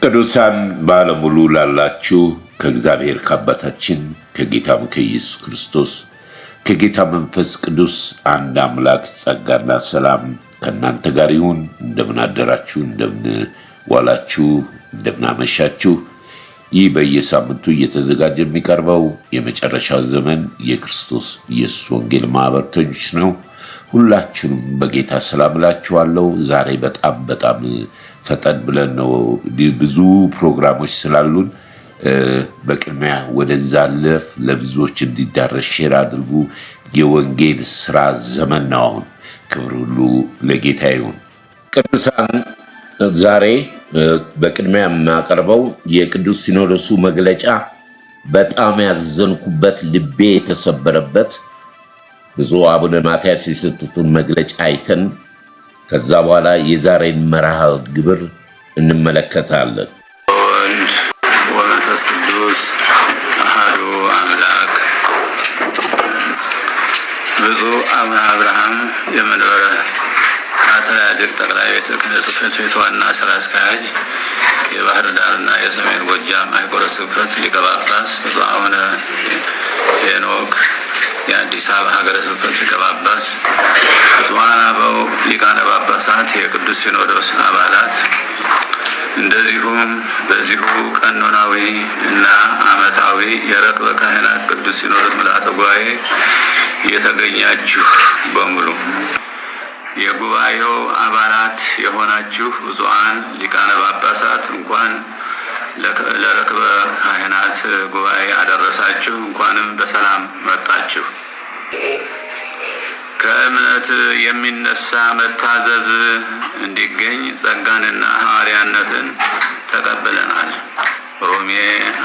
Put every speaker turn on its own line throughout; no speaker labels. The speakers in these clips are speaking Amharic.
ቅዱሳን ባለሙሉ ላላችሁ ከእግዚአብሔር ከአባታችን ከጌታም ከኢየሱስ ክርስቶስ ከጌታ መንፈስ ቅዱስ አንድ አምላክ ጸጋና ሰላም ከእናንተ ጋር ይሁን። እንደምን አደራችሁ፣ እንደምን ዋላችሁ፣ እንደምን አመሻችሁ። ይህ በየሳምንቱ እየተዘጋጀ የሚቀርበው የመጨረሻው ዘመን የክርስቶስ ኢየሱስ ወንጌል ማህበርተኞች ነው። ሁላችሁንም በጌታ ሰላም እላችኋለሁ። ዛሬ በጣም ፈጠን ብለን ነው ብዙ ፕሮግራሞች ስላሉን በቅድሚያ ወደዛ አለፍ ለብዙዎች እንዲዳረስ ሼር አድርጉ። የወንጌል ስራ ዘመን ነው። አሁን ክብር ሁሉ ለጌታ ይሁን። ቅዱሳን ዛሬ በቅድሚያ የማቀርበው የቅዱስ ሲኖዶሱ መግለጫ በጣም ያዘንኩበት ልቤ የተሰበረበት ብፁዕ አቡነ ማትያስ የሰጡትን መግለጫ አይተን ከዛ በኋላ የዛሬን መርሃ ግብር እንመለከታለን።
ወልድ ወመንፈስ ቅዱስ አሐዱ አምላክ። ብፁዕ አቡነ አብርሃም የመንበረ ፓትርያርክ ጠቅላይ ቤተ ክህነት ጽሕፈት ቤት ዋና ስራ አስኪያጅ፣ የባህር ዳርና የሰሜን ጎጃም ሀገረ ስብከት ሊቀ ጳጳስ፣ ብፁዕ አቡነ ሄኖክ የአዲስ አበባ ሀገረ ስብከት ሊቀ ጳጳስ፣ ብፁዓን አበው ሊቃነ ጳጳሳት፣ የቅዱስ ሲኖዶስ አባላት፣ እንደዚሁም በዚሁ ቀኖናዊ እና ዓመታዊ የረክበ ካህናት ቅዱስ ሲኖዶስ ምልዓተ ጉባኤ የተገኛችሁ በሙሉ የጉባኤው አባላት የሆናችሁ ብፁዓን ሊቃነ ጳጳሳት እንኳን ለረክበ ካህናት ጉባኤ አደረሳችሁ። እንኳንም በሰላም መጣችሁ። ከእምነት የሚነሳ መታዘዝ እንዲገኝ ጸጋንና ሐዋርያነትን ተቀብለናል። ሮሜ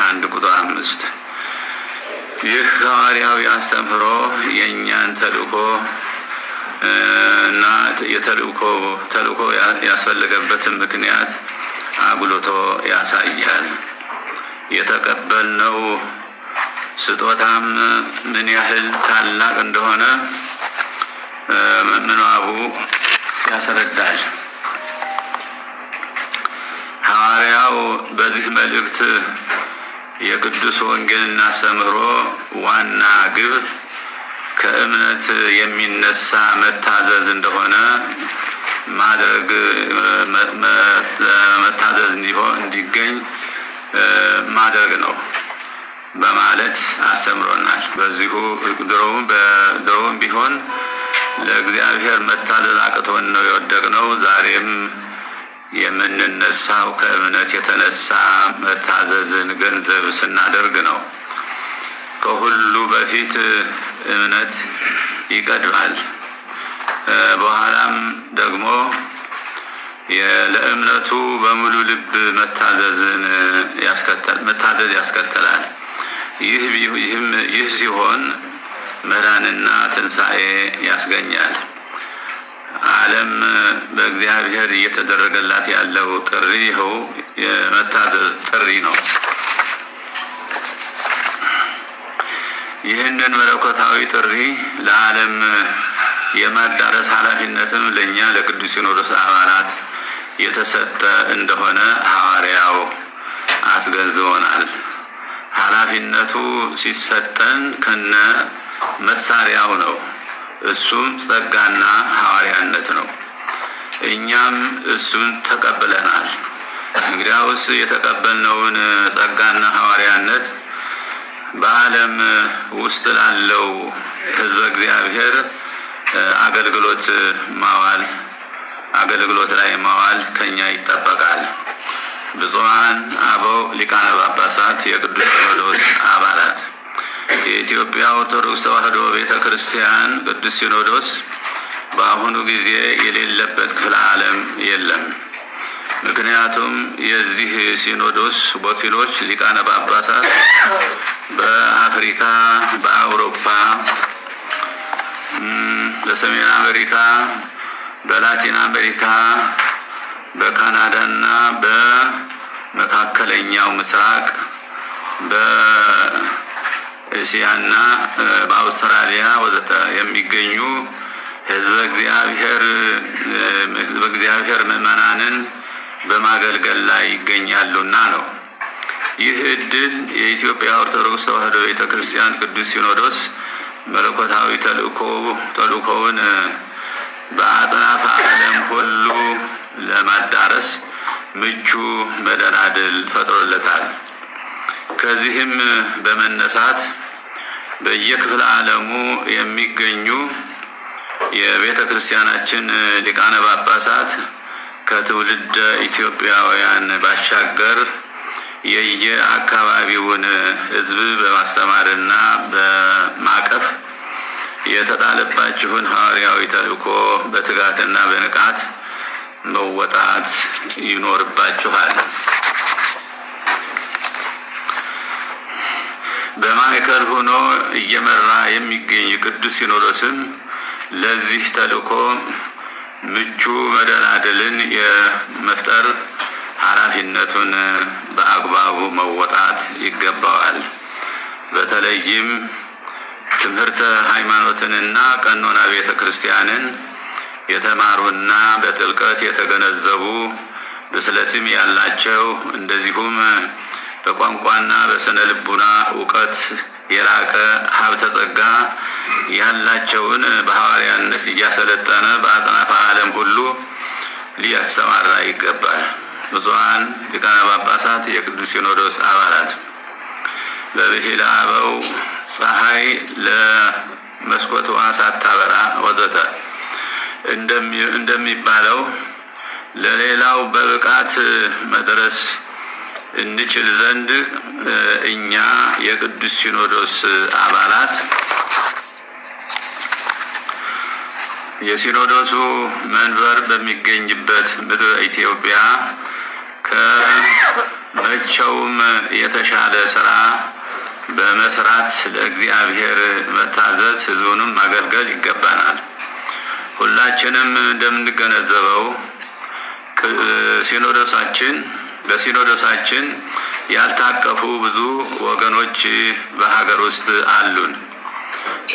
1:5። ይህ ሐዋርያዊ አስተምህሮ የእኛን ተልእኮ እና ተልእኮ ያስፈለገበትን ምክንያት አጉልቶ ያሳያል። የተቀበልነው ስጦታም ምን ያህል ታላቅ እንደሆነ ምንባቡ ያስረዳል። ሐዋርያው በዚህ መልእክት የቅዱስ ወንጌልን አስተምህሮ ዋና ግብ ከእምነት የሚነሳ መታዘዝ እንደሆነ ማድረግ መታዘዝ እንዲገኝ ማድረግ ነው በማለት አስተምሮናል። በዚሁ ድሮውም ቢሆን ለእግዚአብሔር መታዘዝ አቅቶን ነው የወደቅነው። ዛሬም የምንነሳው ከእምነት የተነሳ መታዘዝን ገንዘብ ስናደርግ ነው። ከሁሉ በፊት እምነት ይቀድማል። በኋላም ደግሞ ለእምነቱ በሙሉ ልብ መታዘዝ ያስከተላል። ይህ ሲሆን መዳንና ትንሣኤ ያስገኛል። ዓለም በእግዚአብሔር እየተደረገላት ያለው ጥሪ ይኸው የመታዘዝ ጥሪ ነው። ይህንን መለኮታዊ ጥሪ ለዓለም የማዳረስ ኃላፊነትም ለእኛ ለቅዱስ ሲኖዶስ አባላት የተሰጠ እንደሆነ ሐዋርያው አስገንዝቦናል። ኃላፊነቱ ሲሰጠን ከነ መሳሪያው ነው። እሱም ጸጋና ሐዋርያነት ነው። እኛም እሱን ተቀብለናል። እንግዲያውስ የተቀበልነውን ጸጋና ሐዋርያነት በዓለም ውስጥ ላለው ሕዝበ እግዚአብሔር አገልግሎት ላይ ማዋል ከኛ ይጠበቃል። ብፁዓን አበው ሊቃነ ጳጳሳት፣ የቅዱስ ሲኖዶስ አባላት፣ የኢትዮጵያ ኦርቶዶክስ ተዋሕዶ ቤተ ክርስቲያን ቅዱስ ሲኖዶስ በአሁኑ ጊዜ የሌለበት ክፍለ ዓለም የለም። ምክንያቱም የዚህ ሲኖዶስ ወኪሎች ሊቃነ ጳጳሳት በአፍሪካ፣ በአውሮፓ፣ በሰሜን አሜሪካ፣ በላቲን አሜሪካ፣ በካናዳና በመካከለኛው ምስራቅ፣ በእስያና በአውስትራሊያ ወዘተ የሚገኙ ሕዝበ እግዚአብሔር ምዕመናንን በማገልገል ላይ ይገኛሉና ነው። ይህ ዕድል የኢትዮጵያ ኦርቶዶክስ ተዋሕዶ ቤተ ክርስቲያን ቅዱስ ሲኖዶስ መለኮታዊ ተልእኮውን በአጽናፈ ዓለም ሁሉ ለማዳረስ ምቹ መደላድል ፈጥሮለታል። ከዚህም በመነሳት በየክፍለ ዓለሙ የሚገኙ የቤተ ክርስቲያናችን ሊቃነ ጳጳሳት ከትውልደ ኢትዮጵያውያን ባሻገር የየአካባቢውን ሕዝብ በማስተማርና በማቀፍ የተጣለባችሁን ሐዋርያዊ ተልእኮ በትጋትና በንቃት መወጣት ይኖርባችኋል። በማዕከል ሆኖ እየመራ የሚገኝ ቅዱስ ሲኖዶስም ለዚህ ተልእኮ ምቹ መደላድልን የመፍጠር ኃላፊነቱን በአግባቡ መወጣት ይገባዋል። በተለይም ትምህርተ ሃይማኖትንና ቀኖና ቤተ ክርስቲያንን የተማሩና በጥልቀት የተገነዘቡ ብስለትም ያላቸው እንደዚሁም በቋንቋና በስነ ልቡና እውቀት የላቀ ሀብተ ጸጋ ያላቸውን በሐዋርያነት እያሰለጠነ በአጽናፈ ዓለም ሁሉ ሊያሰማራ ይገባል። ብፁዓን ሊቃነ ጳጳሳት፣ የቅዱስ ሲኖዶስ አባላት፣ በብሂለ አበው ፀሐይ ለመስኮትዋ ሳታበራ ወዘተ እንደሚባለው ለሌላው በብቃት መድረስ እንችል ዘንድ እኛ የቅዱስ ሲኖዶስ አባላት የሲኖዶሱ መንበር በሚገኝበት ምድረ ኢትዮጵያ ከመቼውም የተሻለ ስራ በመስራት ለእግዚአብሔር መታዘዝ፣ ሕዝቡንም ማገልገል ይገባናል። ሁላችንም እንደምንገነዘበው በሲኖዶሳችን ያልታቀፉ ብዙ ወገኖች በሀገር ውስጥ አሉን።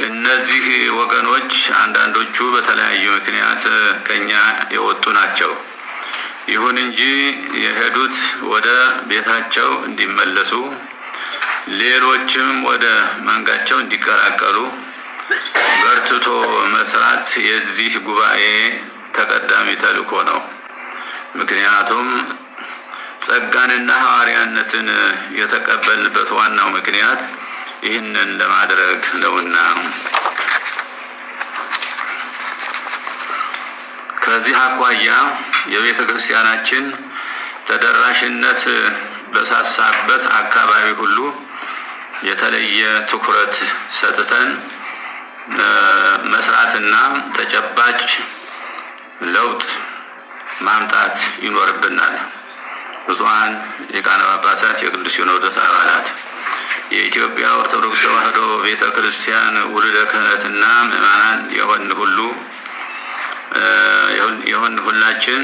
እነዚህ ወገኖች አንዳንዶቹ በተለያዩ ምክንያት ከኛ የወጡ ናቸው። ይሁን እንጂ የሄዱት ወደ ቤታቸው እንዲመለሱ፣ ሌሎችም ወደ መንጋቸው እንዲቀላቀሉ በርትቶ መስራት የዚህ ጉባኤ ተቀዳሚ ተልእኮ ነው። ምክንያቱም ጸጋንና ሐዋርያነትን የተቀበልንበት ዋናው ምክንያት ይህንን ለማድረግ ነውና። ከዚህ አኳያ የቤተ ክርስቲያናችን ተደራሽነት በሳሳበት አካባቢ ሁሉ የተለየ ትኩረት ሰጥተን መስራትና ተጨባጭ ለውጥ ማምጣት ይኖርብናል። ብፁዓን ሊቃነ ጳጳሳት፣ የቅዱስ ሲኖዶስ አባላት፣ የኢትዮጵያ ኦርቶዶክስ ተዋሕዶ ቤተ ክርስቲያን ውሉደ ክህነትና ምዕመናን የሆን ሁላችን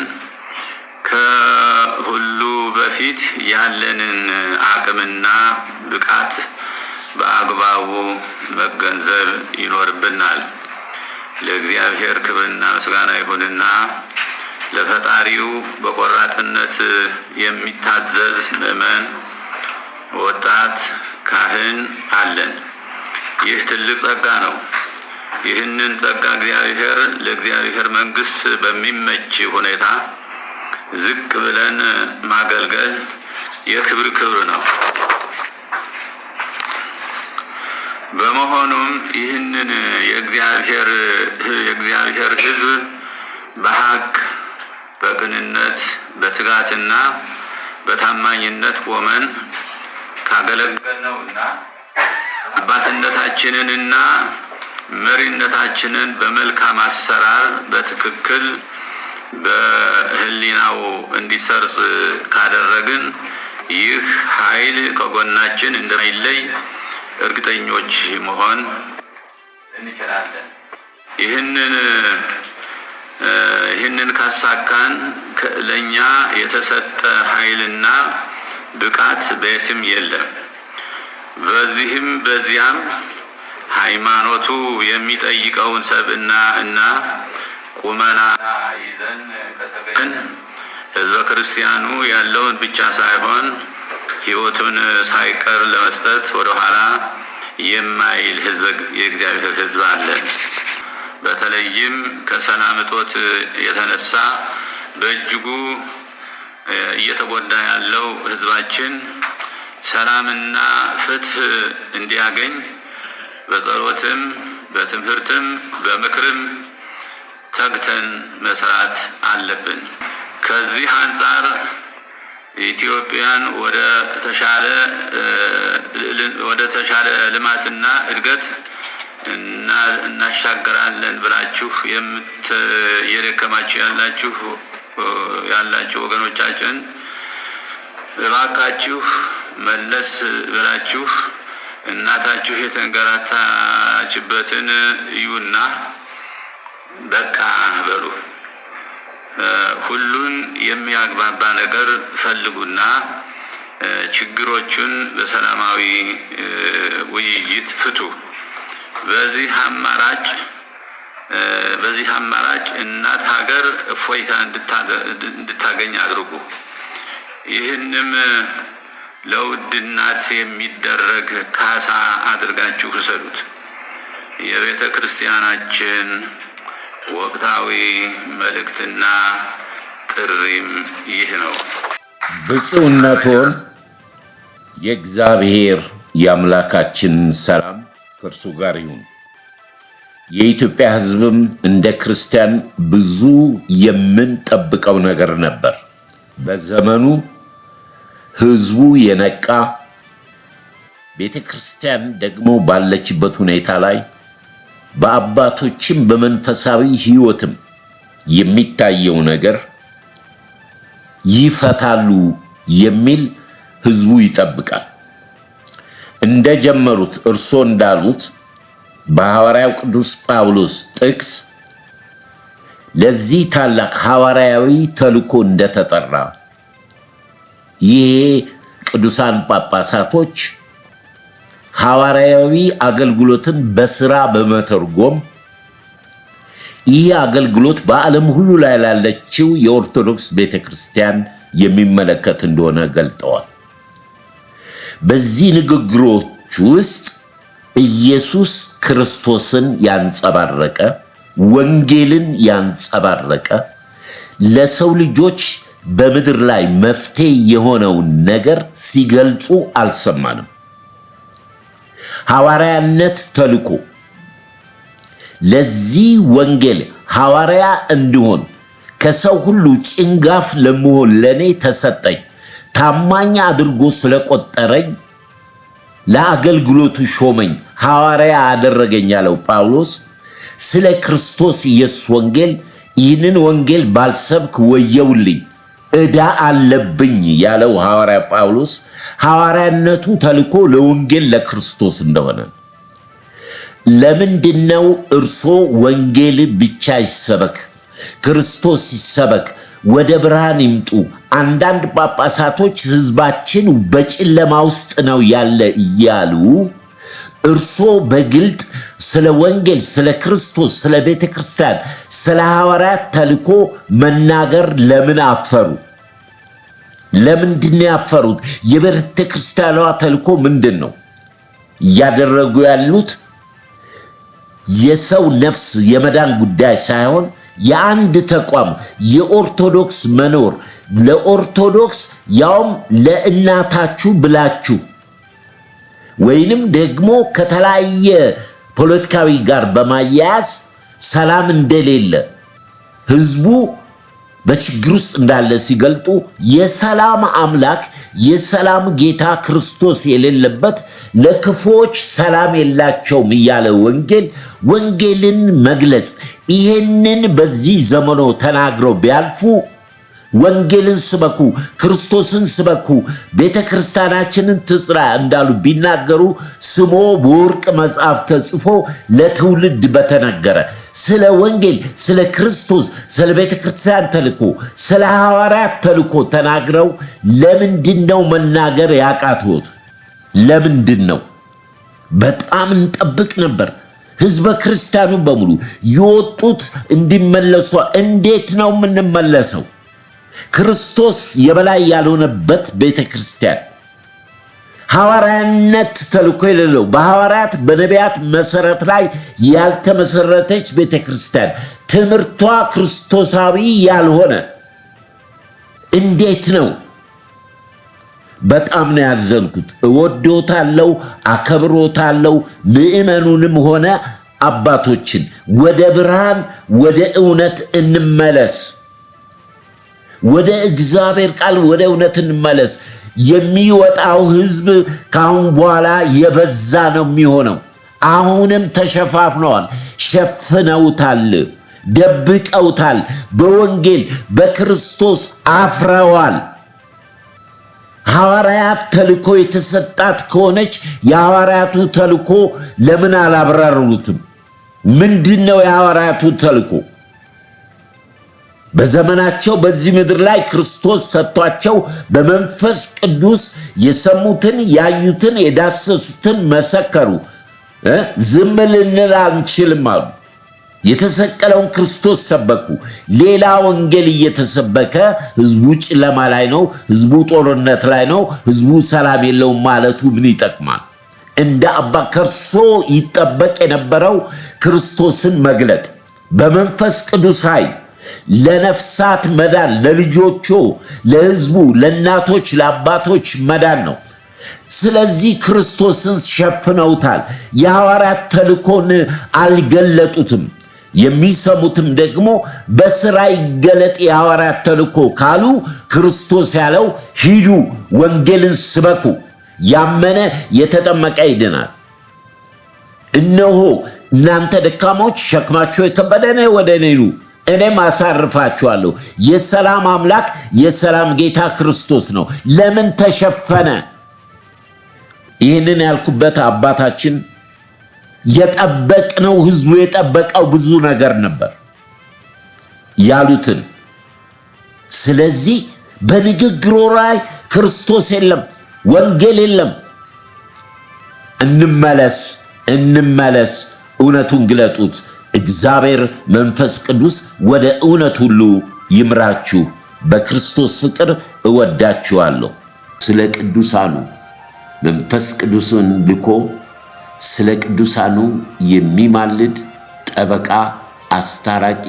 ከሁሉ በፊት ያለንን አቅምና ብቃት በአግባቡ መገንዘብ ይኖርብናል። ለእግዚአብሔር ክብርና ምስጋና ይሁንና ለፈጣሪው በቆራጥነት የሚታዘዝ ምእመን ወጣት ካህን አለን። ይህ ትልቅ ጸጋ ነው። ይህንን ጸጋ ለእግዚአብሔር መንግሥት በሚመች ሁኔታ ዝቅ ብለን ማገልገል የክብር ነው። በመሆኑም ይህንን የእግዚአብሔር ሕዝብ በሐቅ፣ በቅንነት፣ በትጋትና በታማኝነት ቆመን ካገለገልነውና አባትነታችንንና መሪነታችንን በመልካም አሰራር በትክክል በህሊናው እንዲሰርጽ ካደረግን ይህ ኃይል ከጎናችን እንደማይለይ እርግጠኞች መሆን እንችላለን። ይህንን ካሳካን ለኛ የተሰጠ ኃይልና ብቃት በየትም የለም። በዚህም በዚያም ሃይማኖቱ የሚጠይቀውን ሰብዕና እና ቁመና ይዘን ከተገኘን ሕዝበ ክርስቲያኑ ያለውን ብቻ ሳይሆን ሕይወቱን ሳይቀር ለመስጠት ወደኋላ የማይል የእግዚአብሔር ሕዝብ አለን። በተለይም ከሰላም እጦት የተነሳ በእጅጉ እየተጎዳ ያለው ሕዝባችን ሰላምና ፍትህ እንዲያገኝ በጸሎትም በትምህርትም በምክርም ተግተን መስራት አለብን። ከዚህ አንጻር ኢትዮጵያን ወደ ተሻለ ልማትና እድገት እናሻገራለን ብላችሁ እየደከማችሁ ያላችሁ ወገኖቻችን እባካችሁ መለስ ብላችሁ እናታችሁ የተንገላታችበትን እዩና በቃ በሉ። ሁሉን የሚያግባባ ነገር ፈልጉና ችግሮቹን በሰላማዊ ውይይት ፍቱ። በዚህ አማራጭ እናት ሀገር እፎይታ እንድታገኝ አድርጉ። ይህንም ለውድ እናት የሚደረግ ካሳ አድርጋችሁ ውሰዱት። የቤተ ክርስቲያናችን ወቅታዊ መልእክትና ጥሪም ይህ ነው።
ብፁዕነቶን የእግዚአብሔር የአምላካችን ሰላም ከእርሱ ጋር ይሁን። የኢትዮጵያ ሕዝብም እንደ ክርስቲያን ብዙ የምንጠብቀው ነገር ነበር። በዘመኑ ሕዝቡ የነቃ ቤተ ክርስቲያን ደግሞ ባለችበት ሁኔታ ላይ በአባቶችም በመንፈሳዊ ሕይወትም የሚታየው ነገር ይፈታሉ የሚል ሕዝቡ ይጠብቃል። እንደጀመሩት እርሶ እንዳሉት በሐዋርያው ቅዱስ ጳውሎስ ጥቅስ ለዚህ ታላቅ ሐዋርያዊ ተልእኮ እንደተጠራ ይሄ ቅዱሳን ጳጳሳቶች ሐዋርያዊ አገልግሎትን በስራ በመተርጎም ይህ አገልግሎት በዓለም ሁሉ ላይ ላለችው የኦርቶዶክስ ቤተክርስቲያን የሚመለከት እንደሆነ ገልጠዋል። በዚህ ንግግሮች ውስጥ ኢየሱስ ክርስቶስን ያንጸባረቀ ወንጌልን ያንጸባረቀ ለሰው ልጆች በምድር ላይ መፍትሄ የሆነውን ነገር ሲገልጹ አልሰማንም። ሐዋርያነት ተልእኮ ለዚህ ወንጌል ሐዋርያ እንድሆን ከሰው ሁሉ ጭንጋፍ ለመሆን ለኔ ተሰጠኝ፣ ታማኝ አድርጎ ስለቆጠረኝ ለአገልግሎቱ ሾመኝ፣ ሐዋርያ አደረገኝ ያለው ጳውሎስ ስለ ክርስቶስ ኢየሱስ ወንጌል ይህንን ወንጌል ባልሰብክ ወየውልኝ ዕዳ አለብኝ ያለው ሐዋርያ ጳውሎስ ሐዋርያነቱ ተልኮ ለወንጌል ለክርስቶስ እንደሆነ ለምንድነው እርሶ ወንጌል ብቻ ይሰበክ ክርስቶስ ይሰበክ ወደ ብርሃን ይምጡ አንዳንድ ጳጳሳቶች ህዝባችን በጨለማ ውስጥ ነው ያለ እያሉ እርሶ በግልጥ ስለ ወንጌል ስለ ክርስቶስ ስለ ቤተክርስቲያን ስለ ሐዋርያት ተልኮ መናገር ለምን አፈሩ ለምንድነው ያፈሩት የቤተክርስቲያኗ ተልኮ ምንድነው ያደረጉ ያሉት የሰው ነፍስ የመዳን ጉዳይ ሳይሆን የአንድ ተቋም የኦርቶዶክስ መኖር ለኦርቶዶክስ ያውም ለእናታችሁ ብላችሁ ወይንም ደግሞ ከተለያየ ፖለቲካዊ ጋር በማያያዝ ሰላም እንደሌለ ህዝቡ በችግር ውስጥ እንዳለ ሲገልጡ የሰላም አምላክ የሰላም ጌታ ክርስቶስ የሌለበት ለክፎች ሰላም የላቸውም እያለ ወንጌልን መግለጽ ይሄንን በዚህ ዘመኖ ተናግረው ቢያልፉ ወንጌልን ስበኩ ክርስቶስን ስበኩ ቤተክርስቲያናችንን ትጽራ እንዳሉ ቢናገሩ ስሞ በወርቅ መጽሐፍ ተጽፎ ለትውልድ በተነገረ ስለ ወንጌል ስለ ክርስቶስ ስለ ቤተክርስቲያን ተልኮ ስለ ሐዋርያት ተልኮ ተናግረው ለምንድነው መናገር ያቃተውት ለምንድነው በጣም እንጠብቅ ነበር ህዝበ ክርስቲያኑ በሙሉ ይወጡት እንዲመለሱ እንዴት ነው የምንመለሰው ክርስቶስ የበላይ ያልሆነበት ቤተክርስቲያን ሐዋርያነት ተልኮ የሌለው በሐዋርያት በነቢያት መሰረት ላይ ያልተመሰረተች ቤተክርስቲያን ትምህርቷ ክርስቶሳዊ ያልሆነ እንዴት ነው በጣም ነው ያዘንኩት እወዶታለሁ አከብሮታለሁ ምእመኑንም ሆነ አባቶችን ወደ ብርሃን ወደ እውነት እንመለስ ወደ እግዚአብሔር ቃል ወደ እውነት እንመለስ የሚወጣው ህዝብ ካሁን በኋላ የበዛ ነው የሚሆነው አሁንም ተሸፋፍነዋል ሸፍነውታል ደብቀውታል በወንጌል በክርስቶስ አፍረዋል ሐዋርያት ተልኮ የተሰጣት ከሆነች የሐዋርያቱ ተልኮ ለምን አላብራሩትም ምንድነው የሐዋርያቱ ተልኮ በዘመናቸው በዚህ ምድር ላይ ክርስቶስ ሰጥቷቸው በመንፈስ ቅዱስ የሰሙትን ያዩትን የዳሰሱትን መሰከሩ ዝም ልንል አንችልም አሉ የተሰቀለውን ክርስቶስ ሰበኩ ሌላ ወንጌል እየተሰበከ ህዝቡ ጨለማ ላይ ነው ህዝቡ ጦርነት ላይ ነው ህዝቡ ሰላም የለውም ማለቱ ምን ይጠቅማል እንደ አባ ከርሶ ይጠበቅ የነበረው ክርስቶስን መግለጥ በመንፈስ ቅዱስ ኃይል ለነፍሳት መዳን ለልጆቹ ለህዝቡ ለናቶች ለአባቶች መዳን ነው ስለዚህ ክርስቶስን ሸፍነውታል የሐዋርያት ተልኮን አልገለጡትም የሚሰሙትም ደግሞ በስራ ይገለጥ የሐዋርያት ተልኮ ካሉ ክርስቶስ ያለው ሂዱ ወንጌልን ስበኩ ያመነ የተጠመቀ ይድናል እነሆ እናንተ ደካሞች ሸክማችሁ የከበደ ነው ወደ እኔ ኑ እኔም አሳርፋችኋለሁ የሰላም አምላክ የሰላም ጌታ ክርስቶስ ነው ለምን ተሸፈነ ይህንን ያልኩበት አባታችን የጠበቅነው ህዝቡ የጠበቀው ብዙ ነገር ነበር ያሉትን ስለዚህ በንግግሩ ላይ ክርስቶስ የለም ወንጌል የለም እንመለስ እውነቱን ግለጡት እግዚአብሔር መንፈስ ቅዱስ ወደ እውነት ሁሉ ይምራችሁ በክርስቶስ ፍቅር እወዳችኋለሁ ስለ ቅዱሳኑ መንፈስ ቅዱስን ልኮ ስለ ቅዱሳኑ የሚማልድ ጠበቃ አስታራቂ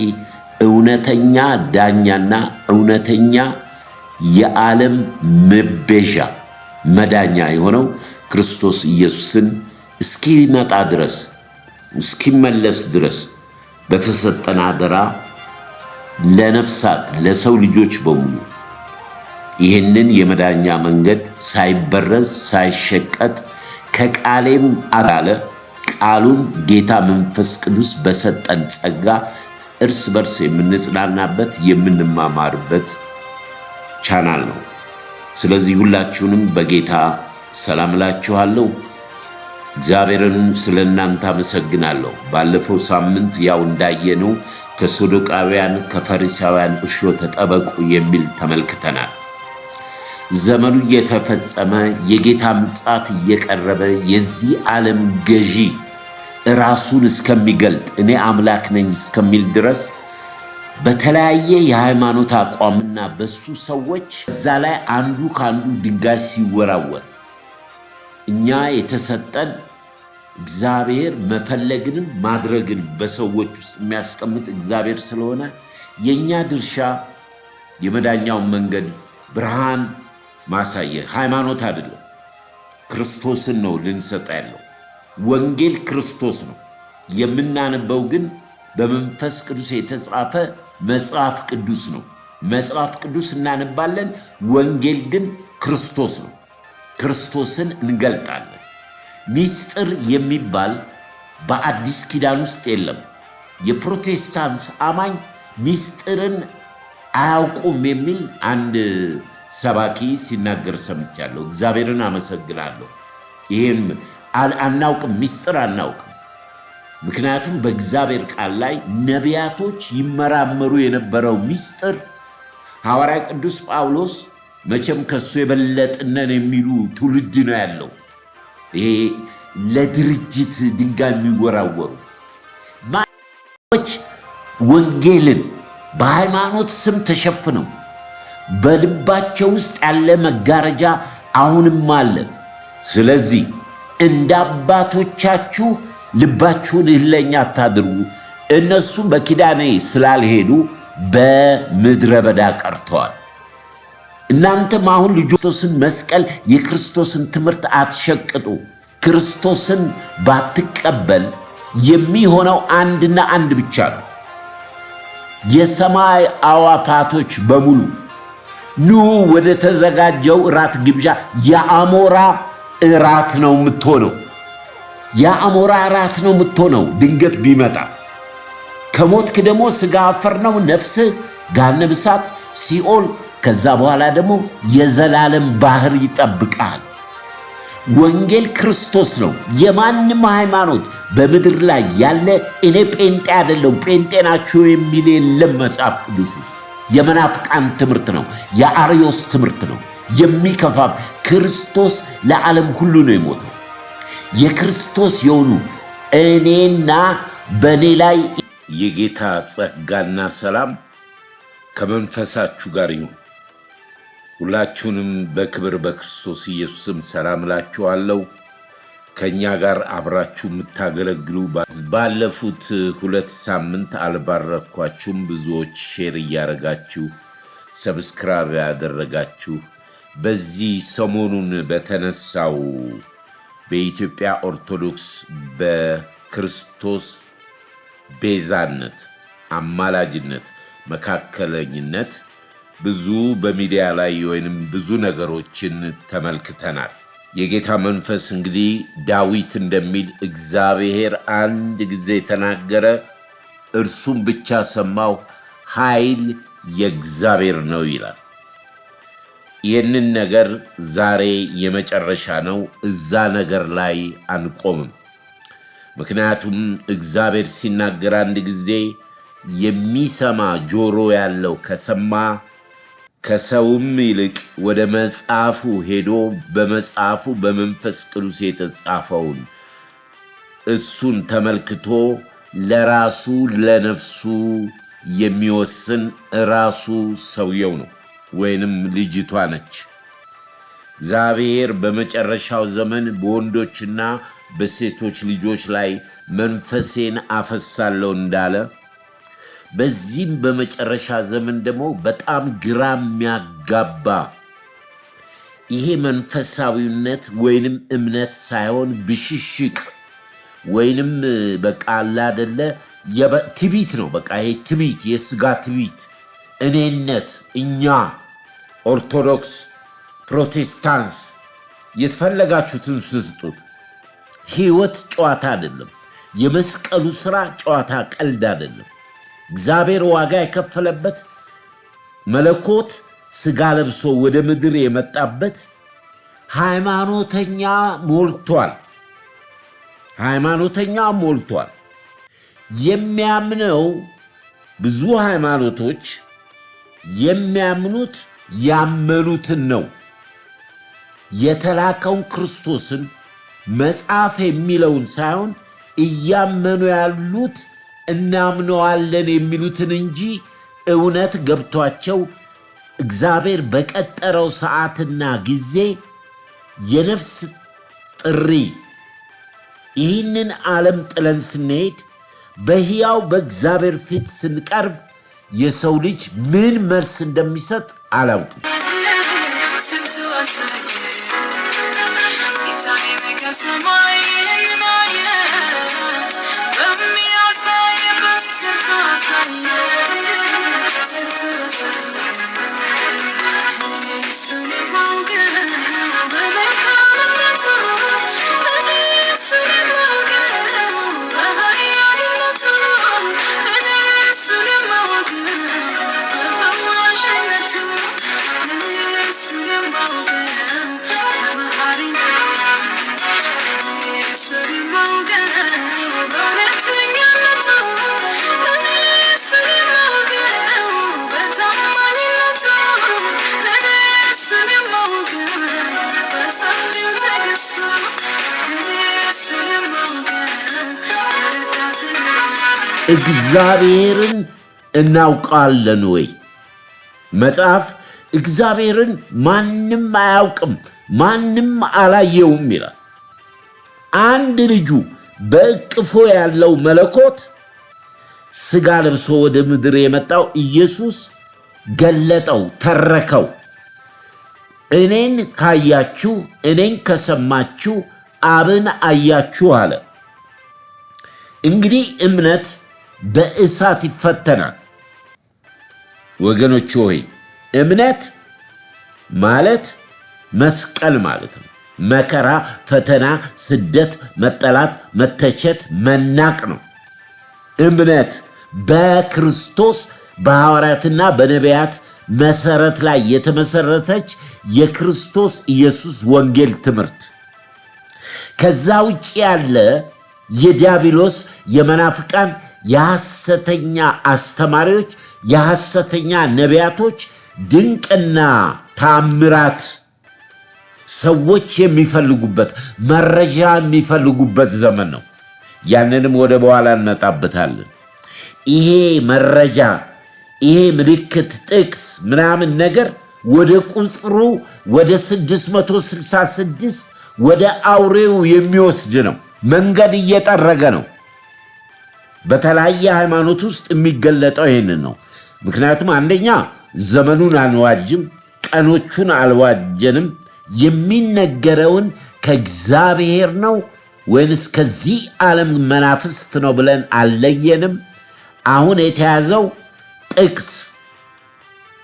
እውነተኛ ዳኛና እውነተኛ የዓለም መቤዣ መዳኛ የሆነው ክርስቶስ ኢየሱስን እስኪመጣ ድረስ እስኪመለስ ድረስ በተሰጠን አደራ ለነፍሳት ለሰው ልጆች በሙሉ ይህንን የመዳኛ መንገድ ሳይበረዝ ሳይሸቀጥ ከቃሌም አለ ቃሉን ጌታ መንፈስ ቅዱስ በሰጠን ጸጋ እርስ በርስ የምንጽናናበት የምንማማርበት ቻናል ነው። ስለዚህ ሁላችሁንም በጌታ ሰላም እላችኋለሁ። እግዚአብሔርን ስለናንተ አመሰግናለሁ። ባለፈው ሳምንት ያው እንዳየነው ከሰዱቃውያን ከፈሪሳውያን እርሾ ተጠበቁ የሚል ተመልክተናል። ዘመኑ እየተፈጸመ የጌታ ምጽአት እየቀረበ የዚህ ዓለም ገዢ ራሱን እስከሚገልጥ እኔ አምላክ ነኝ እስከሚል ድረስ በተለያየ የሃይማኖት አቋምና በሱ ሰዎች እዛ ላይ አንዱ ካንዱ ድንጋይ ሲወራወር እኛ የተሰጠን እግዚአብሔር መፈለግንም ማድረግን በሰዎች ውስጥ የሚያስቀምጥ እግዚአብሔር ስለሆነ የኛ ድርሻ የመዳኛውን መንገድ ብርሃን ማሳየት ሃይማኖት አይደለም፣ ክርስቶስን ነው ልንሰጥ ያለው። ወንጌል ክርስቶስ ነው። የምናነበው ግን በመንፈስ ቅዱስ የተጻፈ መጽሐፍ ቅዱስ ነው። መጽሐፍ ቅዱስ እናነባለን፣ ወንጌል ግን ክርስቶስ ነው። ክርስቶስን እንገልጣለን። ሚስጥር የሚባል በአዲስ ኪዳን ውስጥ የለም። የፕሮቴስታንት አማኝ ሚስጥርን አያውቁም የሚል አንድ ሰባኪ ሲናገር ሰምቻለሁ። እግዚአብሔርን አመሰግናለሁ። ይሄን አናውቅም፣ ሚስጥር አናውቅም። ምክንያቱም በእግዚአብሔር ቃል ላይ ነቢያቶች ይመራመሩ የነበረው ሚስጥር ሐዋርያ ቅዱስ ጳውሎስ መቼም ከሱ የበለጥነን የሚሉ ትውልድ ነው ያለው። ይሄ ለድርጅት ድንጋይ የሚወራወሩ ማዎች ወንጌልን በሃይማኖት ስም ተሸፍነው በልባቸው ውስጥ ያለ መጋረጃ አሁንም አለ። ስለዚህ እንደ አባቶቻችሁ ልባችሁን እልኸኛ አታድርጉ። እነሱ በኪዳኔ ስላልሄዱ በምድረ በዳ ቀርተዋል። እናንተም አሁን ክርስቶስን መስቀል የክርስቶስን ትምህርት አትሸቅጡ። ክርስቶስን ባትቀበል የሚሆነው አንድና አንድ ብቻ ነው። የሰማይ አዕዋፋቶች በሙሉ ኑ ወደ ተዘጋጀው እራት ግብዣ። የአሞራ እራት ነው የምትሆነው። የአሞራ እራት ነው የምትሆነው። ድንገት ቢመጣ ከሞትክ ደግሞ ሥጋ አፈር ነው፣ ነፍስህ ገሃነመ እሳት ሲኦል፣ ከዛ በኋላ ደግሞ የዘላለም ባህር ይጠብቃል። ወንጌል ክርስቶስ ነው። የማንም ሃይማኖት በምድር ላይ ያለ እኔ ጴንጤ አይደለሁም ጴንጤ ናችሁ የሚል የለም መጽሐፍ ቅዱስ ውስጥ። የመናፍቃን ትምህርት ነው፣ የአርዮስ ትምህርት ነው። የሚከፋብ ክርስቶስ ለዓለም ሁሉ ነው የሞተው። የክርስቶስ የሆኑ እኔና በእኔ ላይ የጌታ ጸጋና ሰላም ከመንፈሳችሁ ጋር ይሁን። ሁላችሁንም በክብር በክርስቶስ ኢየሱስም ሰላም እላችኋለሁ። ከእኛ ጋር አብራችሁ የምታገለግሉ ባለፉት 2 ሳምንት አልባረኳችሁም። ብዙዎች ሼር እያደረጋችሁ ሰብስክራይብ ያደረጋችሁ በዚህ ሰሞኑን በተነሳው በኢትዮጵያ ኦርቶዶክስ በክርስቶስ ቤዛነት፣ አማላጅነት፣ መካከለኝነት ብዙ በሚዲያ ላይ ወይንም ብዙ ነገሮችን ተመልክተናል። የጌታ መንፈስ እንግዲህ ዳዊት እንደሚል እግዚአብሔር አንድ ጊዜ ተናገረ፣ እርሱም ብቻ ሰማሁ፣ ኃይል የእግዚአብሔር ነው ይላል። ይህንን ነገር ዛሬ የመጨረሻ ነው። እዛ ነገር ላይ አንቆምም። ምክንያቱም እግዚአብሔር ሲናገር አንድ ጊዜ የሚሰማ ጆሮ ያለው ከሰማ ከሰውም ይልቅ ወደ መጽሐፉ ሄዶ በመጽሐፉ በመንፈስ ቅዱስ የተጻፈውን እሱን ተመልክቶ ለራሱ ለነፍሱ የሚወስን ራሱ ሰውየው ነው ወይንም ልጅቷ ነች። እግዚአብሔር በመጨረሻው ዘመን በወንዶችና በሴቶች ልጆች ላይ መንፈሴን አፈሳለሁ እንዳለ በዚህም በመጨረሻ ዘመን ደግሞ በጣም ግራ የሚያጋባ ይሄ መንፈሳዊነት ወይንም እምነት ሳይሆን ብሽሽቅ ወይንም በቃ አላደለ ትዕቢት ነው። በቃ ይሄ ትዕቢት፣ የስጋ ትዕቢት፣ እኔነት፣ እኛ ኦርቶዶክስ፣ ፕሮቴስታንት የተፈለጋችሁትን ስጡት። ህይወት ጨዋታ አይደለም። የመስቀሉ ስራ ጨዋታ ቀልድ አይደለም። እግዚአብሔር ዋጋ የከፈለበት መለኮት ስጋ ለብሶ ወደ ምድር የመጣበት ሃይማኖተኛ ሞልቷል። የሚያምነው ብዙ ሃይማኖቶች የሚያምኑት ያመኑትን ነው። የተላከውን ክርስቶስን መጽሐፍ የሚለውን ሳይሆን እያመኑ ያሉት እናምነዋለን የሚሉትን እንጂ እውነት ገብቷቸው እግዚአብሔር በቀጠረው ሰዓትና ጊዜ የነፍስ ጥሪ ይህንን ዓለም ጥለን ስንሄድ በሕያው በእግዚአብሔር ፊት ስንቀርብ የሰው ልጅ ምን መልስ እንደሚሰጥ አላውቅም። እግዚአብሔርን እናውቃለን ወይ? መጽሐፍ እግዚአብሔርን ማንም አያውቅም ማንም አላየውም ይላል። አንድ ልጁ በእቅፎ ያለው መለኮት ስጋ ለብሶ ወደ ምድር የመጣው ኢየሱስ ገለጠው፣ ተረከው። እኔን ካያችሁ እኔን ከሰማችሁ አብን አያችሁ አለ። እንግዲህ እምነት በእሳት ይፈተናል። ወገኖች ሆይ እምነት ማለት መስቀል ማለት ነው። መከራ፣ ፈተና፣ ስደት፣ መጠላት፣ መተቸት፣ መናቅ ነው። እምነት በክርስቶስ በሐዋርያትና በነቢያት መሰረት ላይ የተመሰረተች የክርስቶስ ኢየሱስ ወንጌል ትምህርት። ከዛ ውጭ ያለ የዲያብሎስ የመናፍቃን የሐሰተኛ አስተማሪዎች የሐሰተኛ ነቢያቶች ድንቅና ታምራት ሰዎች የሚፈልጉበት መረጃ የሚፈልጉበት ዘመን ነው። ያንንም ወደ በኋላ እንመጣበታለን። ይሄ መረጃ ይሄ ምልክት ጥቅስ ምናምን ነገር ወደ ቁጥሩ ወደ 666 ወደ አውሬው የሚወስድ ነው። መንገድ እየጠረገ ነው። በተለያየ ሃይማኖት ውስጥ የሚገለጠው ይህንን ነው። ምክንያቱም አንደኛ ዘመኑን አንዋጅም፣ ቀኖቹን አልዋጀንም። የሚነገረውን ከእግዚአብሔር ነው ወይንስ ከዚህ ዓለም መናፍስት ነው ብለን አልለየንም። አሁን የተያዘው ጥቅስ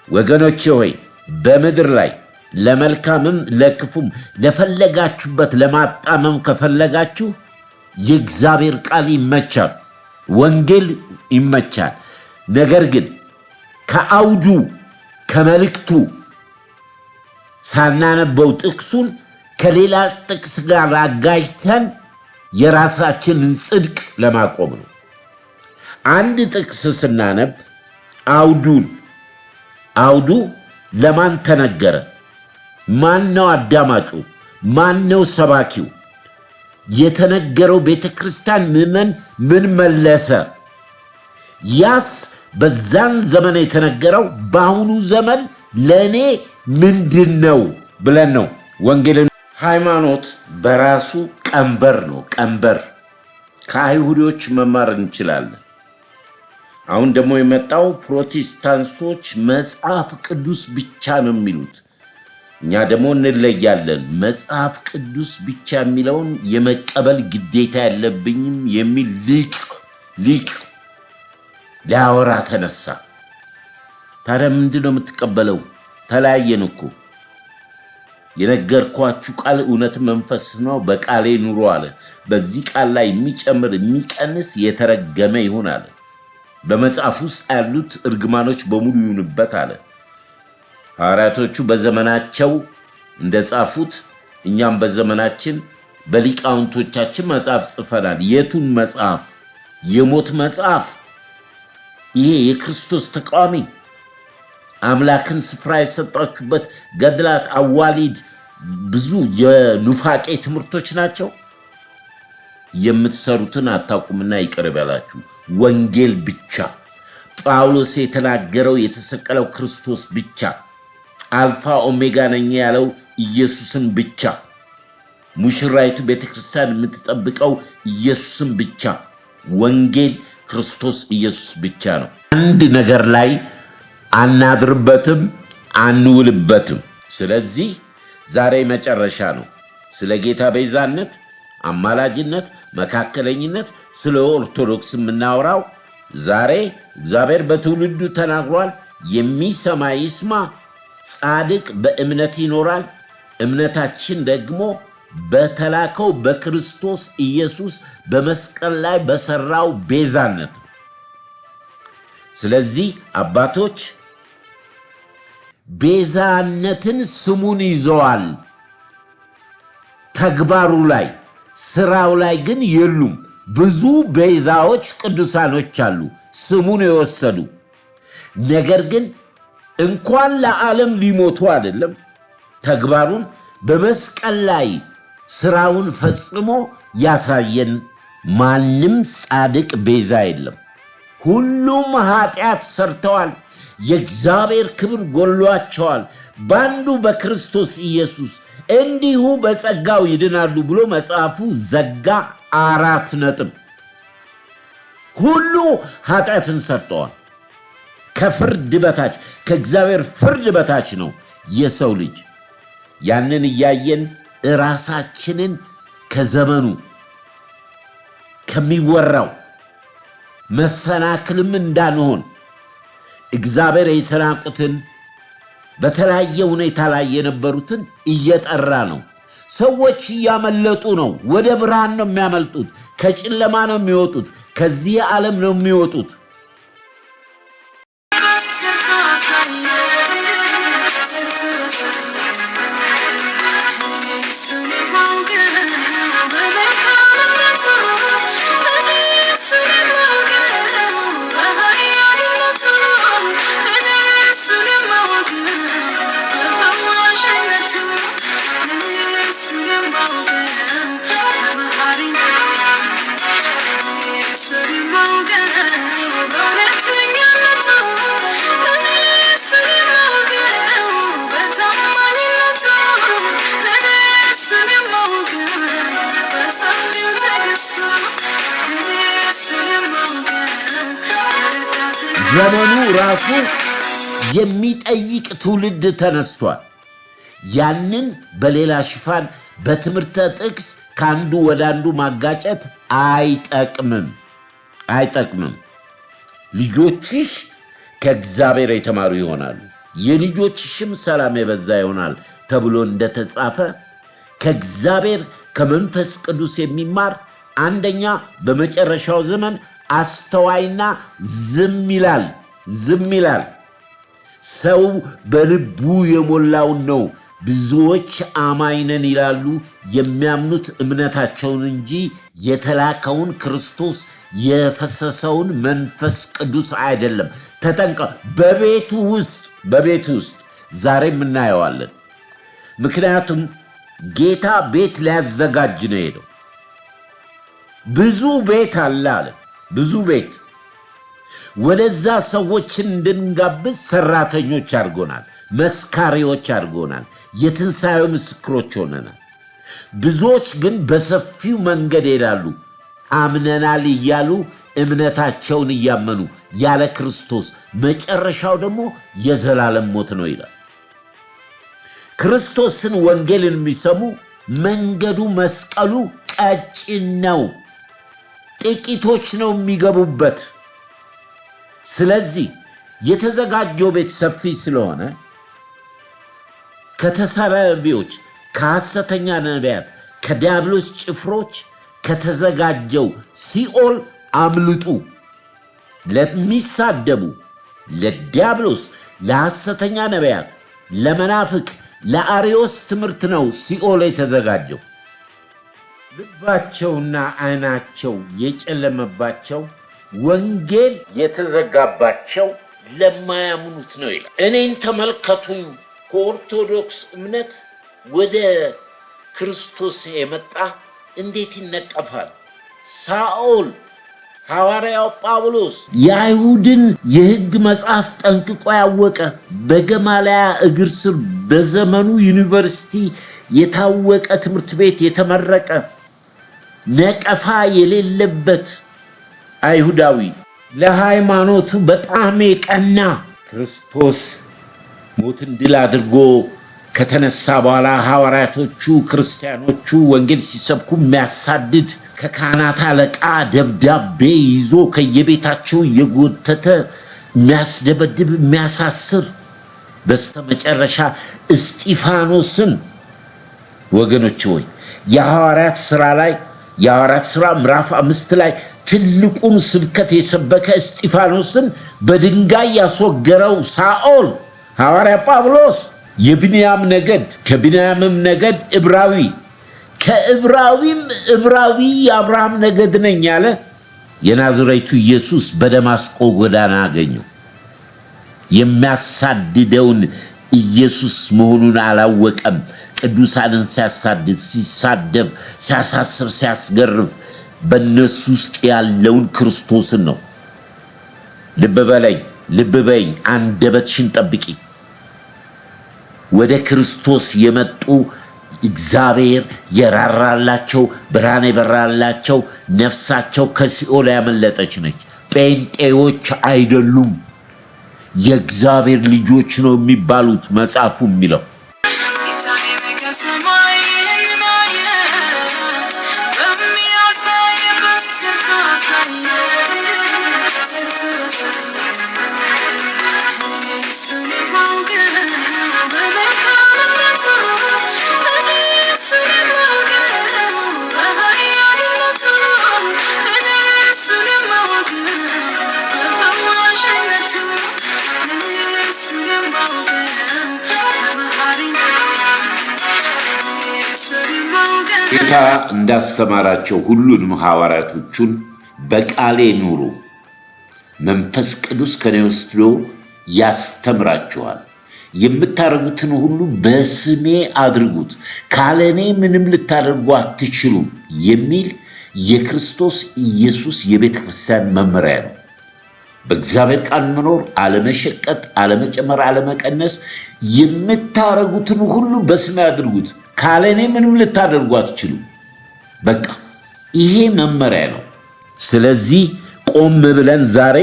ወገኖቼ ሆይ በምድር ላይ ለመልካምም ለክፉም ለፈለጋችሁበት ለማጣመም ከፈለጋችሁ የእግዚአብሔር ቃል ይመቻል፣ ወንጌል ይመቻል። ነገር ግን ከአውዱ ከመልእክቱ ሳናነበው ጥቅሱን ከሌላ ጥቅስ ጋር አጋጅተን የራሳችንን ጽድቅ ለማቆም ነው። አንድ ጥቅስ ስናነብ አውዱ ለማን ተነገረ? ማን ነው አዳማጩ? ማን ነው ሰባኪው? የተነገረው ቤተ ክርስቲያን ምዕመን ምን መለሰ? ያስ በዛን ዘመን የተነገረው በአሁኑ ዘመን ለእኔ ምንድን ነው ብለን ነው ወንጌልን። ሃይማኖት በራሱ ቀንበር ነው። ቀንበር ከአይሁዶች መማር እንችላለን። አሁን ደግሞ የመጣው ፕሮቴስታንቶች መጽሐፍ ቅዱስ ብቻ ነው የሚሉት። እኛ ደግሞ እንለያለን። መጽሐፍ ቅዱስ ብቻ የሚለውን የመቀበል ግዴታ ያለብኝም የሚል ሊቅ ሊያወራ ተነሳ። ታዲያ ምንድን ነው የምትቀበለው? ተለያየን እኮ። የነገርኳችሁ ቃል እውነት መንፈስ ነው፣ በቃሌ ኑሮ አለ። በዚህ ቃል ላይ የሚጨምር የሚቀንስ የተረገመ ይሁን አለ። በመጽሐፍ ውስጥ ያሉት እርግማኖች በሙሉ ይሁንበት አለ። ሐዋርያቶቹ በዘመናቸው እንደጻፉት እኛም በዘመናችን በሊቃውንቶቻችን መጽሐፍ ጽፈናል። የቱን መጽሐፍ? የሞት መጽሐፍ። ይሄ የክርስቶስ ተቃዋሚ አምላክን ስፍራ የሰጣችሁበት ገድላት፣ አዋሊድ፣ ብዙ የኑፋቄ ትምህርቶች ናቸው። የምትሰሩትን አታውቁምና ይቅር ይበላችሁ። ወንጌል ብቻ፣ ጳውሎስ የተናገረው የተሰቀለው ክርስቶስ ብቻ፣ አልፋ ኦሜጋ ነኝ ያለው ኢየሱስን ብቻ፣ ሙሽራይቱ ቤተክርስቲያን የምትጠብቀው ኢየሱስን ብቻ፣ ወንጌል ክርስቶስ ኢየሱስ ብቻ ነው። አንድ ነገር ላይ አናድርበትም፣ አንውልበትም። ስለዚህ ዛሬ መጨረሻ ነው። ስለ ጌታ ቤዛነት፣ አማላጅነት፣ መካከለኝነት፣ ስለ ኦርቶዶክስ የምናወራው ዛሬ እግዚአብሔር በትውልዱ ተናግሯል። የሚሰማ ይስማ። ጻድቅ በእምነት ይኖራል። እምነታችን ደግሞ በተላከው በክርስቶስ ኢየሱስ በመስቀል ላይ በሰራው ቤዛነት። ስለዚህ አባቶች ቤዛነትን ስሙን ይዘዋል፣ ተግባሩ ላይ ስራው ላይ ግን የሉም። ብዙ ቤዛዎች ቅዱሳኖች አሉ ስሙን የወሰዱ ነገር ግን እንኳን ለዓለም ሊሞቱ አይደለም ተግባሩን በመስቀል ላይ ስራውን ፈጽሞ ያሳየን ማንም ጻድቅ ቤዛ የለም። ሁሉም ኃጢአት ሰርተዋል፣ የእግዚአብሔር ክብር ጎሏቸዋል። ባንዱ በክርስቶስ ኢየሱስ እንዲሁ በጸጋው ይድናሉ ብሎ መጽሐፉ ዘጋ። 4 ነጥብ። ሁሉ ኃጢአትን ሰርተዋል። ከፍርድ በታች ከእግዚአብሔር ፍርድ በታች ነው የሰው ልጅ። ያንን እያየን ራሳችንን ከዘመኑ ከሚወራው መሰናክልም እንዳንሆን እግዚአብሔር የተናቁትን በተለያየ ሁኔታ ላይ የነበሩትን እየጠራ ነው። ሰዎች እያመለጡ ነው። ወደ ብርሃን ነው የሚያመልጡት። ከጨለማ ነው የሚወጡት። ከዚህ ዓለም ነው የሚወጡት። ዘመኑ ራሱ የሚጠይቅ ትውልድ ተነስቷል። ያንን በሌላ ሽፋን በትምህርተ ጥቅስ ከአንዱ ወደ አንዱ ማጋጨት አይጠቅምም። ልጆችሽ ከእግዚአብሔር የተማሩ ይሆናሉ፣ የልጆችሽም ሰላም የበዛ ይሆናል ተብሎ እንደተጻፈ ከእግዚአብሔር ከመንፈስ ቅዱስ የሚማር አንደኛ በመጨረሻው ዘመን አስተዋይና ዝም ይላል። ሰው በልቡ የሞላውን ነው። ብዙዎች አማኝ ነን ይላሉ፣ የሚያምኑት እምነታቸውን እንጂ የተላከውን ክርስቶስ የፈሰሰውን መንፈስ ቅዱስ አይደለም። ተጠንቀቁ። በቤቱ ውስጥ ዛሬም እናየዋለን። ምክንያቱም ጌታ ቤት ሊያዘጋጅ ነው ሄደው። ብዙ ቤት አለ። ብዙ ቤት ወደዛ ሰዎችን እንድንጋብዝ ሰራተኞች አድርጎናል፣ መስካሪዎች አድርጎናል፣ የትንሣኤው ምስክሮች ሆነናል። ብዙዎች ግን በሰፊው መንገድ ሄዳሉ፣ አምነናል እያሉ እምነታቸውን እያመኑ ያለ ክርስቶስ መጨረሻው ደግሞ የዘላለም ሞት ነው ይላል። ክርስቶስን ወንጌልን የሚሰሙ መንገዱ መስቀሉ ቀጭን ነው፣ ጥቂቶች ነው የሚገቡበት። ስለዚህ የተዘጋጀው ቤት ሰፊ ስለሆነ ከተሳዳቢዎች፣ ከሐሰተኛ ነቢያት፣ ከዲያብሎስ ጭፍሮች ከተዘጋጀው ሲኦል አምልጡ። ለሚሳደቡ፣ ለዲያብሎስ፣ ለሐሰተኛ ነቢያት፣ ለመናፍቅ፣ ለአርዮስ ትምህርት ነው ሲኦል የተዘጋጀው። ልባቸውና ዓይናቸው የጨለመባቸው ወንጌል የተዘጋባቸው ለማያምኑት ነው ይላል። እኔን ተመልከቱኝ፣ ከኦርቶዶክስ እምነት ወደ ክርስቶስ የመጣ እንዴት ይነቀፋል? ሳኦል፣ ሐዋርያው ጳውሎስ የአይሁድን የሕግ መጽሐፍ ጠንቅቆ ያወቀ በገማልያ እግር ስር በዘመኑ ዩኒቨርሲቲ የታወቀ ትምህርት ቤት የተመረቀ ነቀፋ የሌለበት አይሁዳዊ ለሃይማኖቱ በጣም የቀና ክርስቶስ ሞትን ድል አድርጎ ከተነሳ በኋላ ሐዋርያቶቹ ክርስቲያኖቹ ወንጌል ሲሰብኩ የሚያሳድድ ከካህናት አለቃ ደብዳቤ ይዞ ከየቤታቸው እየጎተተ የሚያስደበድብ የሚያሳስር በስተመጨረሻ እስጢፋኖስን ወገኖች ሆይ የሐዋርያት ሥራ ምዕራፍ 5 ላይ ትልቁን ስብከት የሰበከ እስጢፋኖስን በድንጋይ ያስወገረው ሳኦል ሐዋርያ ጳውሎስ የብንያም ነገድ ከብንያምም ነገድ ዕብራዊ ከዕብራዊም ዕብራዊ የአብርሃም ነገድ ነኝ ያለ የናዝሬቱ ኢየሱስ በደማስቆ ጎዳና አገኘው። የሚያሳድደውን ኢየሱስ መሆኑን አላወቀም። ቅዱሳንን ሲያሳድድ፣ ሲሳደብ፣ ሲያሳስር፣ ሲያስገርፍ በእነሱ ውስጥ ያለውን ክርስቶስን ነው። ልብ በይኝ፣ አንደበትሽን ጠብቂ። ወደ ክርስቶስ የመጡ እግዚአብሔር የራራላቸው ብርሃን የበራላቸው ነፍሳቸው ከሲኦል ያመለጠች ነች። ጴንጤዎች አይደሉም፣ የእግዚአብሔር ልጆች ነው የሚባሉት መጽሐፉ የሚለው። ጌታ እንዳስተማራቸው ሁሉንም ሐዋርያቶቹን በቃሌ ኑሩ፣ መንፈስ ቅዱስ ከኔ ወስዶ ያስተምራችኋል፣ የምታደርጉትን ሁሉ በስሜ አድርጉት፣ ካለ እኔ ምንም ልታደርጉ አትችሉም የሚል የክርስቶስ ኢየሱስ የቤተ ክርስቲያን መመሪያ ነው። በእግዚአብሔር ቃል መኖር፣ አለመሸቀጥ፣ አለመጨመር፣ አለመቀነስ፣ የምታደርጉትን ሁሉ በስሜ አድርጉት፣ ካለ እኔ ምንም ልታደርጉ አትችሉም። በቃ ይሄ መመሪያ ነው። ስለዚህ ቆም ብለን ዛሬ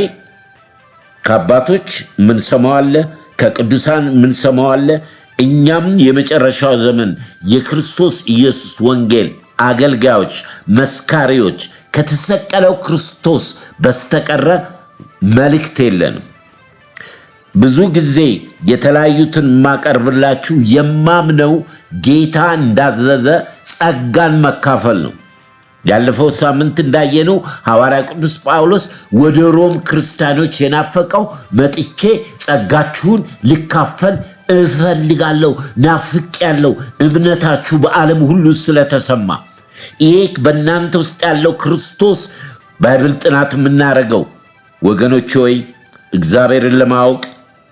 ከአባቶች ምን ሰማዋለ፣ ከቅዱሳን ምን ሰማዋለ፣ እኛም የመጨረሻው ዘመን የክርስቶስ ኢየሱስ ወንጌል አገልጋዮች፣ መስካሪዎች ከተሰቀለው ክርስቶስ በስተቀረ መልእክት የለንም። ብዙ ጊዜ የተለያዩትን ማቀርብላችሁ የማምነው ጌታ እንዳዘዘ ጸጋን መካፈል ነው። ያለፈው ሳምንት እንዳየነው ሐዋርያ ቅዱስ ጳውሎስ ወደ ሮም ክርስቲያኖች የናፈቀው መጥቼ ጸጋችሁን ልካፈል እፈልጋለሁ፣ ናፍቄያለሁ፣ እምነታችሁ በዓለም ሁሉ ስለተሰማ። ይሄ በእናንተ ውስጥ ያለው ክርስቶስ ባይብል ጥናት የምናደርገው ወገኖች ሆይ እግዚአብሔርን ለማወቅ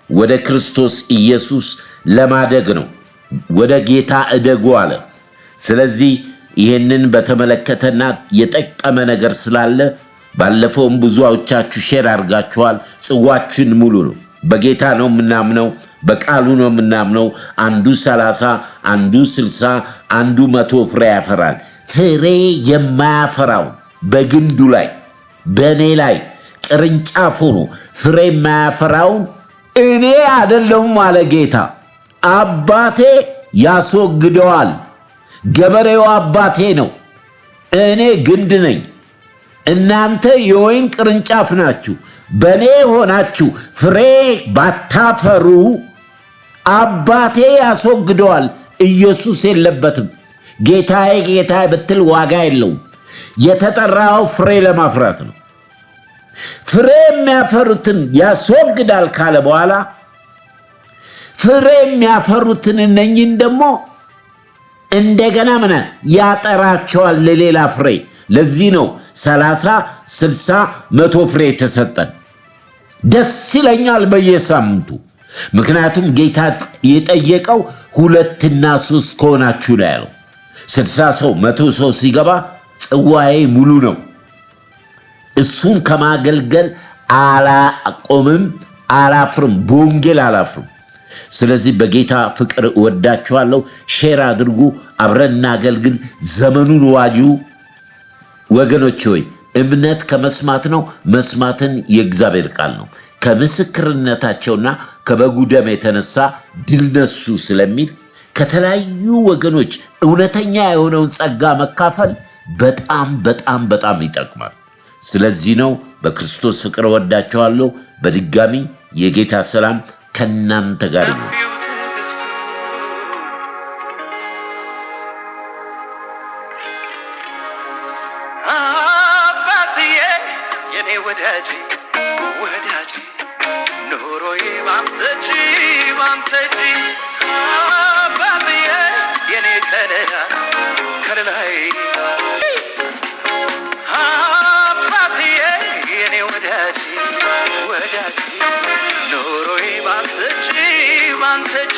ወደ ክርስቶስ ኢየሱስ ለማደግ ነው። ወደ ጌታ እደጉ አለ። ስለዚህ ይህንን በተመለከተና የጠቀመ ነገር ስላለ ባለፈውም ብዙዎቻችሁ ሼር አድርጋችኋል። ጽዋችን ሙሉ ነው። በጌታ ነው የምናምነው፣ በቃሉ ነው የምናምነው። አንዱ 30 አንዱ 60 አንዱ 100 ፍሬ ያፈራል። ፍሬ የማያፈራው በግንዱ ላይ በእኔ ላይ ቅርንጫፍ ሆኖ ፍሬ የማያፈራውን እኔ አይደለሁም አለ ጌታ፣ አባቴ ያስወግደዋል። ገበሬው አባቴ ነው፣ እኔ ግንድ ነኝ። እናንተ የወይን ቅርንጫፍ ናችሁ። በእኔ ሆናችሁ ፍሬ ባታፈሩ አባቴ ያስወግደዋል። ኢየሱስ የለበትም። ጌታዬ ጌታዬ ብትል ዋጋ የለውም። የተጠራው ፍሬ ለማፍራት ነው። ፍሬ የሚያፈሩትን ያስወግዳል ካለ በኋላ ፍሬ የሚያፈሩትን እነኝን ደግሞ እንደገና ምን ያጠራቸዋል ለሌላ ፍሬ። ለዚህ ነው 30፣ 60፣ 100 ፍሬ ተሰጠን። ደስ ይለኛል በየሳምንቱ። ምክንያቱም ጌታ የጠየቀው 2 እና 3 ከሆናችሁ ነው ያለው። 60 ሰው 100 ሰው ሲገባ ጽዋዬ ሙሉ ነው። እሱን ከማገልገል አላቆምም፣ አላፍርም፣ በወንጌል አላፍርም። ስለዚህ በጌታ ፍቅር እወዳችኋለሁ። ሼር አድርጉ፣ አብረን እናገልግል፣ ዘመኑን ዋጁ። ወገኖች ሆይ እምነት ከመስማት ነው፣ መስማትን የእግዚአብሔር ቃል ነው። ከምስክርነታቸውና ከበጉ ደም የተነሳ ድል ነሱ ስለሚል ከተለያዩ ወገኖች እውነተኛ የሆነውን ጸጋ መካፈል በጣም በጣም በጣም ይጠቅማል። ስለዚህ ነው በክርስቶስ ፍቅር እወዳችኋለሁ። በድጋሚ የጌታ ሰላም ከእናንተ ጋር ይሁን።
አባትዬ የኔ ወዳጅ ወዳጅ ኑሮዬ ባንተ እጅ አባትዬ የኔ ከለላ ከለላይ አባትዬ የኔ ወዳጅ ወዳጅ ኑሮዬ ባንተ እጅ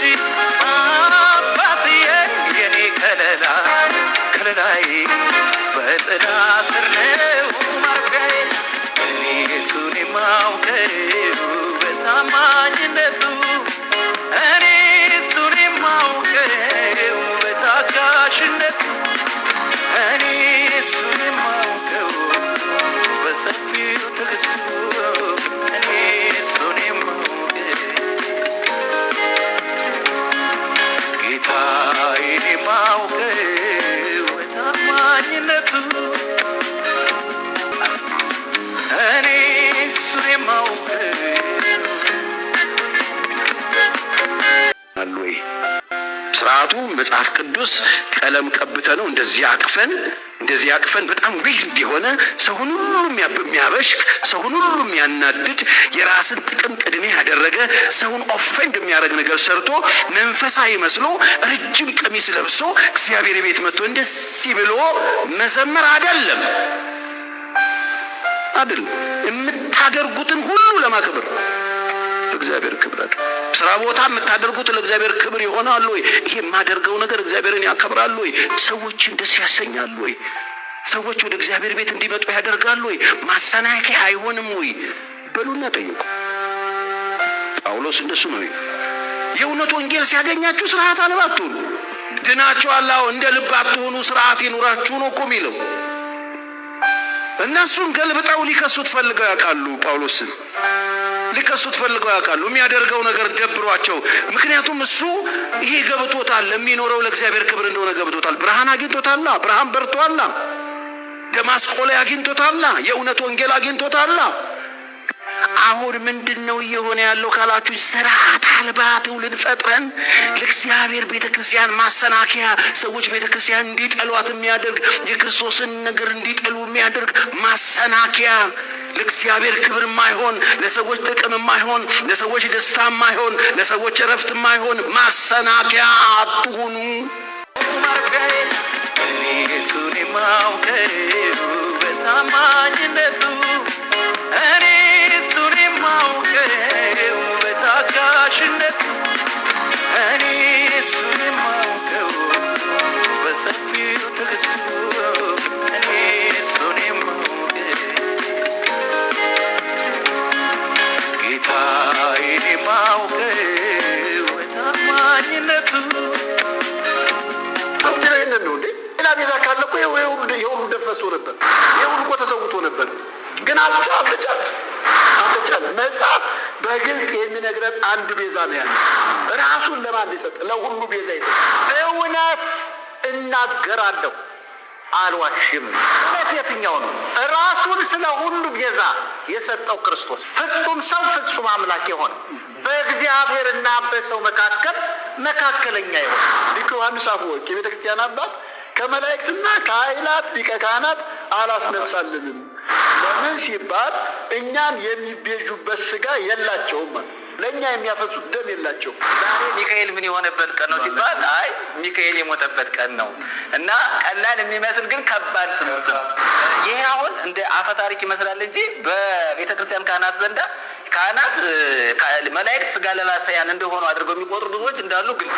አባትዬ የኔ ከለላ ከለላይ በጥላ ስር ነው ማረፊያዬ እኔ እሱን የማውቀው በታማኝነቱ እኔ እሱን የማውቀው በታጋሽነቱ እኔ እሱን የማውቀው በሰፊው ትዕግስቱ እኔ እሱን የማውቀው ጌታዬን የማውቀው በታማኝነቱ እኔ እሱን የማውቀው
አሉ። ስርዓቱ መጽሐፍ ቅዱስ ቀለም ቀብተ ነው እንደዚህ አቅፈን በጣም ዊል እንዲሆነ ሰውን ሁሉ የሚያበሽቅ ሰውን ሁሉ የሚያናድድ የራስን ጥቅም ቅድሜ ያደረገ ሰውን ኦፌንድ የሚያደርግ ነገር ሰርቶ መንፈሳዊ መስሎ ረጅም ቀሚስ ለብሶ እግዚአብሔር ቤት መጥቶ እንደዚህ ብሎ መዘመር አይደለም። የምታደርጉትን ሁሉ ለማክበር እግዚአብሔር ክብር አለ። ስራ ቦታ የምታደርጉት ለእግዚአብሔር ክብር ይሆናል ወይ? ይሄ የማደርገው ነገር እግዚአብሔርን ያከብራል ወይ? ሰዎችን ደስ ያሰኛል ወይ? ሰዎች ወደ እግዚአብሔር ቤት እንዲመጡ ያደርጋል ወይ? ማሰናከያ አይሆንም ወይ? በሉና ጠይቁ። ጳውሎስ እንደሱ ነው። የእውነት ወንጌል ሲያገኛችሁ ስርዓት አልባ አትሁኑ። ድናችኋል፣ እንደ ልብ አትሁኑ፣ ስርዓት ይኑራችሁ ነው እኮ የሚለው። እነሱን ገልብጠው ሊከሱት ፈልገው ያውቃሉ። ጳውሎስን ሊከሱት ፈልገው ያውቃሉ። የሚያደርገው ነገር ደብሯቸው። ምክንያቱም እሱ ይሄ ገብቶታል፣ የሚኖረው ለእግዚአብሔር ክብር እንደሆነ ገብቶታል። ብርሃን አግኝቶታል፣ ብርሃን በርቷል። ደማስቆ ላይ አግኝቶታል፣ የእውነት ወንጌል አግኝቶታል። አሁን ምንድነው እየሆነ ያለው ካላችሁ፣ ስርዓት አልባ ትውልድ ፈጥረን ለእግዚአብሔር ቤተክርስቲያን ማሰናከያ፣ ሰዎች ቤተክርስቲያን እንዲጠሏት የሚያደርግ የክርስቶስን ነገር እንዲጠሉ የሚያደርግ ማሰናከያ፣ ለእግዚአብሔር ክብር የማይሆን፣ ለሰዎች ጥቅም የማይሆን፣ ለሰዎች ደስታ የማይሆን፣ ለሰዎች እረፍት የማይሆን ማሰናከያ አትሁኑ።
እኔ እሱን የማውቀው በታማኝነቱ እኔ እሱን የማውቀው በታጋሽነቱ እኔ እሱን የማውቀው በሰፊው ትዕግስቱ እኔ እሱን የማውቀው ጌታዬን የማውቀው በታማኝነቱ
አንተነን ነው እንዴ? ሌላ ቤዛ ካለ እኮ የሁሉ ደፈሶ ነበር፣ የሁሉ እኮ ተሰውቶ ነበር። ግን አልተቻለ። መጽሐፍ በግልጥ የሚነግረን አንድ ቤዛ ነው ያለው። ራሱን ለማን ይሰጥ? ለሁሉ ቤዛ ይሰጥ። እውነት እናገራለሁ አልዋሽም። እውነት የትኛው ነው? ራሱን ስለ ሁሉ ቤዛ የሰጠው ክርስቶስ ፍጹም ሰው ፍጹም አምላክ የሆነ በእግዚአብሔርና በሰው መካከለኛ የሆነ ሊቀ ዮሐንስ አፈወርቅ የቤተ ክርስቲያን አባት ከመላእክትና ከኃይላት ሊቀ ካህናት አላስነሳልንም፣
ለምን ሲባል እኛን የሚቤዡበት ስጋ የላቸውም። ለኛ የሚያፈሱት ደም የላቸው።
ዛሬ ሚካኤል ምን የሆነበት ቀን ነው ሲባል አይ ሚካኤል የሞተበት ቀን ነው እና ቀላል የሚመስል ግን ከባድ ትምህርት ነው። ይሄ አሁን እንደ አፈ ታሪክ ይመስላል እንጂ በቤተክርስቲያን ካህናት ዘንዳ ካህናት መላእክት ስጋ ለባሳያን እንደሆኑ አድርገው የሚቆጥሩ ብዙዎች እንዳሉ ግልጽ።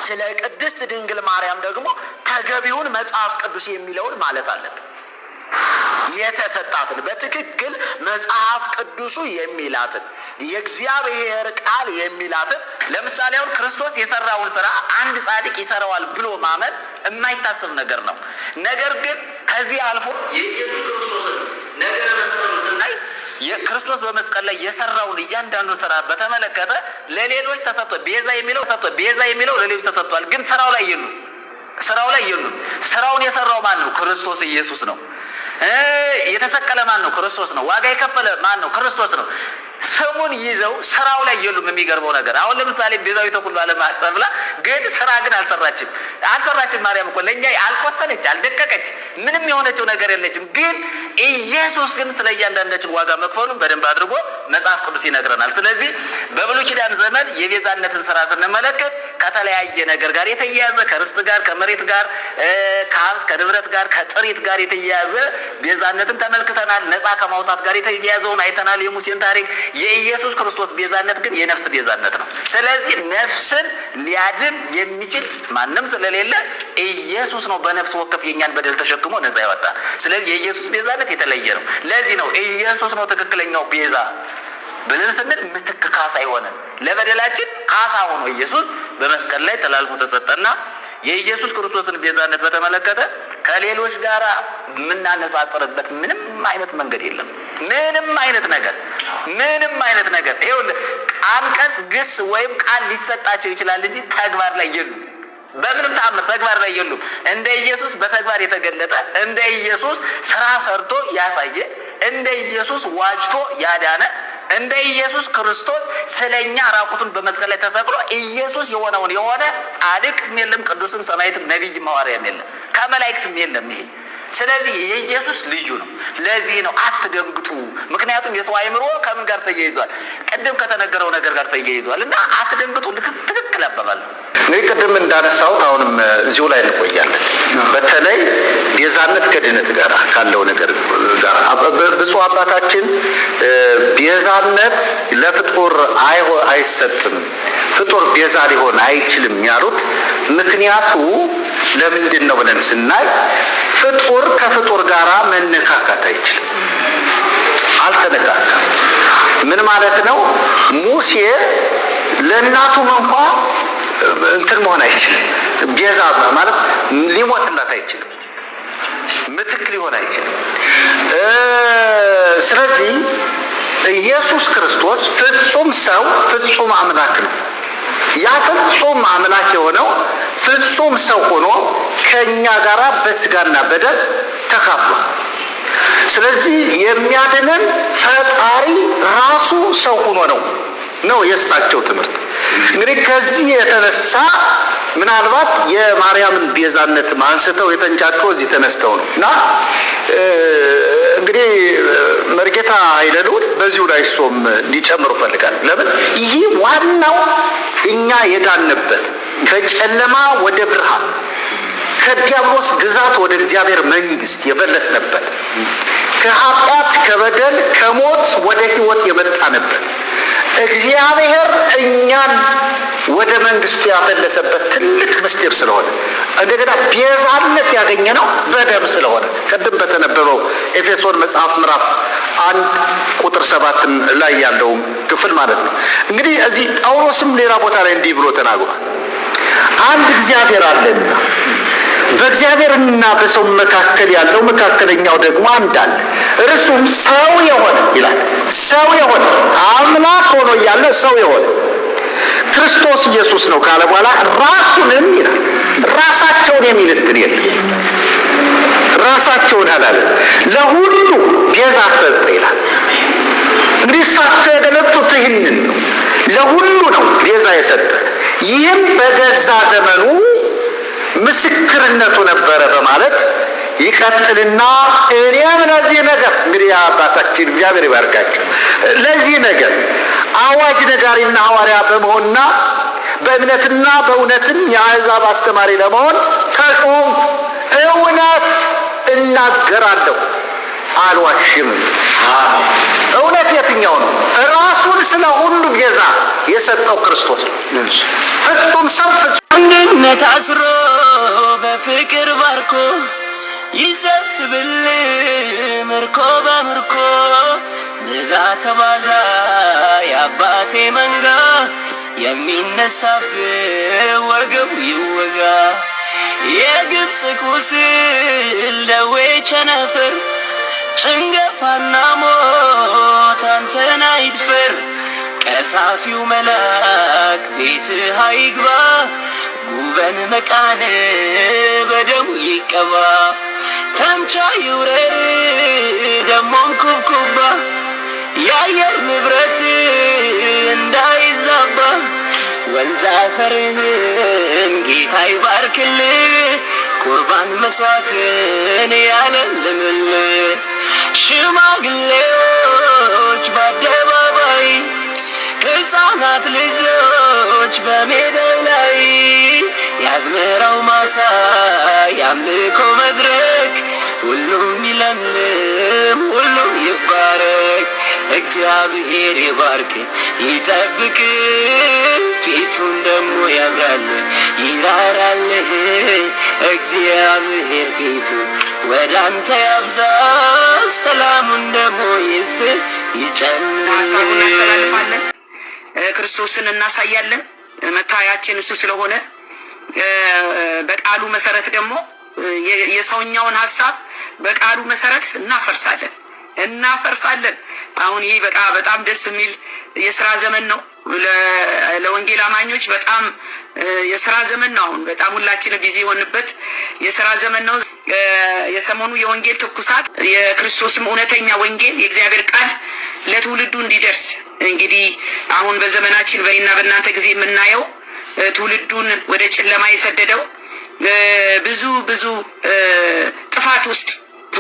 ስለ ቅድስት ድንግል ማርያም ደግሞ ተገቢውን መጽሐፍ ቅዱስ የሚለውን ማለት አለብን። የተሰጣትን በትክክል መጽሐፍ ቅዱሱ የሚላትን የእግዚአብሔር ቃል የሚላትን።
ለምሳሌ አሁን ክርስቶስ የሰራውን ስራ አንድ ጻድቅ ይሰራዋል ብሎ ማመን የማይታሰብ ነገር ነው። ነገር ግን ከዚህ አልፎ የኢየሱስ ክርስቶስን ነገር መስቀል ስናይ የክርስቶስ በመስቀል ላይ የሰራውን እያንዳንዱን ስራ በተመለከተ ለሌሎች ተሰጥቷል። ቤዛ የሚለው ለሌሎች ተሰጥቷል። ግን ስራው ላይ የሉም። ስራውን የሰራው ማን ነው? ክርስቶስ ኢየሱስ ነው። የተሰቀለ ማን ነው? ክርስቶስ ነው። ዋጋ የከፈለ ማን ነው? ክርስቶስ ነው። ስሙን ይዘው ስራው ላይ የሉም። የሚገርመው ነገር አሁን ለምሳሌ ቤዛዊተ ኩሉ ዓለም አስተብላ ግን ስራ ግን አልሰራችም። ማርያም እኮ ለኛ አልቆሰለች፣ አልደቀቀች፣ ምንም የሆነችው ነገር የለችም። ግን ኢየሱስ ግን ስለ እያንዳንዳችን ዋጋ መክፈሉን በደንብ አድርጎ መጽሐፍ ቅዱስ ይነግረናል። ስለዚህ በብሉይ ኪዳን ዘመን የቤዛነትን ስራ ስንመለከት ከተለያየ ነገር ጋር የተያያዘ ከርስት ጋር፣ ከመሬት ጋር፣ ከሀብት ከንብረት ጋር፣ ከጥሪት ጋር የተያያዘ ቤዛነትን ተመልክተናል። ነፃ ከማውጣት ጋር የተያያዘውን አይተናል፣ የሙሴን ታሪክ። የኢየሱስ ክርስቶስ ቤዛነት ግን የነፍስ ቤዛነት ነው። ስለዚህ ነፍስን ሊያድን የሚችል ማንም ስለሌለ ኢየሱስ ነው በነፍስ ወከፍ የኛን በደል ተሸክሞ ነፃ ያወጣ። ስለዚህ የኢየሱስ ቤዛነት የተለየ ነው። ለዚህ ነው ኢየሱስ ነው ትክክለኛው ቤዛ ብለን ስንል ምትክ ካሳ ይሆነ ለበደላችን ካሳ ሆኖ ኢየሱስ በመስቀል ላይ ተላልፎ ተሰጠና የኢየሱስ ክርስቶስን ቤዛነት በተመለከተ ከሌሎች ጋር የምናነጻጽርበት ምንም አይነት መንገድ የለም። ምንም አይነት ነገር ይኸውልህ አንቀጽ ግስ ወይም ቃል ሊሰጣቸው ይችላል እንጂ ተግባር ላይ የሉም። በምንም ተአምር ተግባር ላይ የሉም። እንደ ኢየሱስ በተግባር የተገለጠ፣ እንደ ኢየሱስ ስራ ሰርቶ ያሳየ፣ እንደ ኢየሱስ ዋጅቶ ያዳነ፣ እንደ ኢየሱስ ክርስቶስ ስለኛ ራቁቱን በመስቀል ላይ ተሰቅሎ ኢየሱስ የሆነውን የሆነ ጻድቅም የለም፣ ቅዱስም፣ ሰማዕትም፣ ነቢይም ሐዋርያም የለም፣ ከመላእክትም የለም ይሄ። ስለዚህ የኢየሱስ ልዩ ነው። ለዚህ ነው አትደንግጡ። ምክንያቱም የሰው አእምሮ ከምን ጋር ተያይዟል? ቅድም ከተነገረው ነገር ጋር ተያይዟል እና አትደንግጡ። ትክክል አባባል ነው።
እንግዲህ ቅድም እንዳነሳሁት አሁንም እዚሁ ላይ እንቆያለን። በተለይ ቤዛነት ከድነት ጋር ካለው ነገር ጋር ብፁዕ አባታችን ቤዛነት ለፍጡር አይሰጥም፣ ፍጡር ቤዛ ሊሆን አይችልም ያሉት ምክንያቱ ለምንድን ነው ብለን ስናይ ፍጡር ከፍጡር ጋር መነካካት አይችልም። አልተነካካም። ምን ማለት ነው? ሙሴ ለእናቱም እንኳ እንትን መሆን አይችልም። ቤዛ ማለት ሊሞትላት አይችልም። ምትክ ሊሆን አይችልም። ስለዚህ ኢየሱስ ክርስቶስ ፍጹም ሰው ፍጹም አምላክ ነው። ያ ፍጹም አምላክ የሆነው ፍጹም ሰው ሆኖ ከኛ ጋራ በስጋና በደም ተካፍሏል። ስለዚህ የሚያድነን ፈጣሪ ራሱ ሰው ሆኖ ነው የእሳቸው ትምህርት። እንግዲህ ከዚህ የተነሳ ምናልባት የማርያምን ቤዛነት አንስተው የተንጫጩ እዚህ ተነስተው ነው እና እንግዲህ መርጌታ ኃይለልዑል በዚሁ ላይ እሱም እንዲጨምሩ ፈልጋለሁ። ለምን ይህ ዋናው እኛ የዳንበት ከጨለማ ወደ ብርሃን ከዲያብሎስ ግዛት ወደ እግዚአብሔር መንግስት የፈለስንበት ከኃጢአት ከበደል ከሞት ወደ ሕይወት የመጣንበት እግዚአብሔር እኛን ወደ መንግስቱ ያፈለሰበት ትልቅ ምስጢር ስለሆነ እንደገና ቤዛነት ያገኘነው በደም ስለሆነ ቅድም በተነበበው ኤፌሶን መጽሐፍ ምዕራፍ 1 ቁጥር 7 ላይ ያለው ክፍል ማለት ነው። እንግዲህ እዚህ ጳውሎስም ሌላ ቦታ ላይ እንዲህ ብሎ ተናግሯል። አንድ እግዚአብሔር አለና በእግዚአብሔርና በሰው መካከል ያለው መካከለኛው ደግሞ አንድ አለ፣ እርሱም ሰው የሆነ ይላል። ሰው የሆነ አምላክ ሆኖ እያለ ሰው የሆነ ክርስቶስ ኢየሱስ ነው ካለ በኋላ ራሱንም ይላል። ራሳቸውን የሚል እንትን የለም። ራሳቸውን አላለ፣ ለሁሉ ቤዛ ሰጠ ይላል። እንግዲህ እሳቸው የገለጡት ይህንን ነው። ለሁሉ ነው ቤዛ የሰጠ። ይህም በገዛ ዘመኑ ምስክርነቱ ነበረ በማለት ይቀጥልና እኔም ለዚህ ነገር እንግዲህ አባታችን እግዚአብሔር ይባርካቸው ለዚህ ነገር አዋጅ ነጋሪና ሐዋርያ በመሆንና በእምነትና በእውነትም የአሕዛብ አስተማሪ ለመሆን ተሾምኩ። እውነት እናገራለሁ፣ አልዋሽም። እውነት የትኛው ነው? ራሱን ስለ ሁሉ ቤዛ የሰጠው ክርስቶስ ፍጹም ሰው
አንድነት አስሮ በፍቅር ባርኮ ይሰብስብል ምርኮ በምርኮ ብዛ ተባዛ የአባቴ መንጋ የሚነሳብህ ወገቡ ይወጋ። የግብፅ ቁስል ደዌ ቸነፈር ጭንገፋና ሞት አንተን አይድፈር። ቀሳፊው መልአክ ቤትህ አይግባ ጉበን መቃን በደሙ ይቀባ። ተምቻ ይውረር ደሞም ኩብኩባ የአየር ንብረት እንዳይዛባ። ወንዝ አፈርህን ጌታ ይባርክልህ ቁርባን መስዋዕትን ያለምልምልህ። ሽማግሌዎች በአደባባይ ሕፃናት ልጆች በሜዳው ላይ ያዝመራው ማሳ ያምልኮ መድረክ ሁሉም ይለምልም ሁሉም ይባረክ። እግዚአብሔር ይባርክ ይጠብቅ ፊቱን ደሞ ያብራል ይራራልህ። እግዚአብሔር ፊቱ ወደ አንተ ያብዛ ሰላሙን ደሞ ይስጥ ይጨምር።
ሀሳቡን እናስተላልፋለን። ክርስቶስን እናሳያለን። መታያችን እሱ ስለሆነ በቃሉ መሰረት ደግሞ የሰውኛውን ሀሳብ በቃሉ መሰረት እናፈርሳለን። አሁን ይህ በጣም ደስ የሚል የሥራ ዘመን ነው። ለወንጌል አማኞች በጣም የሥራ ዘመን ነው። አሁን በጣም ሁላችንም ቢዚ የሆንበት የሥራ ዘመን ነው። የሰሞኑ የወንጌል ትኩሳት የክርስቶስም እውነተኛ ወንጌል የእግዚአብሔር ቃል ለትውልዱ እንዲደርስ እንግዲህ አሁን በዘመናችን በእኔና በእናንተ ጊዜ የምናየው ትውልዱን ወደ ጨለማ የሰደደው ብዙ ጥፋት ውስጥ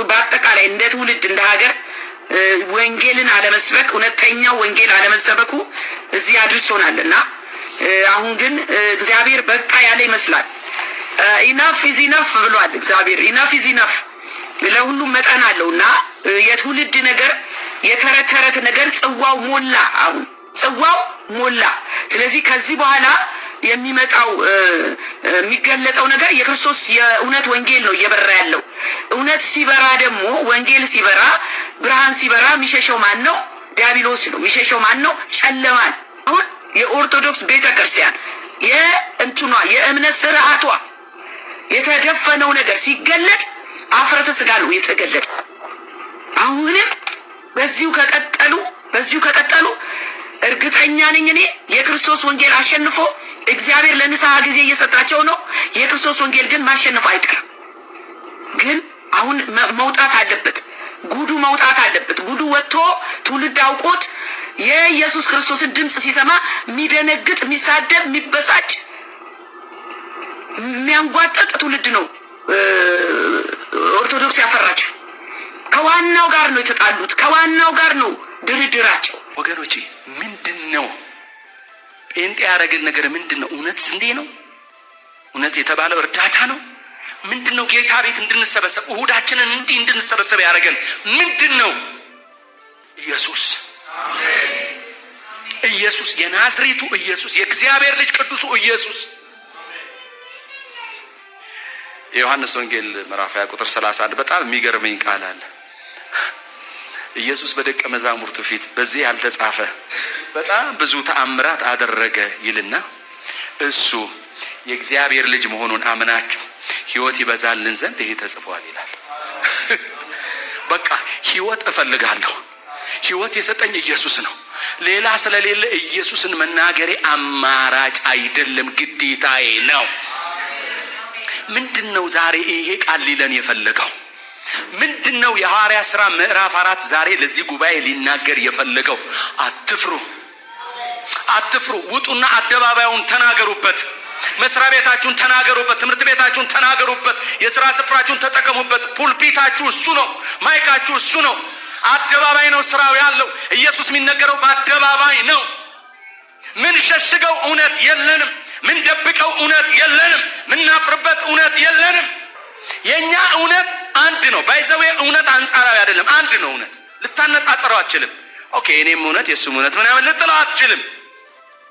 በአጠቃላይ እንደ ትውልድ እንደ ሀገር ወንጌልን አለመስበክ እውነተኛው ወንጌል አለመሰበኩ እዚህ አድርሶናልና አሁን ግን እግዚአብሔር በቃ ያለ ይመስላል። ኢናፍ ኢዝ ኢናፍ ብሏል እግዚአብሔር። ኢናፍ ኢዝ ኢናፍ ለሁሉም መጠን አለውና የትውልድ ነገር የተረተረት ነገር ጽዋው ሞላ። አሁን ጽዋው ሞላ። ስለዚህ ከዚህ በኋላ የሚመጣው የሚገለጠው ነገር የክርስቶስ የእውነት ወንጌል ነው እየበራ ያለው። እውነት ሲበራ ደግሞ ወንጌል ሲበራ ብርሃን ሲበራ የሚሸሸው ማን ነው? ዲያብሎስ ነው። የሚሸሸው ማን ነው? ጨለማን። አሁን የኦርቶዶክስ ቤተክርስቲያን የእምነት ስርዓቷ የተደፈነው ነገር ሲገለጥ አፍረተ ስጋ ነው የተገለጠ። አሁንም በዚሁ ከቀጠሉ እርግጠኛ ነኝ እኔ የክርስቶስ ወንጌል አሸንፎ እግዚአብሔር ለንስሐ ጊዜ እየሰጣቸው ነው። የክርስቶስ ወንጌል ግን ማሸነፍ አይቀርም። ግን አሁን መውጣት አለበት። ጉዱ መውጣት አለበት። ጉዱ ወጥቶ ትውልድ አውቆት የኢየሱስ ክርስቶስን ድምጽ ሲሰማ የሚደነግጥ፣ የሚሳደብ፣ የሚበሳጭ፣ የሚያንጓጥጥ ትውልድ ነው ኦርቶዶክስ ያፈራቸው። ከዋናው ጋር ነው የተጣሉት። ከዋናው ጋር ነው ድርድራቸው።
ወገኖቼ ምንድን ነው ጴንጤ ያደረገን ነገር? ምንድን ነው? እውነት ስንዴ ነው? እውነት የተባለው እርዳታ ነው? ምንድን ነው? ጌታ ቤት እንድንሰበሰብ እሁዳችንን እንዲህ እንድንሰበሰብ ያደረገን ምንድን ነው? ኢየሱስ የናዝሬቱ ኢየሱስ የእግዚአብሔር ልጅ ቅዱሱ ኢየሱስ። የዮሐንስ ወንጌል ምዕራፍ 20 ቁጥር 31 በጣም የሚገርመኝ ቃል አለ። ኢየሱስ በደቀ መዛሙርቱ ፊት በዚህ ያልተጻፈ በጣም ብዙ ተአምራት አደረገ ይልና እሱ የእግዚአብሔር ልጅ መሆኑን አምናችሁ ሕይወት ይበዛልን ዘንድ ይሄ ተጽፏል ይላል። በቃ ሕይወት እፈልጋለሁ። ሕይወት የሰጠኝ ኢየሱስ ነው። ሌላ ስለሌለ ኢየሱስን መናገሬ አማራጭ አይደለም፣ ግዴታዬ ነው። ምንድነው ዛሬ ይሄ ቃል ሊለን የፈለገው? ምንድነው የሐዋርያ ሥራ ምዕራፍ 4 ዛሬ ለዚህ ጉባኤ ሊናገር የፈለገው? አትፍሩ፣ ውጡና አደባባዩን ተናገሩበት። መስሪያ ቤታችሁን ተናገሩበት፣ ትምህርት ቤታችሁን ተናገሩበት፣ የሥራ ስፍራችሁን ተጠቀሙበት። ፑልፒታችሁ እሱ ነው፣ ማይካችሁ እሱ ነው። አደባባይ ነው ስራው ያለው። ኢየሱስ የሚነገረው በአደባባይ ነው። ምን ሸሽገው እውነት የለንም። ምን ደብቀው እውነት የለንም። ምን ናፍርበት እውነት የለንም። የኛ እውነት አንድ ነው። ባይዘዌ እውነት አንጻራዊ አይደለም፣ አንድ ነው። እውነት ልታነጻጽረው አትችልም። ኦኬ እኔም እውነት የሱም እውነት ምናምን ልጥለው አትችልም።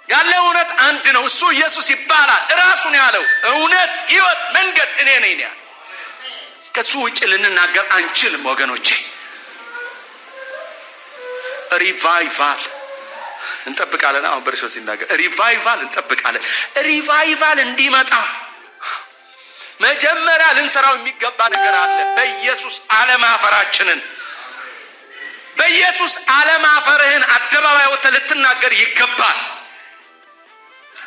ያለው እውነት አንድ ነው። እሱ ኢየሱስ ይባላል። ራሱን ያለው እውነት፣ ሕይወት፣ መንገድ እኔ ነኝ ያለ። ከሱ ውጭ ልንናገር አንችልም ወገኖቼ። ሪቫይቫል እንጠብቃለን። አሁን በርሾ ሲናገር ሪቫይቫል እንጠብቃለን። ሪቫይቫል እንዲመጣ መጀመሪያ ልንሰራው የሚገባ ነገር አለ። በኢየሱስ አለማፈራችንን፣ በኢየሱስ አለማፈርህን አደባባይ ወጥተህ ልትናገር ይገባል።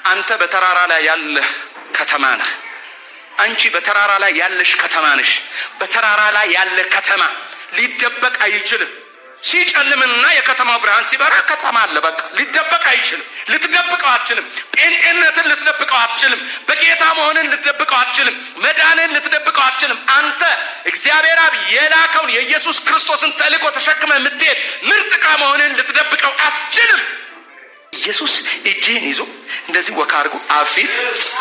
አንተ በተራራ ላይ ያለህ ከተማ ነህ። አንቺ በተራራ ላይ ያለሽ ከተማ ነሽ። በተራራ ላይ ያለ ከተማ ሊደበቅ አይችልም። ሲጨልምና የከተማው ብርሃን ሲበራ ከተማ አለ። በቃ ሊደበቅ አይችልም። ልትደብቀው አትችልም። ጴንጤነትን ልትደብቀው አትችልም። በጌታ መሆንን ልትደብቀው አትችልም። መዳንን ልትደብቀው አትችልም። አንተ እግዚአብሔር አብ የላከውን የኢየሱስ ክርስቶስን ተልእኮ ተሸክመ የምትሄድ ምርጥ ዕቃ መሆንን ልትደብቀው አትችልም። ኢየሱስ እጅህን ይዞ እንደዚህ ወካ አድርጎ አፊት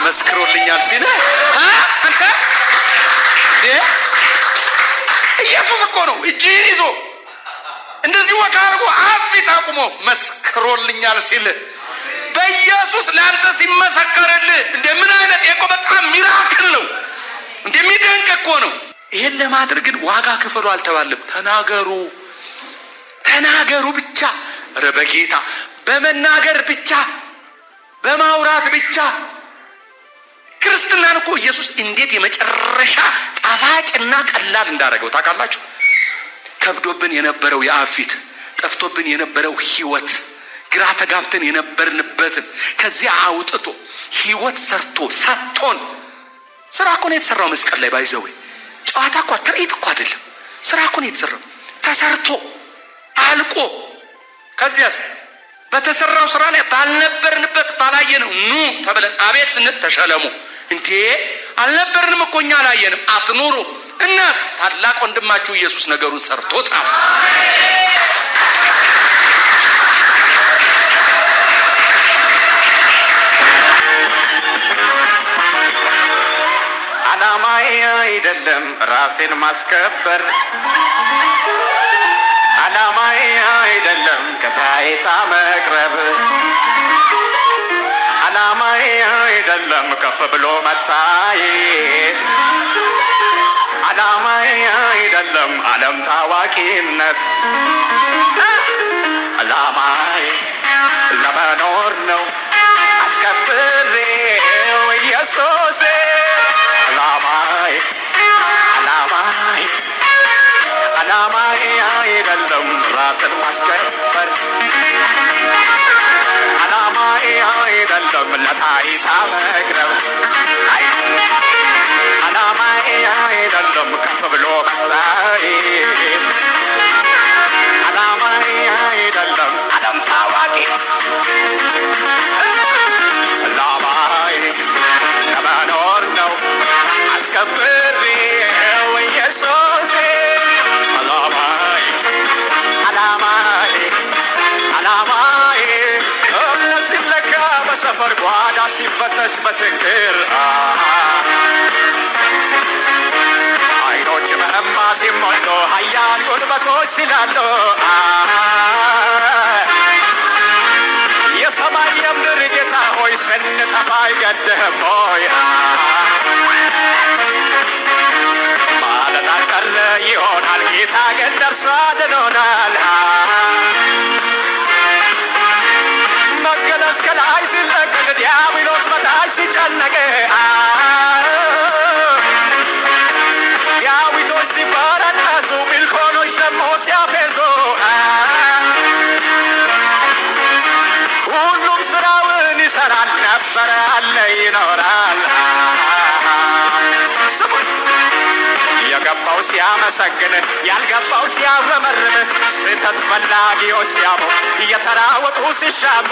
መስክሮልኛል ሲል አንተ ኢየሱስ እኮ ነው እጅህን ይዞ እንደዚህ ወካ አድርጎ አፊት አቁሞ መስክሮልኛል ሲል በኢየሱስ ለአንተ ሲመሰከርልህ እንደምን አይነት እኮ በጣም ሚራክል ነው። እንደሚደንቅ እኮ ነው። ይሄን ለማድረግ ግን ዋጋ ክፈሉ አልተባለም። ተናገሩ ብቻ። ኧረ በጌታ በመናገር ብቻ፣ በማውራት ብቻ ክርስትናን እኮ ኢየሱስ እንዴት የመጨረሻ ጣፋጭና ቀላል እንዳደረገው ታውቃላችሁ? ከብዶብን የነበረው የአፊት፣ ጠፍቶብን የነበረው ህይወት፣ ግራ ተጋብተን የነበርንበትን ከዚያ አውጥቶ ህይወት ሰርቶ ሰጥቶን። ስራ እኮ ነው የተሰራው መስቀል ላይ። ባይዘው ጨዋታ እኮ ትርኢት እኮ አይደለም። ስራ እኮ ነው የተሰራው ተሰርቶ አልቆ። ከዚያስ በተሰራው ስራ ላይ ባልነበርንበት ባላየነው ኑ ተብለን አቤት ስንት ተሸለሙ። እንዴ አልነበርንም እኮ እኛ አላየንም። አትኑሩ። እናስ ታላቅ ወንድማችሁ ኢየሱስ ነገሩን ሰርቶታል።
ዓላማዬ አይደለም ራሴን ማስከበር፣ ዓላማዬ አይደለም ከታይታ መቅረብ፣ ዓላማዬ አይደለም ከፍ ብሎ መታየት፣ ዓላማዬ አይደለም ዓለም ታዋቂነት። ዓላማዬ ለመኖር ነው አስከብሬው ኢየሱሴ። ዓላማዬ አይደለም ራስን ማስከበር፣ ዓላማዬ አይደለም ለታይታ መቅረብ፣ ዓላማዬ አይደለም ከፍ ብሎ መታየት፣ ዓላማዬ አይደለም ዓለም ታዋቂ። ዓላማዬ ለመኖር ነው አስከብሬው ኢየሱሴ። ዓላማዬ እምነት ሲለካ በሰፈር ጓዳ ሲፈተሽ በችግር አይኖች በእንባ ሲሞሉ ኃያል ጉልበቶች ሲላሉ የሰማይ የምድር ጌታ ሆይ ስንጠፋ አይገድህም ሆይ ማለት አልቀረ ይሆናል ጌታ ግን ደርሶ አድኖናል። መገለጥ ከላይ ሲለቀቅ ዲያብሎስ በታች ሲጨነቅ ዳዊቶች ሲፈረጠሱ ሚልኮኖች ደግሞ ሲያፌዙ ሁሉም ስራውን ይሰራል ነበረ አለ ይኖራል። የገባው ሲያመሰግን ያልገባው ሲያዘመርም ስህተት ፈላጊዎች ሲያሙ እየተራወጡ ሲሻሙ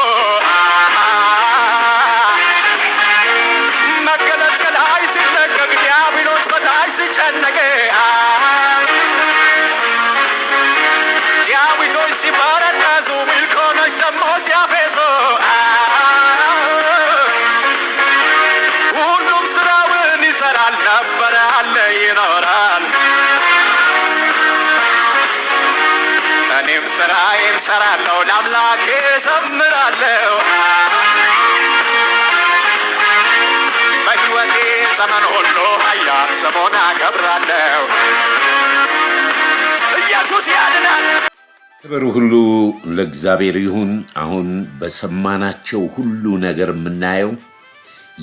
መገለጥ ከላይ ሲለቀቅ ዲያብሎስ በታች ሲጨነቅ ዲያብሎስ ሲበረታዙ ሚልኮኖች ሰሞ ሲያፌዙ ሁሉም ስራውን ይሰራል ነበረ አለ ይኖራል። እኔም ስራዬን ሰራለሁ ለአምላኬ ዘምራለሁ። በሕይወቴ ዘመን ሁሉ ኃያል ስሙን አከብራለሁ። ኢየሱስ ያድናል።
ክብር ሁሉ ለእግዚአብሔር ይሁን። አሁን በሰማናቸው ሁሉ ነገር የምናየው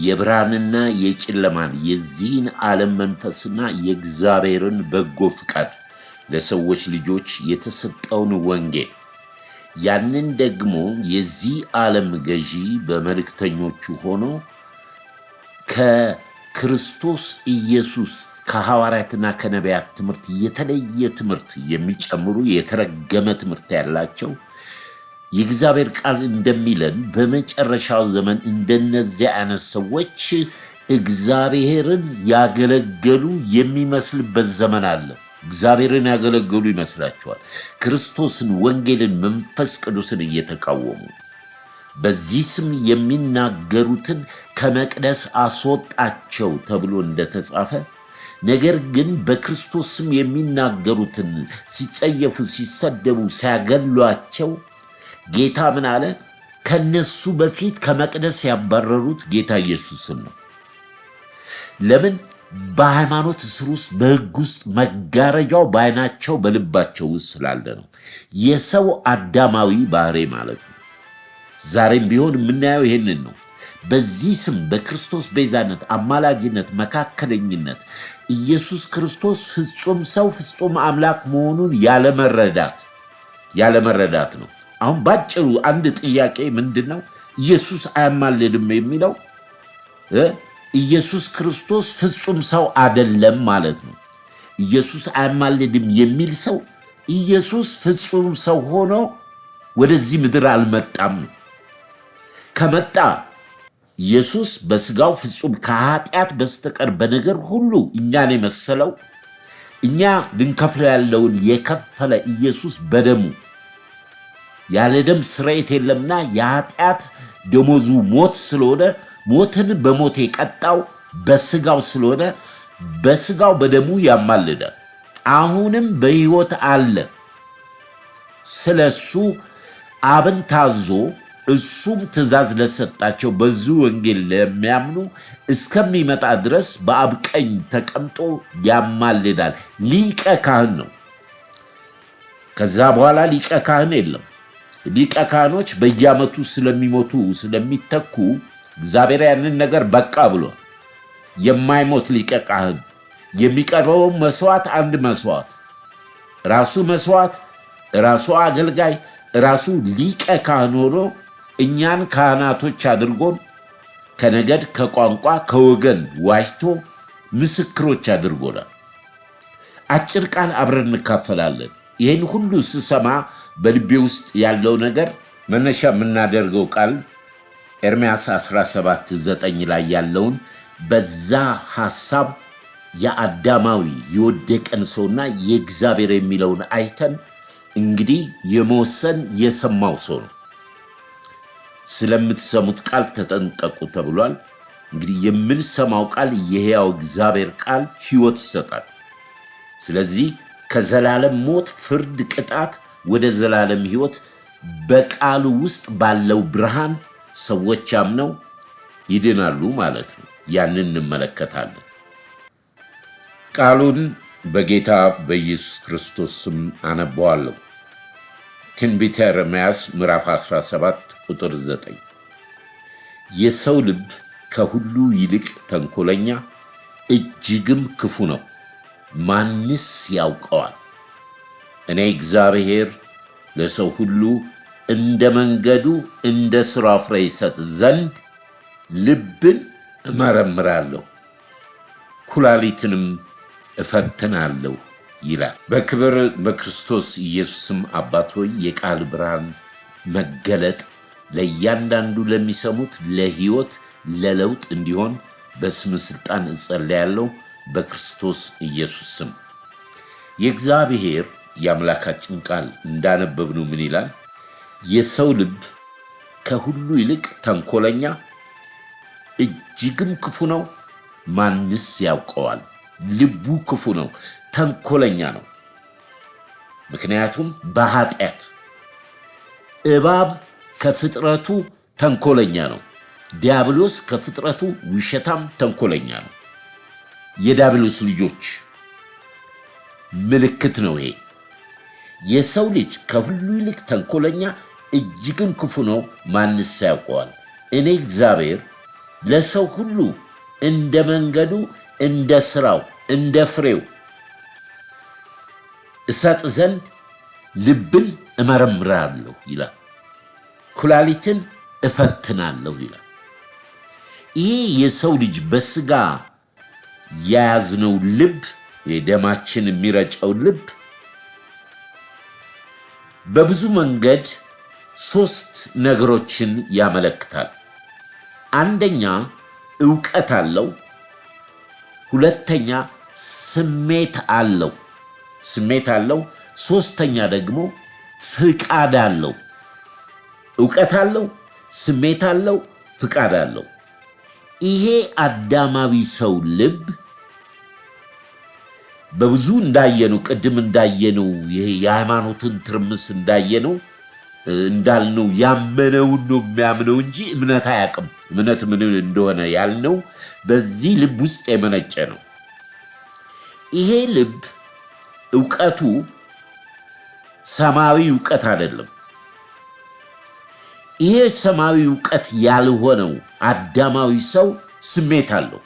የብርሃንና የጨለማን የዚህን ዓለም መንፈስና የእግዚአብሔርን በጎ ፍቃድ ለሰዎች ልጆች የተሰጠውን ወንጌል ያንን ደግሞ የዚህ ዓለም ገዢ በመልእክተኞቹ ሆኖ ከክርስቶስ ኢየሱስ ከሐዋርያትና ከነቢያት ትምህርት የተለየ ትምህርት የሚጨምሩ የተረገመ ትምህርት ያላቸው የእግዚአብሔር ቃል እንደሚለን በመጨረሻው ዘመን እንደነዚያ አይነት ሰዎች እግዚአብሔርን ያገለገሉ የሚመስልበት ዘመን አለ። እግዚአብሔርን ያገለገሉ ይመስላቸዋል። ክርስቶስን፣ ወንጌልን፣ መንፈስ ቅዱስን እየተቃወሙ በዚህ ስም የሚናገሩትን ከመቅደስ አስወጣቸው ተብሎ እንደተጻፈ፣ ነገር ግን በክርስቶስ ስም የሚናገሩትን ሲጸየፉ፣ ሲሰደቡ፣ ሲያገሏቸው ጌታ ምን አለ? ከነሱ በፊት ከመቅደስ ያባረሩት ጌታ ኢየሱስን ነው። ለምን? በሃይማኖት እስር ውስጥ በሕግ ውስጥ መጋረጃው በዓይናቸው በልባቸው ውስጥ ስላለ ነው። የሰው አዳማዊ ባህሪ ማለት ነው። ዛሬም ቢሆን የምናየው ይሄንን ነው። በዚህ ስም በክርስቶስ ቤዛነት፣ አማላጅነት፣ መካከለኝነት ኢየሱስ ክርስቶስ ፍጹም ሰው ፍጹም አምላክ መሆኑን ያለመረዳት ነው። አሁን ባጭሩ አንድ ጥያቄ ምንድን ነው? ኢየሱስ አያማልድም የሚለው ኢየሱስ ክርስቶስ ፍጹም ሰው አይደለም ማለት ነው። ኢየሱስ አያማልድም የሚል ሰው ኢየሱስ ፍጹም ሰው ሆኖ ወደዚህ ምድር አልመጣም ነው። ከመጣ ኢየሱስ በስጋው ፍጹም ከኃጢአት በስተቀር በነገር ሁሉ እኛን የመሰለው እኛ ልንከፍለው ያለውን የከፈለ ኢየሱስ በደሙ ያለ ደም ስርየት የለምና የኃጢአት ደሞዙ ሞት ስለሆነ ሞትን በሞት የቀጣው በስጋው ስለሆነ በስጋው በደሙ ያማልዳል። አሁንም በሕይወት አለ። ስለሱ አብን ታዞ እሱም ትእዛዝ ለሰጣቸው በዚህ ወንጌል ለሚያምኑ እስከሚመጣ ድረስ በአብ ቀኝ ተቀምጦ ያማልዳል። ሊቀ ካህን ነው። ከዛ በኋላ ሊቀ ካህን የለም። ሊቀ ካህኖች በየዓመቱ ስለሚሞቱ ስለሚተኩ እግዚአብሔር ያንን ነገር በቃ ብሏል። የማይሞት ሊቀ ካህን የሚቀርበው መስዋዕት አንድ መስዋዕት፣ ራሱ መስዋዕት፣ ራሱ አገልጋይ፣ ራሱ ሊቀ ካህን ሆኖ እኛን ካህናቶች አድርጎን ከነገድ ከቋንቋ ከወገን ዋጅቶ ምስክሮች አድርጎናል። አጭር ቃል አብረን እንካፈላለን። ይህን ሁሉ ስሰማ በልቤ ውስጥ ያለው ነገር መነሻ የምናደርገው ቃል ኤርምያስ 17:9 ላይ ያለውን በዛ ሐሳብ የአዳማዊ የወደቀን ሰውና የእግዚአብሔር የሚለውን አይተን እንግዲህ የመወሰን የሰማው ሰው ነው። ስለምትሰሙት ቃል ተጠንቀቁ ተብሏል። እንግዲህ የምንሰማው ቃል የሕያው እግዚአብሔር ቃል ሕይወት ይሰጣል። ስለዚህ ከዘላለም ሞት፣ ፍርድ፣ ቅጣት ወደ ዘላለም ሕይወት በቃሉ ውስጥ ባለው ብርሃን ሰዎች አምነው ይድናሉ ማለት ነው። ያንን እንመለከታለን። ቃሉን በጌታ በኢየሱስ ክርስቶስ ስም አነበዋለሁ። ትንቢተ ኤርምያስ ምዕራፍ 17 ቁጥር 9 የሰው ልብ ከሁሉ ይልቅ ተንኮለኛ እጅግም ክፉ ነው፣ ማንስ ያውቀዋል? እኔ እግዚአብሔር ለሰው ሁሉ እንደ መንገዱ እንደ ሥራው ፍሬ ይሰጥ ዘንድ ልብን እመረምራለሁ፣ ኩላሊትንም እፈትናለሁ ይላል። በክብር በክርስቶስ ኢየሱስም አባት ሆይ የቃል ብርሃን መገለጥ ለእያንዳንዱ ለሚሰሙት ለሕይወት ለለውጥ እንዲሆን በስም ስልጣን እጸልያለሁ በክርስቶስ ኢየሱስ ስም። የእግዚአብሔር የአምላካችን ቃል እንዳነበብነው ምን ይላል? የሰው ልብ ከሁሉ ይልቅ ተንኮለኛ እጅግም ክፉ ነው፣ ማንስ ያውቀዋል? ልቡ ክፉ ነው፣ ተንኮለኛ ነው። ምክንያቱም በኃጢአት እባብ ከፍጥረቱ ተንኮለኛ ነው። ዲያብሎስ ከፍጥረቱ ውሸታም ተንኮለኛ ነው። የዲያብሎስ ልጆች ምልክት ነው ይሄ። የሰው ልጅ ከሁሉ ይልቅ ተንኮለኛ እጅግም ክፉ ነው፣ ማንስ ያውቀዋል? እኔ እግዚአብሔር ለሰው ሁሉ እንደ መንገዱ እንደ ሥራው እንደ ፍሬው እሰጥ ዘንድ ልብን እመረምራለሁ ይላል፣ ኩላሊትን እፈትናለሁ ይላል። ይህ የሰው ልጅ በስጋ የያዝነው ልብ፣ የደማችን የሚረጨው ልብ በብዙ መንገድ 3 ነገሮችን ያመለክታል። አንደኛ ዕውቀት አለው፣ ሁለተኛ ስሜት አለው፣ ሶስተኛ ደግሞ ፍቃድ አለው። ዕውቀት አለው፣ ስሜት አለው፣ ፍቃድ አለው። ይሄ አዳማዊ ሰው ልብ በብዙ እንዳየነው ቅድም እንዳየነው ይሄ የሃይማኖትን ትርምስ እንዳልነው ያመነውን ነው የሚያምነው እንጂ እምነት አያውቅም። እምነት ምን እንደሆነ ያልነው በዚህ ልብ ውስጥ የመነጨ ነው። ይሄ ልብ ዕውቀቱ ሰማያዊ ዕውቀት አይደለም። ይሄ ሰማያዊ ዕውቀት ያልሆነው አዳማዊ ሰው ስሜት አለው።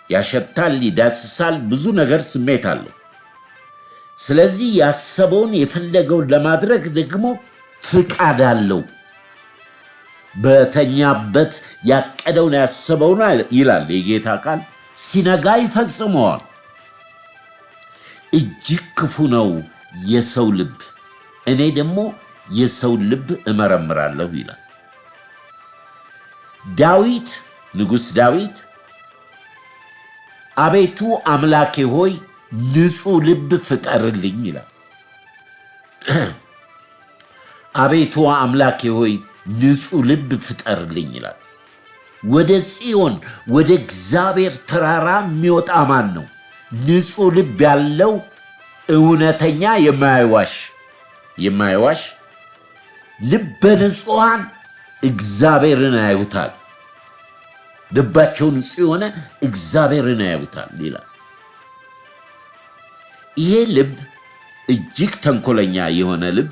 ያሸታል፣ ይዳስሳል፣ ብዙ ነገር ስሜት አለው። ስለዚህ ያሰበውን የፈለገውን ለማድረግ ደግሞ ፍቃድ አለው። በተኛበት ያቀደውን ያሰበውን ይላል የጌታ ቃል ሲነጋ ይፈጽመዋል። እጅግ ክፉ ነው የሰው ልብ፣ እኔ ደግሞ የሰው ልብ እመረምራለሁ ይላል ዳዊት። ንጉሥ ዳዊት አቤቱ አምላኬ ሆይ ንጹሕ ልብ ፍጠርልኝ ይላል። አቤቱ አምላኬ ሆይ ንጹሕ ልብ ፍጠርልኝ ይላል። ወደ ጽዮን ወደ እግዚአብሔር ተራራ የሚወጣ ማን ነው? ንጹሕ ልብ ያለው እውነተኛ የማይዋሽ ልበ ንጹሐን እግዚአብሔርን ያዩታል። ልባቸውን ንጹሕ የሆነ እግዚአብሔርን ያዩታል ይላል። ይሄ ልብ እጅግ ተንኮለኛ የሆነ ልብ፣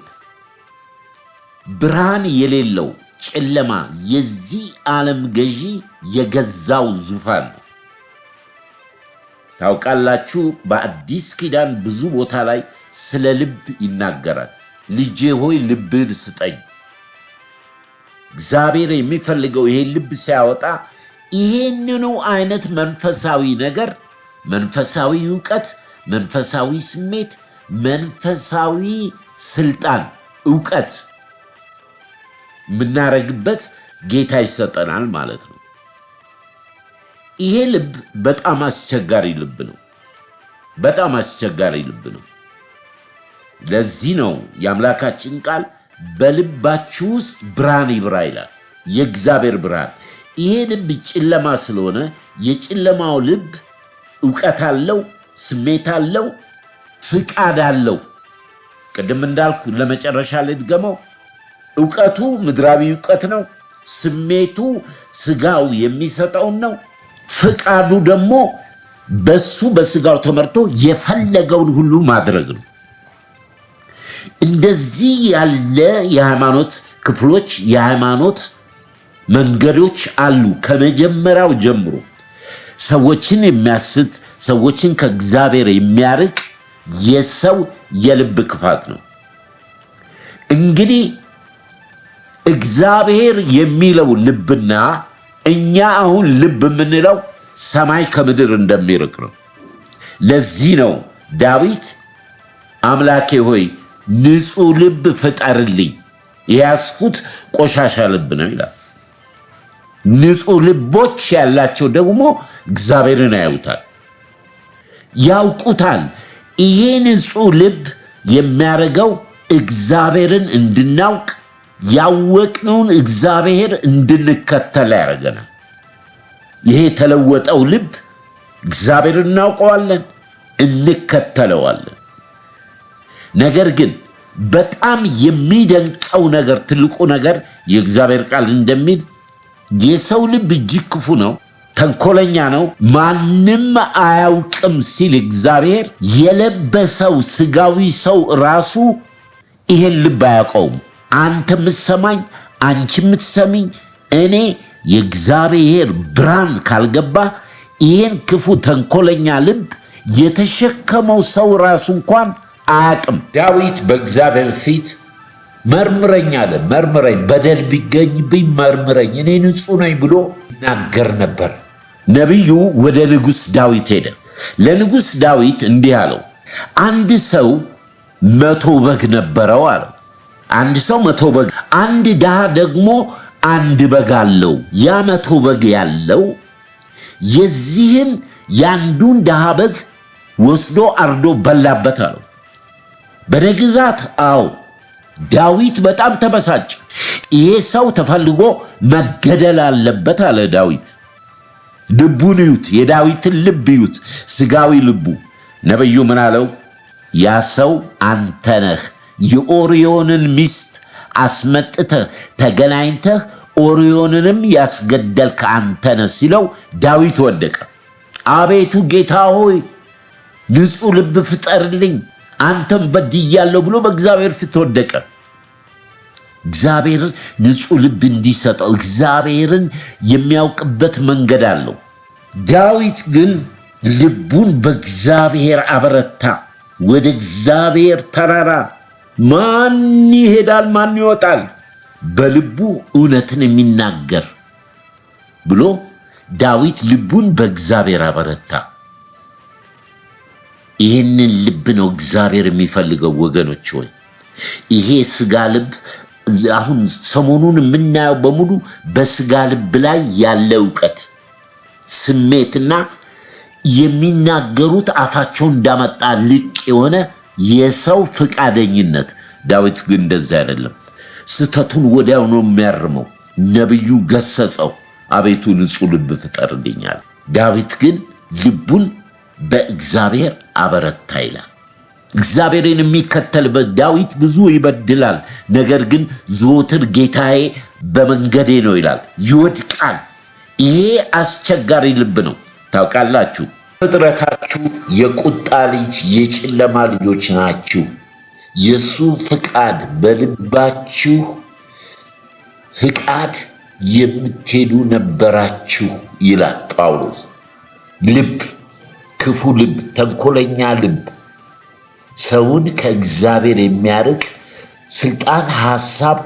ብርሃን የሌለው ጨለማ፣ የዚህ ዓለም ገዢ የገዛው ዙፋን ነው። ታውቃላችሁ፣ በአዲስ ኪዳን ብዙ ቦታ ላይ ስለ ልብ ይናገራል። ልጄ ሆይ ልብን ስጠኝ። እግዚአብሔር የሚፈልገው ይሄን ልብ ሲያወጣ ይሄንኑ አይነት መንፈሳዊ ነገር፣ መንፈሳዊ ዕውቀት፣ መንፈሳዊ ስሜት፣ መንፈሳዊ ስልጣን፣ ዕውቀት የምናረግበት ጌታ ይሰጠናል ማለት ነው። ይሄ ልብ በጣም አስቸጋሪ ልብ ነው። በጣም አስቸጋሪ ልብ ነው። ለዚህ ነው የአምላካችን ቃል በልባችሁ ውስጥ ብርሃን ይብራ ይላል። የእግዚአብሔር ብርሃን። ይሄ ልብ ጨለማ ስለሆነ የጨለማው ልብ ዕውቀት አለው፣ ስሜት አለው፣ ፍቃድ አለው። ቅድም እንዳልኩ ለመጨረሻ ልድገመው። ዕውቀቱ ምድራዊ ዕውቀት ነው። ስሜቱ ስጋው የሚሰጠውን ነው። ፍቃዱ ደግሞ በሱ በስጋው ተመርቶ የፈለገውን ሁሉ ማድረግ ነው። እንደዚህ ያለ የሃይማኖት ክፍሎች፣ የሃይማኖት መንገዶች አሉ። ከመጀመሪያው ጀምሮ ሰዎችን የሚያስት፣ ሰዎችን ከእግዚአብሔር የሚያርቅ የሰው የልብ ክፋት ነው። እንግዲህ እግዚአብሔር የሚለው ልብና እኛ አሁን ልብ የምንለው ሰማይ ከምድር እንደሚርቅ ነው። ለዚህ ነው ዳዊት አምላኬ ሆይ ንጹሕ ልብ ፍጠርልኝ፣ የያዝኩት ቆሻሻ ልብ ነው ይላል። ንጹህ ልቦች ያላቸው ደግሞ እግዚአብሔርን ያዩታል፣ ያውቁታል። ይሄ ንጹህ ልብ የሚያደርገው እግዚአብሔርን እንድናውቅ ያወቅነውን እግዚአብሔር እንድንከተል ያደርገናል። ይሄ የተለወጠው ልብ እግዚአብሔርን እናውቀዋለን፣ እንከተለዋለን። ነገር ግን በጣም የሚደንቀው ነገር ትልቁ ነገር የእግዚአብሔር ቃል እንደሚል የሰው ልብ እጅግ ክፉ ነው፣ ተንኮለኛ ነው፣ ማንም አያውቅም ሲል እግዚአብሔር የለበሰው ስጋዊ ሰው ራሱ ይሄን ልብ አያውቀውም። አንተ የምትሰማኝ፣ አንቺ የምትሰሚኝ፣ እኔ የእግዚአብሔር ብርሃን ካልገባ ይሄን ክፉ ተንኮለኛ ልብ የተሸከመው ሰው ራሱ እንኳን አያውቅም። ዳዊት በእግዚአብሔር ፊት መርምረኝ አለ። መርምረኝ፣ በደል ቢገኝብኝ መርምረኝ፣ እኔ ንጹሕ ነኝ ብሎ ይናገር ነበር። ነቢዩ ወደ ንጉሥ ዳዊት ሄደ። ለንጉሥ ዳዊት እንዲህ አለው፣ አንድ ሰው 100 በግ ነበረው አለው። አንድ ሰው 100 በግ፣ አንድ ድሃ ደግሞ 1 በግ አለው። ያ 100 በግ ያለው የዚህን ያንዱን ድሃ በግ ወስዶ አርዶ በላበት አለው። በነግዛት አዎ። ዳዊት በጣም ተበሳጨ። ይሄ ሰው ተፈልጎ መገደል አለበት አለ ዳዊት። ልቡን እዩት፣ የዳዊትን ልብ እዩት፣ ስጋዊ ልቡ። ነቢዩ ምን አለው? ያ ሰው አንተ ነህ፣ የኦርዮንን ሚስት አስመጥተህ ተገናኝተህ ኦርዮንንም ያስገደልክ አንተ ነህ ሲለው ዳዊት ወደቀ። አቤቱ ጌታ ሆይ ንጹሕ ልብ ፍጠርልኝ፣ አንተም በድያለሁ ብሎ በእግዚአብሔር ፊት ወደቀ። እግዚአብሔር ንጹሕ ልብ እንዲሰጠው እግዚአብሔርን የሚያውቅበት መንገድ አለው። ዳዊት ግን ልቡን በእግዚአብሔር አበረታ። ወደ እግዚአብሔር ተራራ ማን ይሄዳል? ማን ይወጣል? በልቡ እውነትን የሚናገር ብሎ ዳዊት ልቡን በእግዚአብሔር አበረታ። ይህንን ልብ ነው እግዚአብሔር የሚፈልገው ወገኖች ሆይ። ይሄ ስጋ ልብ አሁን ሰሞኑን የምናየው በሙሉ በስጋ ልብ ላይ ያለ እውቀት፣ ስሜትና የሚናገሩት አፋቸው እንዳመጣ ልቅ የሆነ የሰው ፍቃደኝነት። ዳዊት ግን እንደዛ አይደለም። ስተቱን ወዲያው ነው የሚያርመው። ነቢዩ ገሰጸው፣ አቤቱ ንጹሕ ልብ ፍጠርልኛል። ዳዊት ግን ልቡን በእግዚአብሔር አበረታ ይላል። እግዚአብሔርን የሚከተልበት ዳዊት ብዙ ይበድላል፣ ነገር ግን ዘወትር ጌታዬ በመንገዴ ነው ይላል። ይወድቃል። ይሄ አስቸጋሪ ልብ ነው። ታውቃላችሁ፣ ፍጥረታችሁ የቁጣ ልጅ የጨለማ ልጆች ናችሁ፣ የሱ ፍቃድ በልባችሁ ፍቃድ የምትሄዱ ነበራችሁ ይላል ጳውሎስ። ልብ፣ ክፉ ልብ፣ ተንኮለኛ ልብ ሰውን ከእግዚአብሔር የሚያርቅ ስልጣን፣ ሐሳብ፣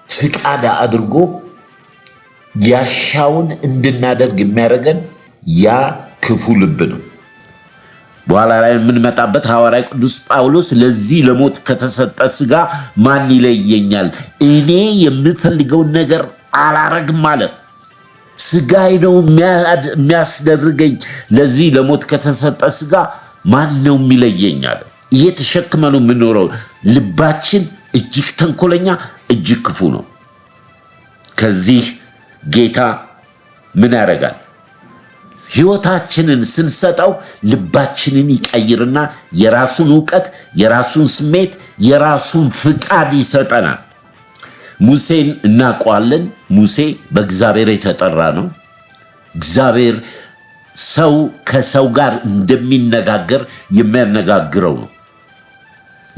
ፍቃድ አድርጎ ያሻውን እንድናደርግ የሚያደርገን ያ ክፉ ልብ ነው። በኋላ ላይ የምንመጣበት ሐዋርያ ቅዱስ ጳውሎስ ለዚህ ለሞት ከተሰጠ ሥጋ ማን ይለየኛል? እኔ የምፈልገውን ነገር አላረግም አለ። ሥጋዬ ነው የሚያስደርገኝ። ለዚህ ለሞት ከተሰጠ ሥጋ ማን ነው የሚለየኝ አለ። ይሄ ተሸክመ ነው የምንኖረው። ልባችን እጅግ ተንኮለኛ፣ እጅግ ክፉ ነው። ከዚህ ጌታ ምን ያደርጋል? ሕይወታችንን ስንሰጠው ልባችንን ይቀይርና የራሱን እውቀት፣ የራሱን ስሜት፣ የራሱን ፍቃድ ይሰጠናል። ሙሴን እናውቀዋለን። ሙሴ በእግዚአብሔር የተጠራ ነው። እግዚአብሔር ሰው ከሰው ጋር እንደሚነጋገር የሚያነጋግረው ነው።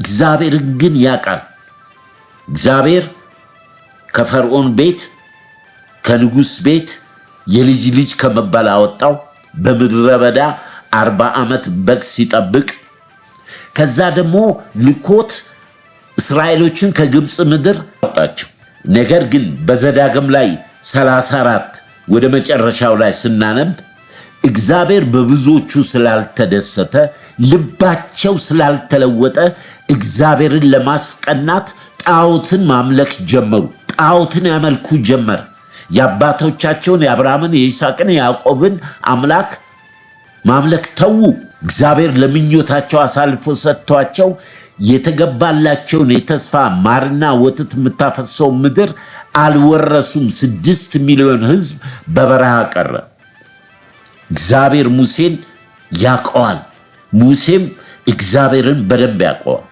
እግዚአብሔርን ግን ያውቃል። እግዚአብሔር ከፈርዖን ቤት ከንጉሥ ቤት የልጅ ልጅ ከመባል አወጣው። በምድረ በዳ 40 ዓመት በግ ሲጠብቅ፣ ከዛ ደግሞ ልኮት እስራኤሎችን ከግብፅ ምድር አወጣቸው። ነገር ግን በዘዳግም ላይ 34 ወደ መጨረሻው ላይ ስናነብ እግዚአብሔር በብዙዎቹ ስላልተደሰተ፣ ልባቸው ስላልተለወጠ እግዚአብሔርን ለማስቀናት ጣዖትን ማምለክ ጀመሩ። ጣዖትን ያመልኩ ጀመር። የአባቶቻቸውን የአብርሃምን የይስሐቅን የያዕቆብን አምላክ ማምለክ ተዉ። እግዚአብሔር ለምኞታቸው አሳልፎ ሰጥቷቸው የተገባላቸውን የተስፋ ማርና ወተት የምታፈሰው ምድር አልወረሱም። 6 ሚሊዮን ሕዝብ በበረሃ ቀረ። እግዚአብሔር ሙሴን ያውቀዋል። ሙሴም እግዚአብሔርን በደንብ ያውቀዋል።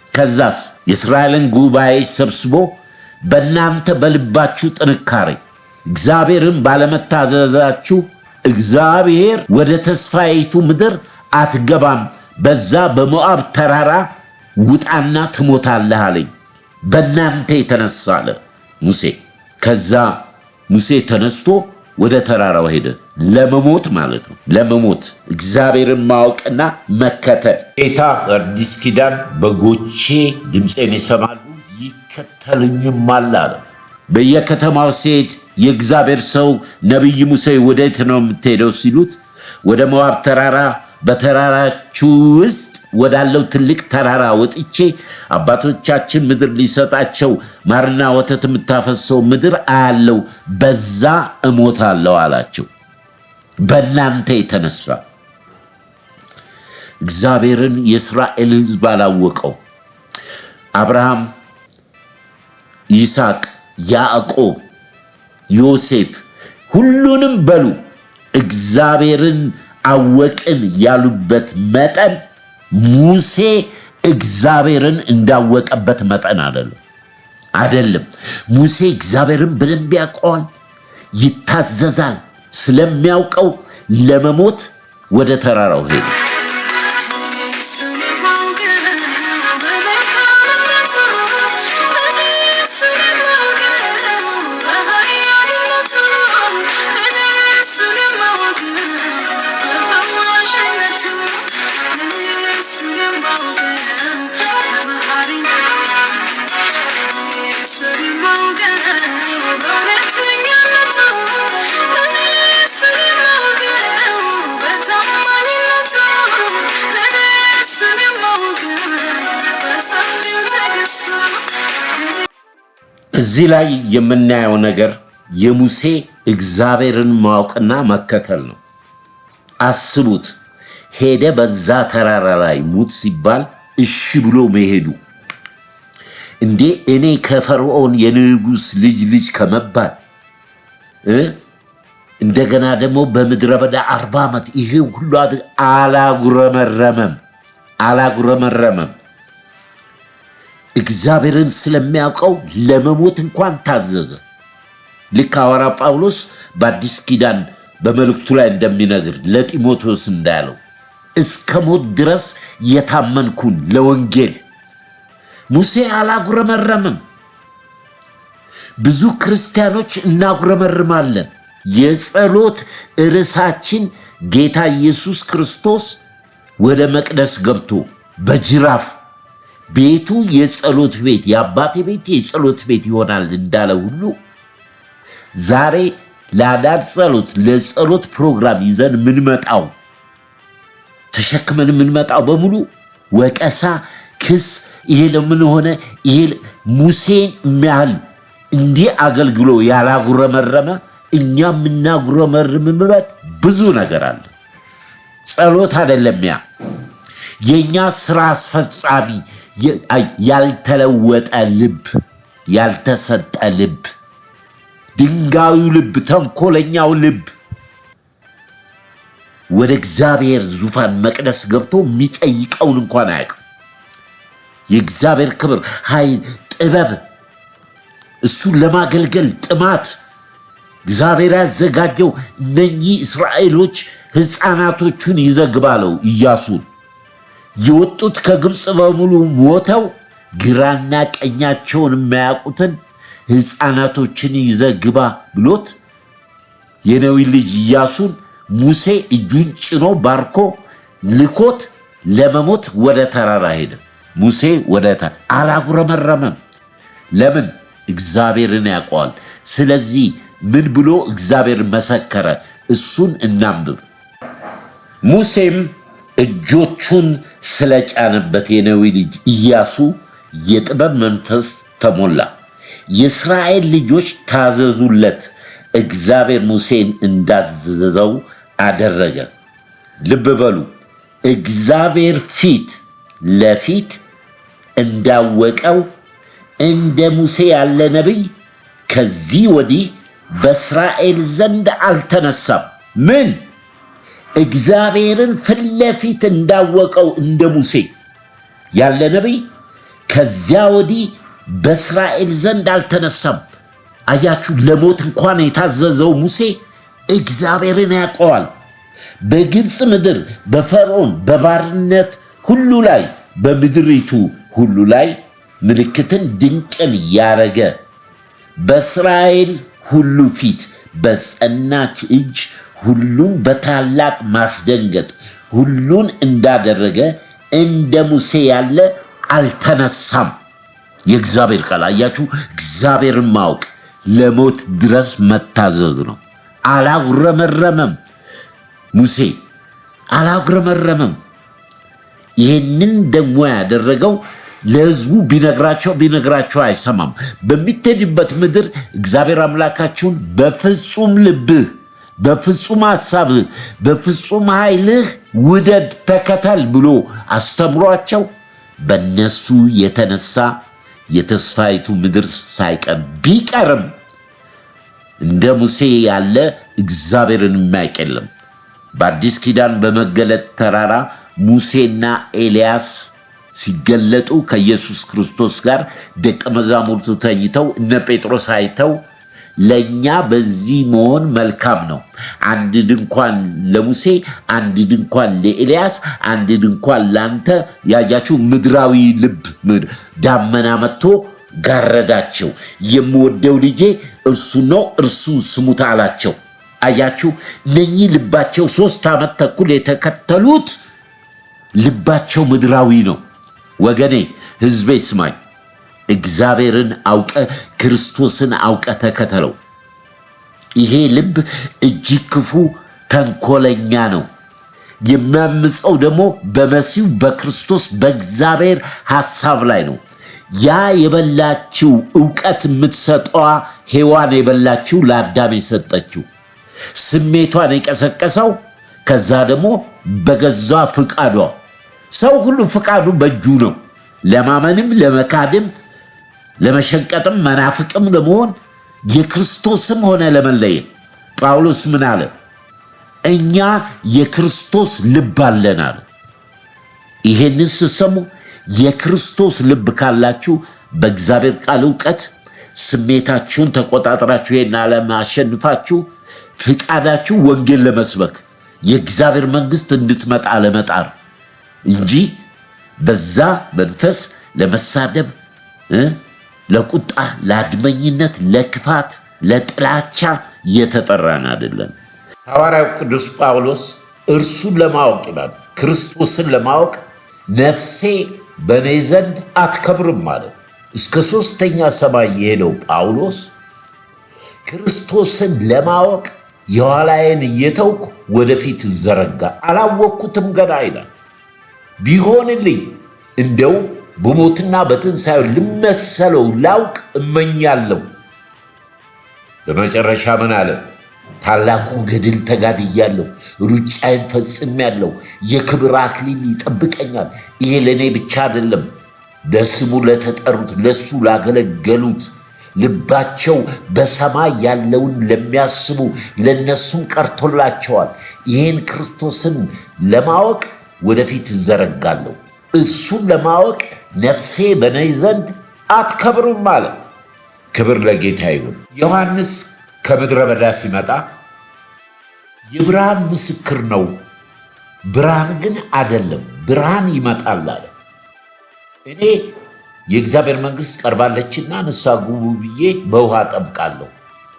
ከዛስ የእስራኤልን ጉባኤ ሰብስቦ በእናንተ በልባችሁ ጥንካሬ እግዚአብሔርን ባለመታዘዛችሁ እግዚአብሔር ወደ ተስፋይቱ ምድር አትገባም፣ በዛ በሞዓብ ተራራ ውጣና ትሞታለህ አለኝ። በእናንተ የተነሳ አለ ሙሴ። ከዛ ሙሴ ተነስቶ ወደ ተራራው ሄደ። ለመሞት ማለት ነው። ለመሞት እግዚአብሔርን ማወቅና መከተል። ጌታ አዲስ ኪዳን በጎቼ ድምፄን ይሰማሉ ይከተሉኝማል አለ። በየከተማው ሴት የእግዚአብሔር ሰው ነቢይ ሙሴ ወዴት ነው የምትሄደው ሲሉት ወደ ሞዓብ ተራራ በተራራችሁ ውስጥ ወዳለው ትልቅ ተራራ ወጥቼ አባቶቻችን ምድር ሊሰጣቸው ማርና ወተት የምታፈሰው ምድር አያለው፣ በዛ እሞታለሁ አላቸው። በእናንተ የተነሳ እግዚአብሔርን የእስራኤል ሕዝብ አላወቀው። አብርሃም፣ ይስሐቅ፣ ያዕቆብ፣ ዮሴፍ ሁሉንም በሉ እግዚአብሔርን አወቅን ያሉበት መጠን ሙሴ እግዚአብሔርን እንዳወቀበት መጠን አይደለም። ሙሴ እግዚአብሔርን በደንብ ያውቀዋል፣ ይታዘዛል። ስለሚያውቀው ለመሞት ወደ ተራራው ሄደ። እዚህ ላይ የምናየው ነገር የሙሴ እግዚአብሔርን ማወቅና መከተል ነው። አስቡት፣ ሄደ በዛ ተራራ ላይ ሙት ሲባል እሺ ብሎ መሄዱ። እንዴ እኔ ከፈርዖን የንጉሥ ልጅ ከመባል እንደገና ደግሞ በምድረ በዳ 40 ዓመት ይሄ ሁሉ አላጉረመረመም። እግዚአብሔርን ስለሚያውቀው ለመሞት እንኳን ታዘዘ። ልክ ሐዋርያው ጳውሎስ በአዲስ ኪዳን በመልእክቱ ላይ እንደሚነግር ለጢሞቴዎስ እንዳለው እስከ ሞት ድረስ የታመንኩን ለወንጌል። ሙሴ አላጉረመረምም። ብዙ ክርስቲያኖች እናጉረመርማለን። የጸሎት ርዕሳችን ጌታ ኢየሱስ ክርስቶስ ወደ መቅደስ ገብቶ በጅራፍ ቤቱ የጸሎት ቤት የአባቴ ቤት የጸሎት ቤት ይሆናል እንዳለ ሁሉ ዛሬ ለአዳር ጸሎት ለጸሎት ፕሮግራም ይዘን ምንመጣው ተሸክመን ምንመጣው በሙሉ ወቀሳ፣ ክስ፣ ይሄ ለምን ሆነ ይሄ ሙሴን የሚያህል እንዲህ አገልግሎ ያላጉረመረመ እኛ ምናጉረመርምበት ብዙ ነገር አለ። ጸሎት አይደለም ያ የኛ ስራ አስፈጻሚ ያልተለወጠ ልብ፣ ያልተሰጠ ልብ፣ ድንጋዩ ልብ፣ ተንኮለኛው ልብ ወደ እግዚአብሔር ዙፋን መቅደስ ገብቶ የሚጠይቀውን እንኳን አያውቅም። የእግዚአብሔር ክብር፣ ኃይል፣ ጥበብ፣ እሱን ለማገልገል ጥማት እግዚአብሔር ያዘጋጀው እነኚህ እስራኤሎች ሕፃናቶቹን ይዘግባለው ኢያሱን የወጡት ከግብፅ በሙሉ ሞተው ግራና ቀኛቸውን የማያውቁትን ሕፃናቶችን ይዘግባ ብሎት የነዌ ልጅ ኢያሱን ሙሴ እጁን ጭኖ ባርኮ ልኮት ለመሞት ወደ ተራራ ሄደ። ሙሴ ወደ አላጉረመረመም። ለምን? እግዚአብሔርን ያውቀዋል። ስለዚህ ምን ብሎ እግዚአብሔር መሰከረ? እሱን እናንብብ። ሙሴም እጆቹን ስለጫነበት የነዌ ልጅ ኢያሱ የጥበብ መንፈስ ተሞላ። የእስራኤል ልጆች ታዘዙለት። እግዚአብሔር ሙሴን እንዳዘዘው አደረገ። ልብ በሉ፣ እግዚአብሔር ፊት ለፊት እንዳወቀው እንደ ሙሴ ያለ ነቢይ ከዚህ ወዲህ በእስራኤል ዘንድ አልተነሳም። ምን? እግዚአብሔርን ፊት ለፊት እንዳወቀው እንደ ሙሴ ያለ ነቢይ ከዚያ ወዲህ በእስራኤል ዘንድ አልተነሳም። አያችሁ፣ ለሞት እንኳን የታዘዘው ሙሴ እግዚአብሔርን ያውቀዋል። በግብፅ ምድር በፈርዖን በባርነት ሁሉ ላይ በምድሪቱ ሁሉ ላይ ምልክትን ድንቅን ያረገ በእስራኤል ሁሉ ፊት በጸናች እጅ ሁሉን በታላቅ ማስደንገጥ ሁሉን እንዳደረገ እንደ ሙሴ ያለ አልተነሳም። የእግዚአብሔር ቃል አያችሁ፣ እግዚአብሔርን ማወቅ ለሞት ድረስ መታዘዝ ነው። አላጉረመረመም። ሙሴ አላጉረመረመም። ይህንን ደግሞ ያደረገው ለሕዝቡ ቢነግራቸው አይሰማም። በሚትሄድበት ምድር እግዚአብሔር አምላካችሁን በፍጹም ልብህ፣ በፍጹም ሐሳብህ፣ በፍጹም ኃይልህ ውደድ፣ ተከተል ብሎ አስተምሯቸው በእነሱ የተነሳ የተስፋይቱ ምድር ሳይቀር ቢቀርም እንደ ሙሴ ያለ እግዚአብሔርን የሚያውቅ የለም። በአዲስ ኪዳን በመገለጥ ተራራ ሙሴና ኤልያስ ሲገለጡ ከኢየሱስ ክርስቶስ ጋር ደቀ መዛሙርቱ ተኝተው እነ ጴጥሮስ አይተው ለእኛ በዚህ መሆን መልካም ነው፣ አንድ ድንኳን ለሙሴ፣ አንድ ድንኳን ለኤልያስ፣ አንድ ድንኳን ላንተ። ያያችሁ ምድራዊ ልብ ዳመና መጥቶ ጋረዳቸው። የምወደው ልጄ እርሱ ነው፣ እርሱን ስሙት አላቸው። አያችሁ፣ እነኚህ ልባቸው 3 ዓመት ተኩል የተከተሉት ልባቸው ምድራዊ ነው። ወገኔ፣ ሕዝቤ ስማኝ፣ እግዚአብሔርን አውቀ ክርስቶስን አውቀ ተከተለው። ይሄ ልብ እጅግ ክፉ ተንኮለኛ ነው። የሚያምፀው ደግሞ በመሲሁ በክርስቶስ በእግዚአብሔር ሐሳብ ላይ ነው። ያ የበላችው ዕውቀት የምትሰጠዋ ሔዋን የበላችው ለአዳም የሰጠችው ስሜቷን የቀሰቀሰው ከዛ ደግሞ በገዛ ፍቃዷ። ሰው ሁሉ ፍቃዱ በእጁ ነው። ለማመንም ለመካድም ለመሸንቀጥም መናፍቅም ለመሆን የክርስቶስም ሆነ ለመለየት። ጳውሎስ ምን አለ? እኛ የክርስቶስ ልብ አለን አለ። ይሄንን ስትሰሙ የክርስቶስ ልብ ካላችሁ በእግዚአብሔር ቃል ዕውቀት ስሜታችሁን ተቆጣጥራችሁ ይሄን ዓለም አሸንፋችሁ ፍቃዳችሁ ወንጌል ለመስበክ የእግዚአብሔር መንግሥት እንድትመጣ ለመጣር እንጂ በዛ መንፈስ ለመሳደብ፣ ለቁጣ፣ ለአድመኝነት፣ ለክፋት፣ ለጥላቻ የተጠራን አይደለም። ሐዋርያው ቅዱስ ጳውሎስ እርሱን ለማወቅ ይላል፣ ክርስቶስን ለማወቅ ነፍሴ በእኔ ዘንድ አትከብርም ማለት። እስከ 3ኛ ሰማይ የሄደው ጳውሎስ ክርስቶስን ለማወቅ የኋላዬን እየተውኩ ወደፊት ዘረጋ፣ አላወቅኩትም ገና ይላል። ቢሆንልኝ እንደውም በሞትና በትንሣኤው ልመሰለው ላውቅ እመኛለሁ። በመጨረሻ ምን አለ? ታላቁን ገድል ተጋድያለሁ፣ ሩጫዬን ፈጽሜያለሁ፣ የክብር አክሊል ይጠብቀኛል። ይሄ ለእኔ ብቻ አይደለም፣ ለስሙ ለተጠሩት ለሱ ላገለገሉት ልባቸው በሰማይ ያለውን ለሚያስቡ ለነሱም ቀርቶላቸዋል። ይህን ክርስቶስን ለማወቅ ወደፊት እዘረጋለሁ። እሱን ለማወቅ ነፍሴ በእኔ ዘንድ አትከብርም አለ። ክብር ለጌታ ይሁን። ዮሐንስ ከምድረ በዳ ሲመጣ የብርሃን ምስክር ነው፣ ብርሃን ግን አይደለም፣ ብርሃን ይመጣል አለ። እኔ የእግዚአብሔር መንግሥት ቀርባለችና ንስሐ ግቡ ብዬ በውሃ ጠምቃለሁ።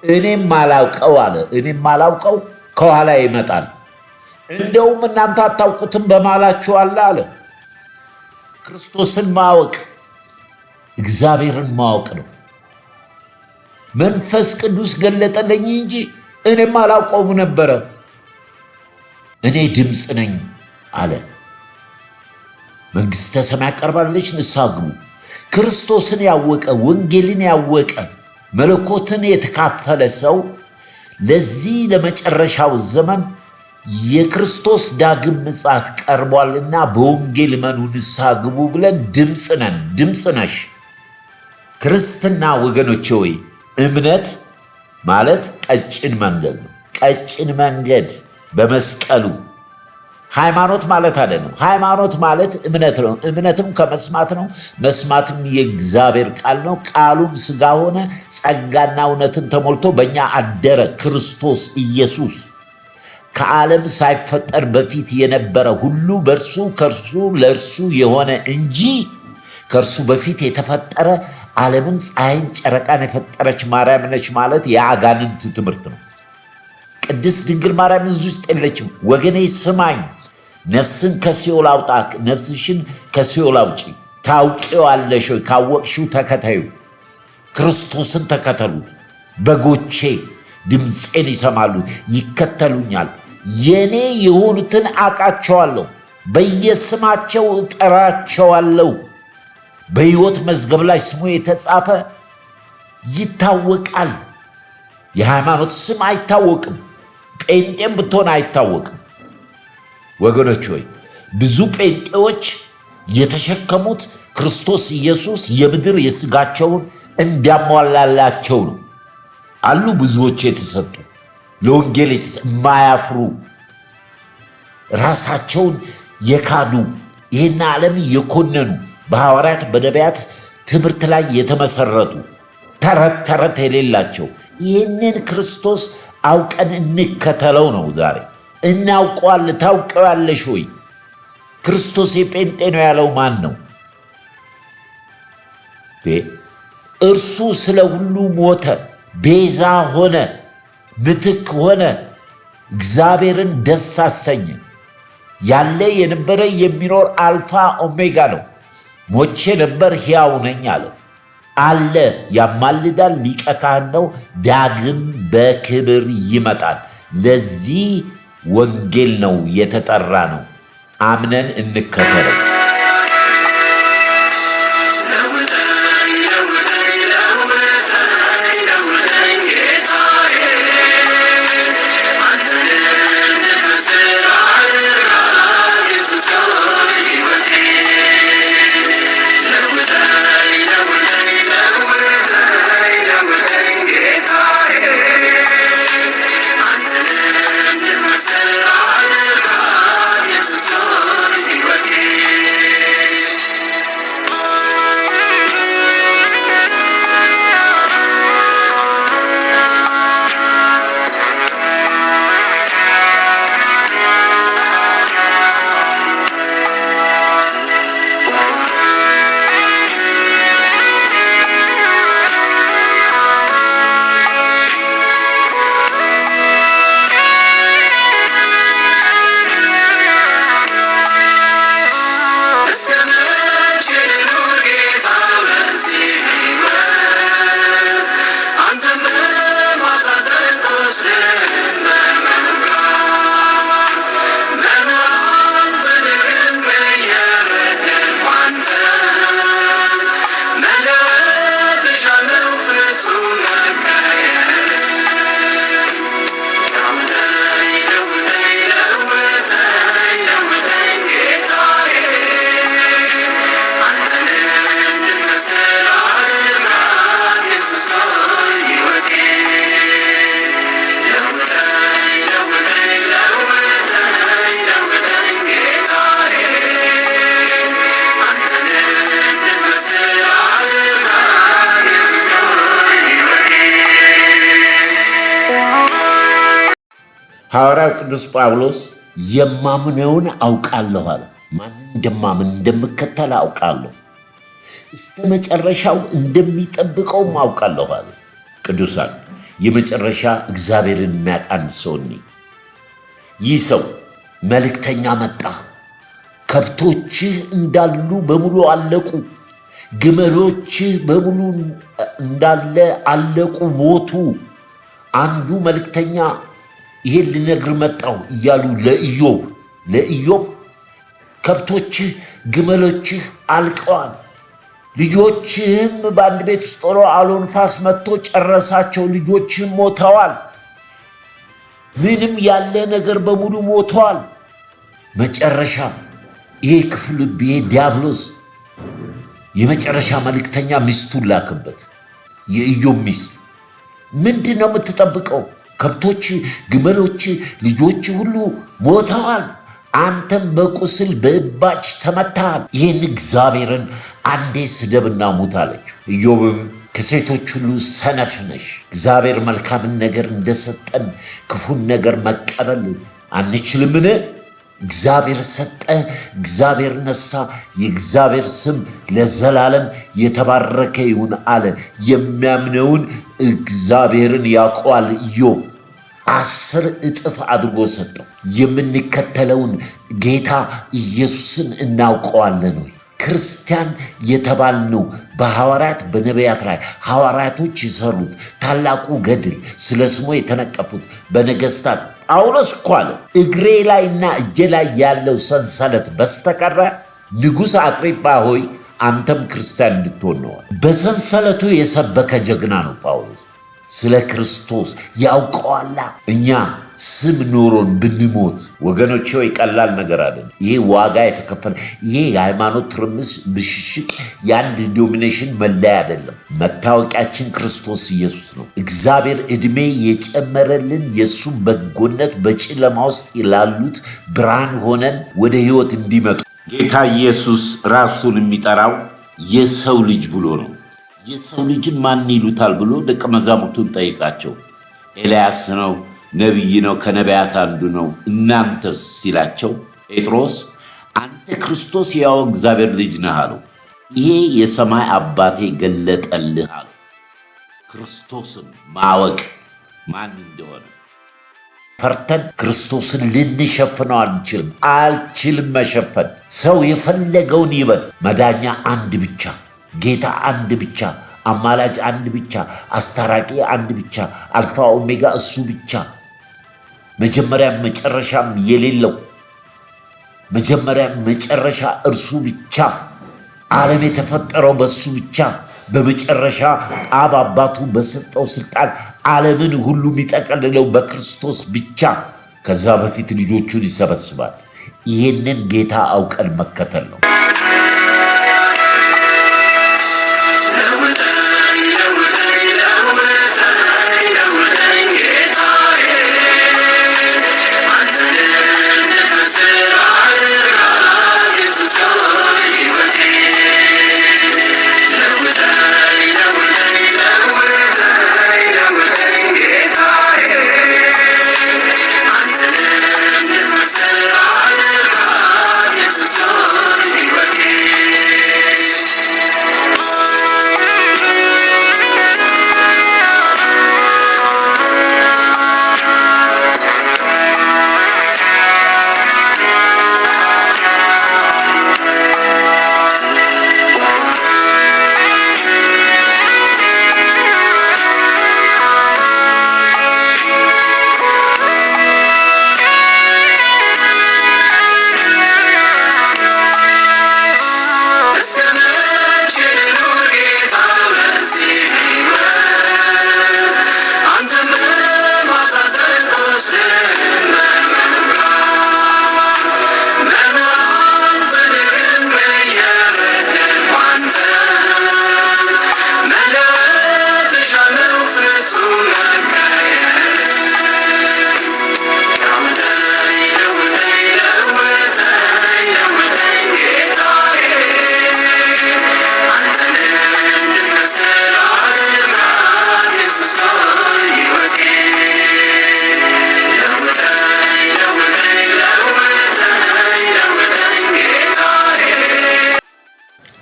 እኔም አላውቀው አለ። እኔም አላውቀው ከኋላ ይመጣል፣ እንደውም እናንተ አታውቁትም በማላችሁ አለ። ክርስቶስን ማወቅ እግዚአብሔርን ማወቅ ነው። መንፈስ ቅዱስ ገለጠልኝ እንጂ እኔም አላውቀውም ነበረ። እኔ ድምፅ ነኝ አለ። መንግሥተ ሰማይ ቀርባለች፣ ንስሐ ግቡ። ክርስቶስን ያወቀ ወንጌልን ያወቀ መለኮትን የተካፈለ ሰው ለዚህ ለመጨረሻው ዘመን የክርስቶስ ዳግም ምጽአት ቀርቧልና በወንጌል እመኑ ንስሐ ግቡ ብለን ድምፅ ነሽ። ክርስትና ወገኖቼ ሆይ እምነት ማለት ቀጭን መንገድ ነው። ቀጭን መንገድ በመስቀሉ ሃይማኖት ማለት አይደለም። ሃይማኖት ማለት እምነት ነው። እምነትም ከመስማት ነው፣ መስማትም የእግዚአብሔር ቃል ነው። ቃሉም ሥጋ ሆነ፣ ጸጋና እውነትን ተሞልቶ በእኛ አደረ። ክርስቶስ ኢየሱስ ከዓለም ሳይፈጠር በፊት የነበረ ሁሉ በእርሱ ከእርሱ ለእርሱ የሆነ እንጂ ከእርሱ በፊት የተፈጠረ ዓለምን ፀሐይን ጨረቃን የፈጠረች ማርያም ነች ማለት የአጋንንት ትምህርት ነው። ቅድስት ድንግል ማርያም እዚህ ውስጥ የለችም። ወገኔ ስማኝ፣ ነፍስን ከሲኦል አውጣ፣ ነፍስሽን ከሲኦል አውጪ። ታውቂዋለሽ ወይ? ካወቅሽው ተከተዩ፣ ክርስቶስን ተከተሉት። በጎቼ ድምፄን ይሰማሉ፣ ይከተሉኛል። የኔ የሆኑትን አውቃቸዋለሁ፣ በየስማቸው እጠራቸዋለሁ። በሕይወት መዝገብ ላይ ስሙ የተጻፈ ይታወቃል። የሃይማኖት ስም አይታወቅም። ጴንጤም ብትሆን አይታወቅም። ወገኖች ሆይ ብዙ ጴንጤዎች የተሸከሙት ክርስቶስ ኢየሱስ የምድር የሥጋቸውን እንዲያሟላላቸው ነው። አሉ ብዙዎች የተሰጡ ለወንጌል የማያፍሩ ራሳቸውን የካዱ ይህን ዓለም የኮነኑ በሐዋርያት በነቢያት ትምህርት ላይ የተመሰረቱ ተረት የሌላቸው ይህንን ክርስቶስ አውቀን እንከተለው ነው። ዛሬ እናውቀዋለን። ታውቀዋለሽ ወይ? ክርስቶስ የጴንጤ ነው ያለው ማን ነው? እርሱ ስለ ሁሉ ሞተ፣ ቤዛ ሆነ፣ ምትክ ሆነ፣ እግዚአብሔርን ደስ አሰኘ። ያለ የነበረ የሚኖር አልፋ ኦሜጋ ነው። ሞቼ ነበር ሕያው ነኝ አለው። አለ፣ ያማልዳል፣ ሊቀ ካህን ነው፣ ዳግም በክብር ይመጣል። ለዚህ ወንጌል ነው የተጠራ ነው። አምነን እንከተለው። ሐዋርያው ቅዱስ ጳውሎስ የማምነውን አውቃለሁ አለ። ማንን እንደማምን እንደምከተል አውቃለሁ፣ እስከ መጨረሻው እንደሚጠብቀውም አውቃለሁ አለ። ቅዱሳን የመጨረሻ እግዚአብሔርን የሚያውቅ ሰው ነኝ። ይህ ሰው መልእክተኛ መጣ። ከብቶችህ እንዳሉ በሙሉ አለቁ፣ ግመሎችህ በሙሉ እንዳለ አለቁ፣ ሞቱ። አንዱ መልእክተኛ ይሄን ልነግር መጣው እያሉ ለኢዮብ ከብቶችህ ግመሎችህ አልቀዋል፣ ልጆችህም በአንድ ቤት ውስጥ ሆነው አውሎ ነፋስ መጥቶ ጨረሳቸው። ልጆችህም ሞተዋል። ምንም ያለ ነገር በሙሉ ሞተዋል። መጨረሻ ይሄ ክፉ ልብ ይሄ ዲያብሎስ የመጨረሻ መልእክተኛ ሚስቱን ላከበት። የኢዮብ ሚስት ምንድን ነው የምትጠብቀው? ከብቶች፣ ግመሎች፣ ልጆች ሁሉ ሞተዋል። አንተም በቁስል በእባጭ ተመታሃል። ይህን እግዚአብሔርን አንዴ ስደብና ሙት አለችው። ኢዮብም ከሴቶች ሁሉ ሰነፍ ነሽ፣ እግዚአብሔር መልካምን ነገር እንደሰጠን ክፉን ነገር መቀበል አንችልምን? እግዚአብሔር ሰጠ፣ እግዚአብሔር ነሳ፣ የእግዚአብሔር ስም ለዘላለም የተባረከ ይሁን አለ። የሚያምነውን እግዚአብሔርን ያውቀዋል። ኢዮብ 10 እጥፍ አድርጎ ሰጠው። የምንከተለውን ጌታ ኢየሱስን እናውቀዋለን ወይ? ክርስቲያን የተባልነው በሐዋርያት በነቢያት ላይ ሐዋርያቶች የሰሩት ታላቁ ገድል ስለ ስሙ የተነቀፉት በነገስታት ጳውሎስ እኮ አለ እግሬ ላይና እጄ ላይ ያለው ሰንሰለት በስተቀረ ንጉሥ አግሪጳ ሆይ አንተም ክርስቲያን እንድትሆን ነው። በሰንሰለቱ የሰበከ ጀግና ነው ጳውሎስ። ስለ ክርስቶስ ያውቀዋላ። እኛ ስም ኖሮን ብንሞት ወገኖቼ ወይ ቀላል ነገር አይደለም። ይሄ ዋጋ የተከፈለ ይሄ የሃይማኖት ትርምስ ብሽሽቅ የአንድ ዲኖሚኔሽን መለያ አይደለም። መታወቂያችን ክርስቶስ ኢየሱስ ነው። እግዚአብሔር ዕድሜ የጨመረልን የእሱም በጎነት በጨለማ ውስጥ ላሉት ብርሃን ሆነን ወደ ሕይወት እንዲመጡ ጌታ ኢየሱስ ራሱን የሚጠራው የሰው ልጅ ብሎ ነው። የሰው ልጅን ማን ይሉታል ብሎ ደቀ መዛሙርቱን ጠይቃቸው። ኤልያስ ነው፣ ነቢይ ነው፣ ከነቢያት አንዱ ነው፣ እናንተስ ሲላቸው ጴጥሮስ አንተ ክርስቶስ ያው እግዚአብሔር ልጅ ነህ አለው። ይሄ የሰማይ አባቴ ገለጠልህ አለው። ክርስቶስን ማወቅ ማን እንደሆነ ፈርተን ክርስቶስን ልንሸፍነው አልችልም መሸፈን። ሰው የፈለገውን ይበል፣ መዳኛ አንድ ብቻ፣ ጌታ አንድ ብቻ፣ አማላጅ አንድ ብቻ፣ አስታራቂ አንድ ብቻ፣ አልፋ ኦሜጋ እሱ ብቻ፣ መጀመሪያም መጨረሻም የሌለው መጀመሪያም መጨረሻ እርሱ ብቻ፣ ዓለም የተፈጠረው በሱ ብቻ፣ በመጨረሻ አብ አባቱ በሰጠው ስልጣን ዓለምን ሁሉ የሚጠቀልለው በክርስቶስ ብቻ። ከዛ በፊት ልጆቹን ይሰበስባል። ይሄንን ጌታ አውቀን መከተል ነው።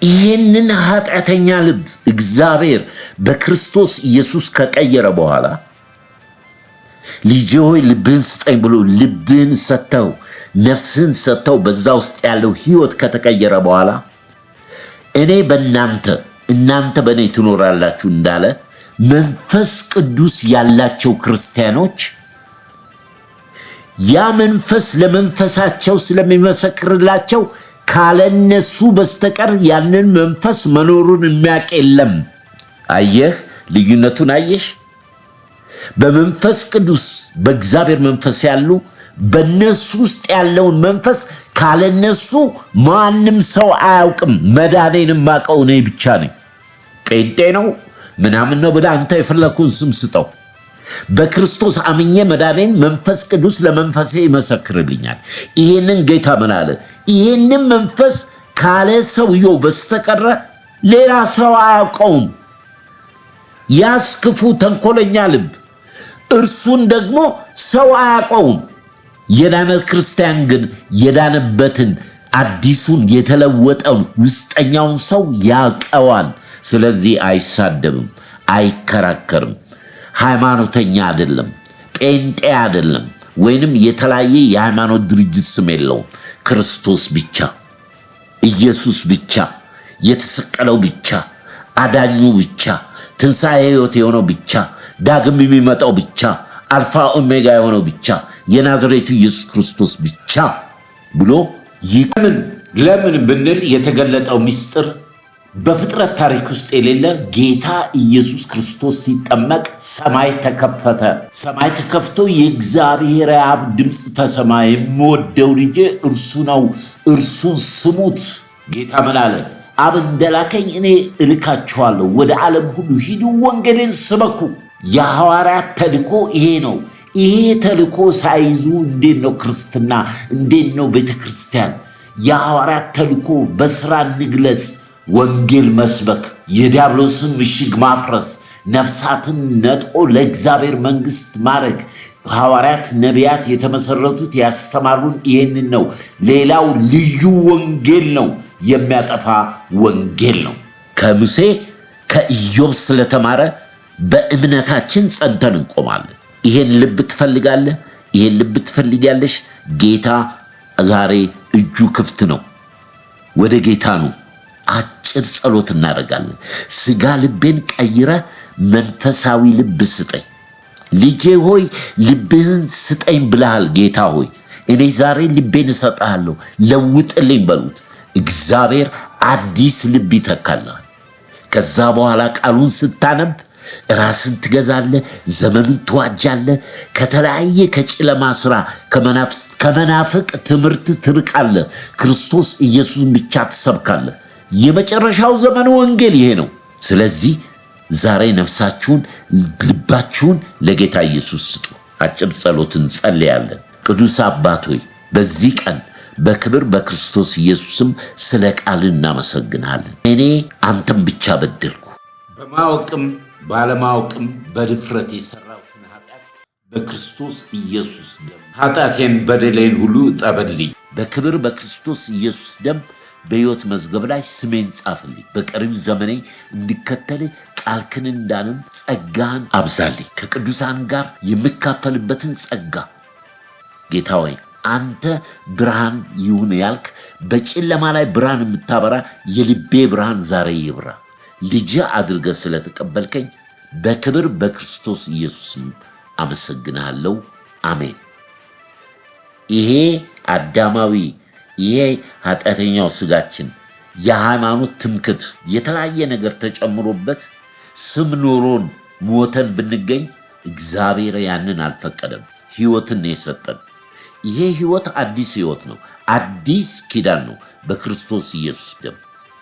ይህንን ኃጢአተኛ ልብ እግዚአብሔር በክርስቶስ ኢየሱስ ከቀየረ በኋላ ልጄ ሆይ ልብህን ስጠኝ ብሎ ልብህን ሰጥተው ነፍስህን ሰጥተው በዛ ውስጥ ያለው ህይወት ከተቀየረ በኋላ እኔ በእናንተ እናንተ በእኔ ትኖራላችሁ እንዳለ መንፈስ ቅዱስ ያላቸው ክርስቲያኖች ያ መንፈስ ለመንፈሳቸው ስለሚመሰክርላቸው ካለነሱ በስተቀር ያንን መንፈስ መኖሩን የሚያውቅ የለም። አየህ፣ ልዩነቱን አየሽ? በመንፈስ ቅዱስ በእግዚአብሔር መንፈስ ያሉ በነሱ ውስጥ ያለውን መንፈስ ካለነሱ ማንም ሰው አያውቅም። መዳኔን የማውቀው እኔ ብቻ ነኝ። ጴንጤ ነው ምናምን ነው ብለህ አንተ የፈለኩን ስም ስጠው። በክርስቶስ አምኜ መዳኔን መንፈስ ቅዱስ ለመንፈሴ ይመሰክርልኛል። ይህንን ጌታ ምን አለ? ይህንን መንፈስ ካለ ሰውየው በስተቀረ ሌላ ሰው አያውቀውም። ያስ ክፉ ተንኮለኛ ልብ እርሱን ደግሞ ሰው አያውቀውም። የዳነ ክርስቲያን ግን የዳነበትን አዲሱን የተለወጠውን ውስጠኛውን ሰው ያውቀዋል። ስለዚህ አይሳደብም፣ አይከራከርም። ሃይማኖተኛ አይደለም፣ ጴንጤ አይደለም፣ ወይንም የተለያየ የሃይማኖት ድርጅት ስም የለውም። ክርስቶስ ብቻ፣ ኢየሱስ ብቻ፣ የተሰቀለው ብቻ፣ አዳኙ ብቻ፣ ትንሣኤ ሕይወት የሆነው ብቻ፣ ዳግም የሚመጣው ብቻ፣ አልፋ ኦሜጋ የሆነው ብቻ፣ የናዝሬቱ ኢየሱስ ክርስቶስ ብቻ ብሎ ይቅምን። ለምን ብንል የተገለጠው ምስጢር በፍጥረት ታሪክ ውስጥ የሌለ ጌታ ኢየሱስ ክርስቶስ ሲጠመቅ ሰማይ ተከፈተ። ሰማይ ተከፍቶ የእግዚአብሔር አብ ድምፅ ተሰማ፣ የምወደው ልጄ እርሱ ነው፣ እርሱን ስሙት። ጌታ ምን አለ? አብ እንደላከኝ እኔ እልካችኋለሁ፣ ወደ ዓለም ሁሉ ሂዱ፣ ወንጌልን ስበኩ። የሐዋርያት ተልእኮ ይሄ ነው። ይሄ ተልእኮ ሳይዙ እንዴት ነው ክርስትና? እንዴት ነው ቤተ ክርስቲያን? የሐዋርያት ተልእኮ በስራ እንግለጽ፣ ወንጌል መስበክ፣ የዲያብሎስን ምሽግ ማፍረስ፣ ነፍሳትን ነጥቆ ለእግዚአብሔር መንግስት ማድረግ። ሐዋርያት ነቢያት የተመሰረቱት ያስተማሩን ይህንን ነው። ሌላው ልዩ ወንጌል ነው፣ የሚያጠፋ ወንጌል ነው። ከሙሴ ከኢዮብ ስለተማረ በእምነታችን ጸንተን እንቆማለን። ይሄን ልብ ትፈልጋለህ? ይሄን ልብ ትፈልጊያለሽ? ጌታ ዛሬ እጁ ክፍት ነው። ወደ ጌታ ነው። አጭር ጸሎት እናደርጋለን። ስጋ ልቤን ቀይረ መንፈሳዊ ልብ ስጠኝ። ልጄ ሆይ ልብህን ስጠኝ ብለሃል። ጌታ ሆይ እኔ ዛሬ ልቤን እሰጥሃለሁ፣ ለውጥልኝ በሉት። እግዚአብሔር አዲስ ልብ ይተካልሃል። ከዛ በኋላ ቃሉን ስታነብ ራስን ትገዛለህ፣ ዘመኑን ትዋጃለህ። ከተለያየ ከጨለማ ስራ ከመናፍቅ ትምህርት ትርቃለህ። ክርስቶስ ኢየሱስን ብቻ ትሰብካለህ። የመጨረሻው ዘመን ወንጌል ይሄ ነው። ስለዚህ ዛሬ ነፍሳችሁን ልባችሁን ለጌታ ኢየሱስ ስጡ። አጭር ጸሎትን ጸልያለን። ቅዱስ አባት ሆይ በዚህ ቀን በክብር በክርስቶስ ኢየሱስም ስለ ቃል እናመሰግናለን። እኔ አንተም ብቻ በደልኩ፣ በማወቅም ባለማወቅም በድፍረት የሰራሁትን ኃጢአት በክርስቶስ ኢየሱስ ደም ኃጢአቴን በደሌን ሁሉ ጠበልኝ። በክብር በክርስቶስ ኢየሱስ ደም በሕይወት መዝገብ ላይ ስሜን ጻፍልኝ። በቀሪው ዘመኔ እንድከተልህ ቃልህን እንዳንም ጸጋህን አብዛልኝ። ከቅዱሳን ጋር የምካፈልበትን ጸጋ ጌታ ሆይ አንተ ብርሃን ይሁን ያልክ በጨለማ ላይ ብርሃን የምታበራ የልቤ ብርሃን ዛሬ ይብራ። ልጅ አድርገህ ስለተቀበልከኝ በክብር በክርስቶስ ኢየሱስም አመሰግናለሁ። አሜን። ይሄ አዳማዊ ይሄ ኃጢአተኛው ስጋችን የሃይማኖት ትምክት የተለያየ ነገር ተጨምሮበት ስም ኖሮን ሞተን ብንገኝ እግዚአብሔር ያንን አልፈቀደም። ሕይወትን የሰጠን ይሄ ሕይወት አዲስ ሕይወት ነው። አዲስ ኪዳን ነው በክርስቶስ ኢየሱስ ደም።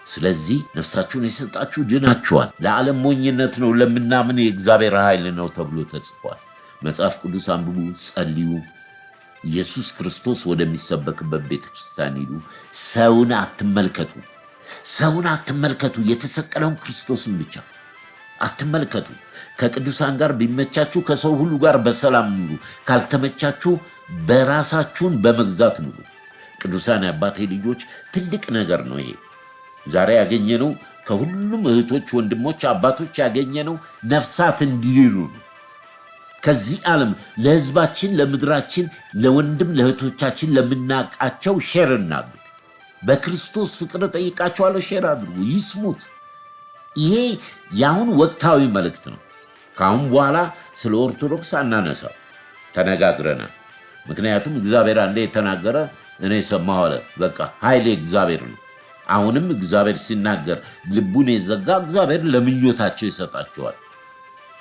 ስለዚህ ነፍሳችሁን የሰጣችሁ ድናችኋል። ለዓለም ሞኝነት ነው፣ ለምናምን የእግዚአብሔር ኃይል ነው ተብሎ ተጽፏል። መጽሐፍ ቅዱስ አንብቡ፣ ጸልዩ። ኢየሱስ ክርስቶስ ወደሚሰበክበት ቤተ ክርስቲያን ሂዱ። ሰውን አትመልከቱ፣ ሰውን አትመልከቱ። የተሰቀለውን ክርስቶስን ብቻ አትመልከቱ። ከቅዱሳን ጋር ቢመቻችሁ ከሰው ሁሉ ጋር በሰላም ኑሩ። ካልተመቻችሁ በራሳችሁን በመግዛት ኑሩ። ቅዱሳን የአባቴ ልጆች ትልቅ ነገር ነው ይሄ። ዛሬ ያገኘነው ከሁሉም እህቶች፣ ወንድሞች፣ አባቶች ያገኘነው ነፍሳት እንዲድኑ ነው። ከዚህ ዓለም ለሕዝባችን፣ ለምድራችን፣ ለወንድም ለእህቶቻችን ለምናቃቸው ሼር እናድርግ። በክርስቶስ ፍቅር ጠይቃቸዋለሁ። ሼር አድርጉ፣ ይስሙት። ይሄ የአሁን ወቅታዊ መልእክት ነው። ከአሁን በኋላ ስለ ኦርቶዶክስ አናነሳው፣ ተነጋግረናል። ምክንያቱም እግዚአብሔር አንዴ የተናገረ እኔ ሰማሁ አለ። በቃ ኃይሌ እግዚአብሔር ነው። አሁንም እግዚአብሔር ሲናገር ልቡን የዘጋ እግዚአብሔር ለምኞታቸው ይሰጣቸዋል።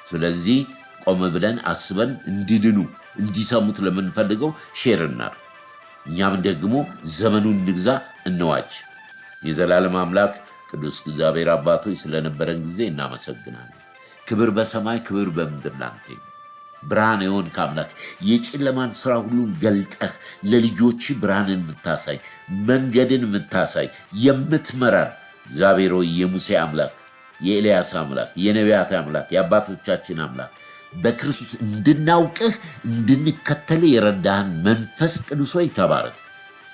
ስለዚህ ቆም ብለን አስበን እንዲድኑ እንዲሰሙት ለምንፈልገው ሼር እናድርግ። እኛም ደግሞ ዘመኑን ንግዛ፣ እንዋጅ። የዘላለም አምላክ ቅዱስ እግዚአብሔር አባቶች ስለነበረን ጊዜ እናመሰግናለን። ክብር በሰማይ ክብር በምድር ላንተ ይሁን። ብርሃን የሆንክ አምላክ የጨለማን ሥራ ሁሉን ገልጠህ ለልጆች ብርሃንን የምታሳይ መንገድን የምታሳይ የምትመራን እግዚአብሔር ሆይ የሙሴ አምላክ፣ የኤልያስ አምላክ፣ የነቢያት አምላክ፣ የአባቶቻችን አምላክ በክርስቶስ እንድናውቅህ እንድንከተል የረዳህን መንፈስ ቅዱስ ሆይ ተባረክ።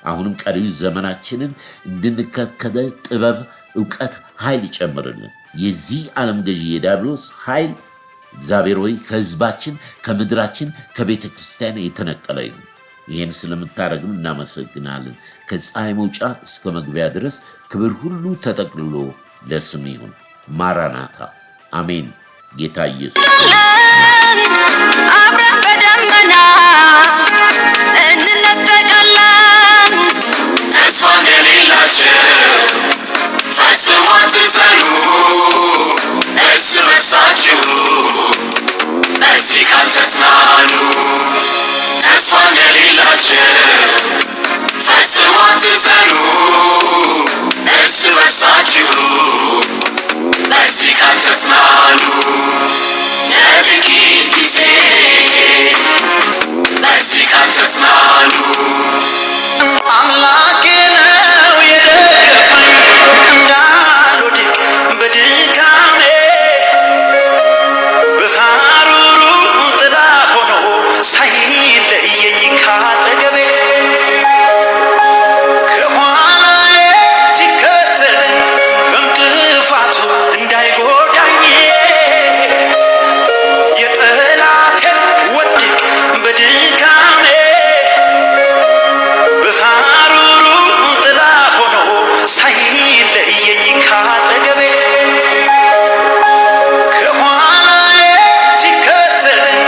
አሁንም ቀሪው ዘመናችንን እንድንከተል ጥበብ፣ ዕውቀት፣ ኃይል ይጨምርልን። የዚህ ዓለም ገዢ የዲያብሎስ ኃይል እግዚአብሔር ሆይ ከሕዝባችን፣ ከምድራችን፣ ከቤተ ክርስቲያን የተነቀለ ይሁን። ይህን ስለምታደርግም እናመሰግናለን። ከፀሐይ መውጫ እስከ መግቢያ ድረስ ክብር ሁሉ ተጠቅልሎ ለስም ይሁን። ማራናታ አሜን። ጌታ ኢየሱስ
አብረን በደመና እንነጠቃለን። ተስፋ እንደሌላቸው ፈጽሞ አትዘኑ፣ እርስ በርሳችሁ በዚህ ቃል ተጽናኑ። ተስፋ እንደሌላቸው ፈጽሞ አትዘኑ፣ እርስ በርሳችሁ በዚህ ቃል ተጽናኑ። ለጥቂት ጊዜ በዚህ ቃል ተጽናኑ።
አምላኬ ነው የደገፈኝ እንዳልወድቅ በድካሜ በሐሩሩ ጥላ ሆኖ ሳይለየኝ ካጠገቤ ከኋላዬ ሲከተለኝ በእንቅፋቱ እንዳይጎዳኝ የጠላቴን ወጥቅ በድካሜ በሐሩሩ ጥላ ሆኖ ሳይለየኝ ካጠገቤ ከኋላዬ ሲከተለኝ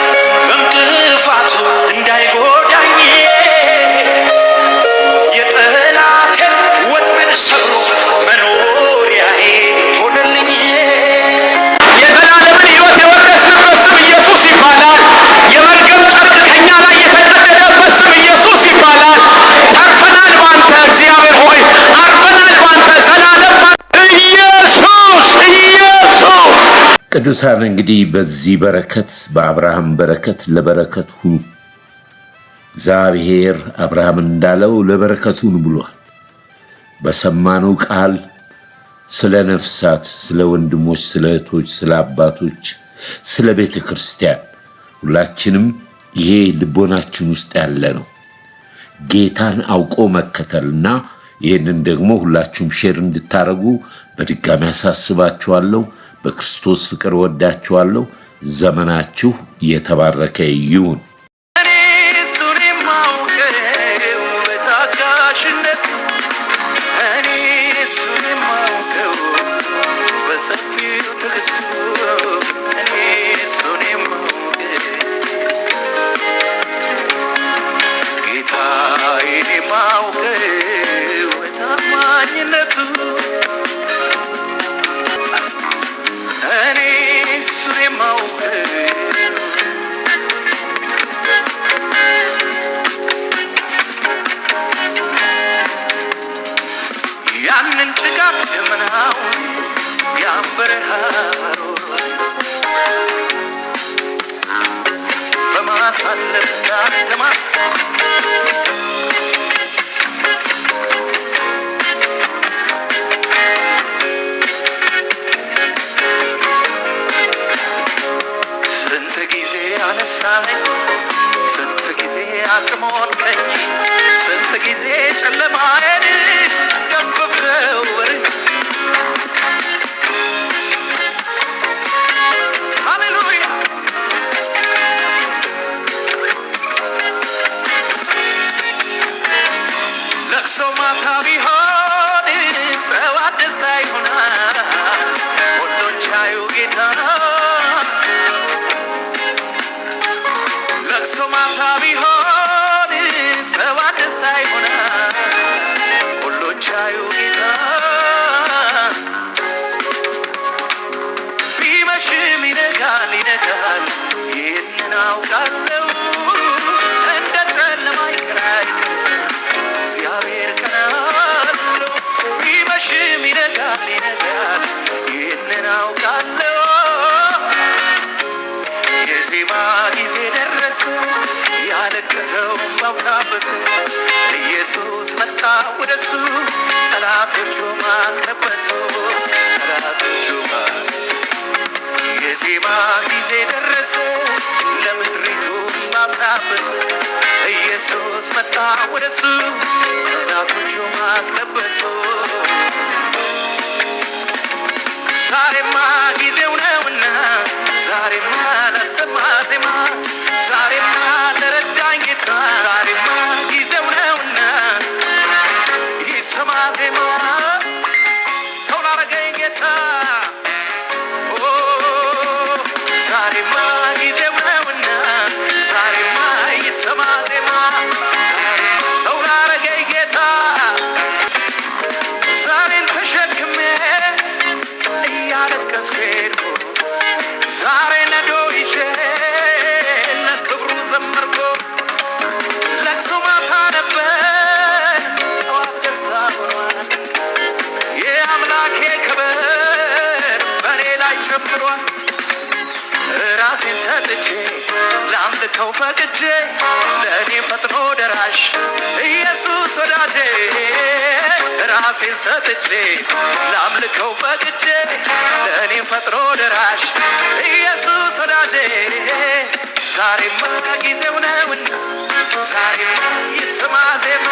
በእንቅፋቱ እንዳይጎዳኝ የጠላቴን ወጥመድ ሰብሮ መኖሪያዬ ሆነልኝ። የዘላለምን ሕይወት የወረስንበት ስም ኢየሱስ ይባላል። የመርገም ጨርቅ ከእኛ ላይ የተቀደደበት ስም ኢየሱስ ይባላል። አርፈናል ባንተ እግዚአብሔር ሆይ፣ አርፈናል ባንተ ዘላለም ኢየሱስ።
ቅዱሳን እንግዲህ በዚህ በረከት በአብርሃም በረከት ለበረከት ሁኑ። እግዚአብሔር አብርሃም እንዳለው ለበረከት ሁኑ ብሏል። በሰማነው ቃል ስለ ነፍሳት፣ ስለ ወንድሞች፣ ስለ እህቶች፣ ስለ አባቶች፣ ስለ ቤተ ክርስቲያን ሁላችንም ይሄ ልቦናችን ውስጥ ያለ ነው። ጌታን አውቆ መከተልና ይህንን ደግሞ ሁላችሁም ሼር እንድታደርጉ በድጋሚ አሳስባችኋለሁ። በክርስቶስ ፍቅር ወዳችኋለሁ። ዘመናችሁ የተባረከ ይሁን።
እኔ እሱን የማውቀው በታጋሽነቱ፣ እኔ እሱን የማውቀው በሰፊው ትዕግስቱ፣ እኔ እሱን የማውቀው ጌታዬን የማውቀው በታማኝነቱ፣ እኔ እሱን የማውቀው ያንን ጭጋግ ደመናውን ያን በረሃ በማሳለፍ እንዳትማ ስንት ጊዜ አነሳኸኝ፣ ስንት ጊዜ አቅሞትከኝ፣ ስንት ጊዜ ጨለማዬን ገፈፍከው በርህ። ሃሌሉያ ለቅሶ ማታ ቢሆን ጠዋት ደስታ ይሆናል። ሁሉን ቻዩ ጌታ ለቅሶ ማታ ቢሆን ጠዋት ደስታ ይሆናል።
በሰው ማውታበሰ ኢየሱስ መጣ ወደሱ ጠላቶቹ ማቀበሱ ጠላቶቹ የዜማ ጊዜ ደረሰ ለምድሪቱ ማታበሰ ኢየሱስ መጣ ወደሱ ጠላቶቹ ማቀበሱ ዛሬማ ጊዜው ነውና ዛሬማ ለሰማ ዜማ ዛሬማ ለረዳኝ ጌታ ዛሬማ ጊዜው ነውና ይሰማ ዜማ ሰው ላረገኝ ጌታ ዛሬማ ጊዜው ነውና ዛሬማ ይሰማ ዜማ ሰው ላረገኝ ጌታ ዛሬን ተሸክሜ እያለቀስኩ ሄድኩ ዛሬ ነዶ ይዤ ለክብሩ ዘመርኩ ለቅሶ ማታ ነበር ጠዋት ደስታ ሆኗል የአምላኬ ክብር በእኔ ላይ ጨምሯል ራሴን ሰጥቼ ላምልከው ፈቅጄ ለእኔ ፈጥኖ ደራሽ ኢየሱስ ወዳጄ ራሴን ሰጥቼ ላምልከው ፈቅጄ ለእኔ ፈጥኖ ደራሽ ኢየሱስ ወዳጄ ዛሬማ ጊዜው ነውና ዛሬማ ይሰማ ዜማ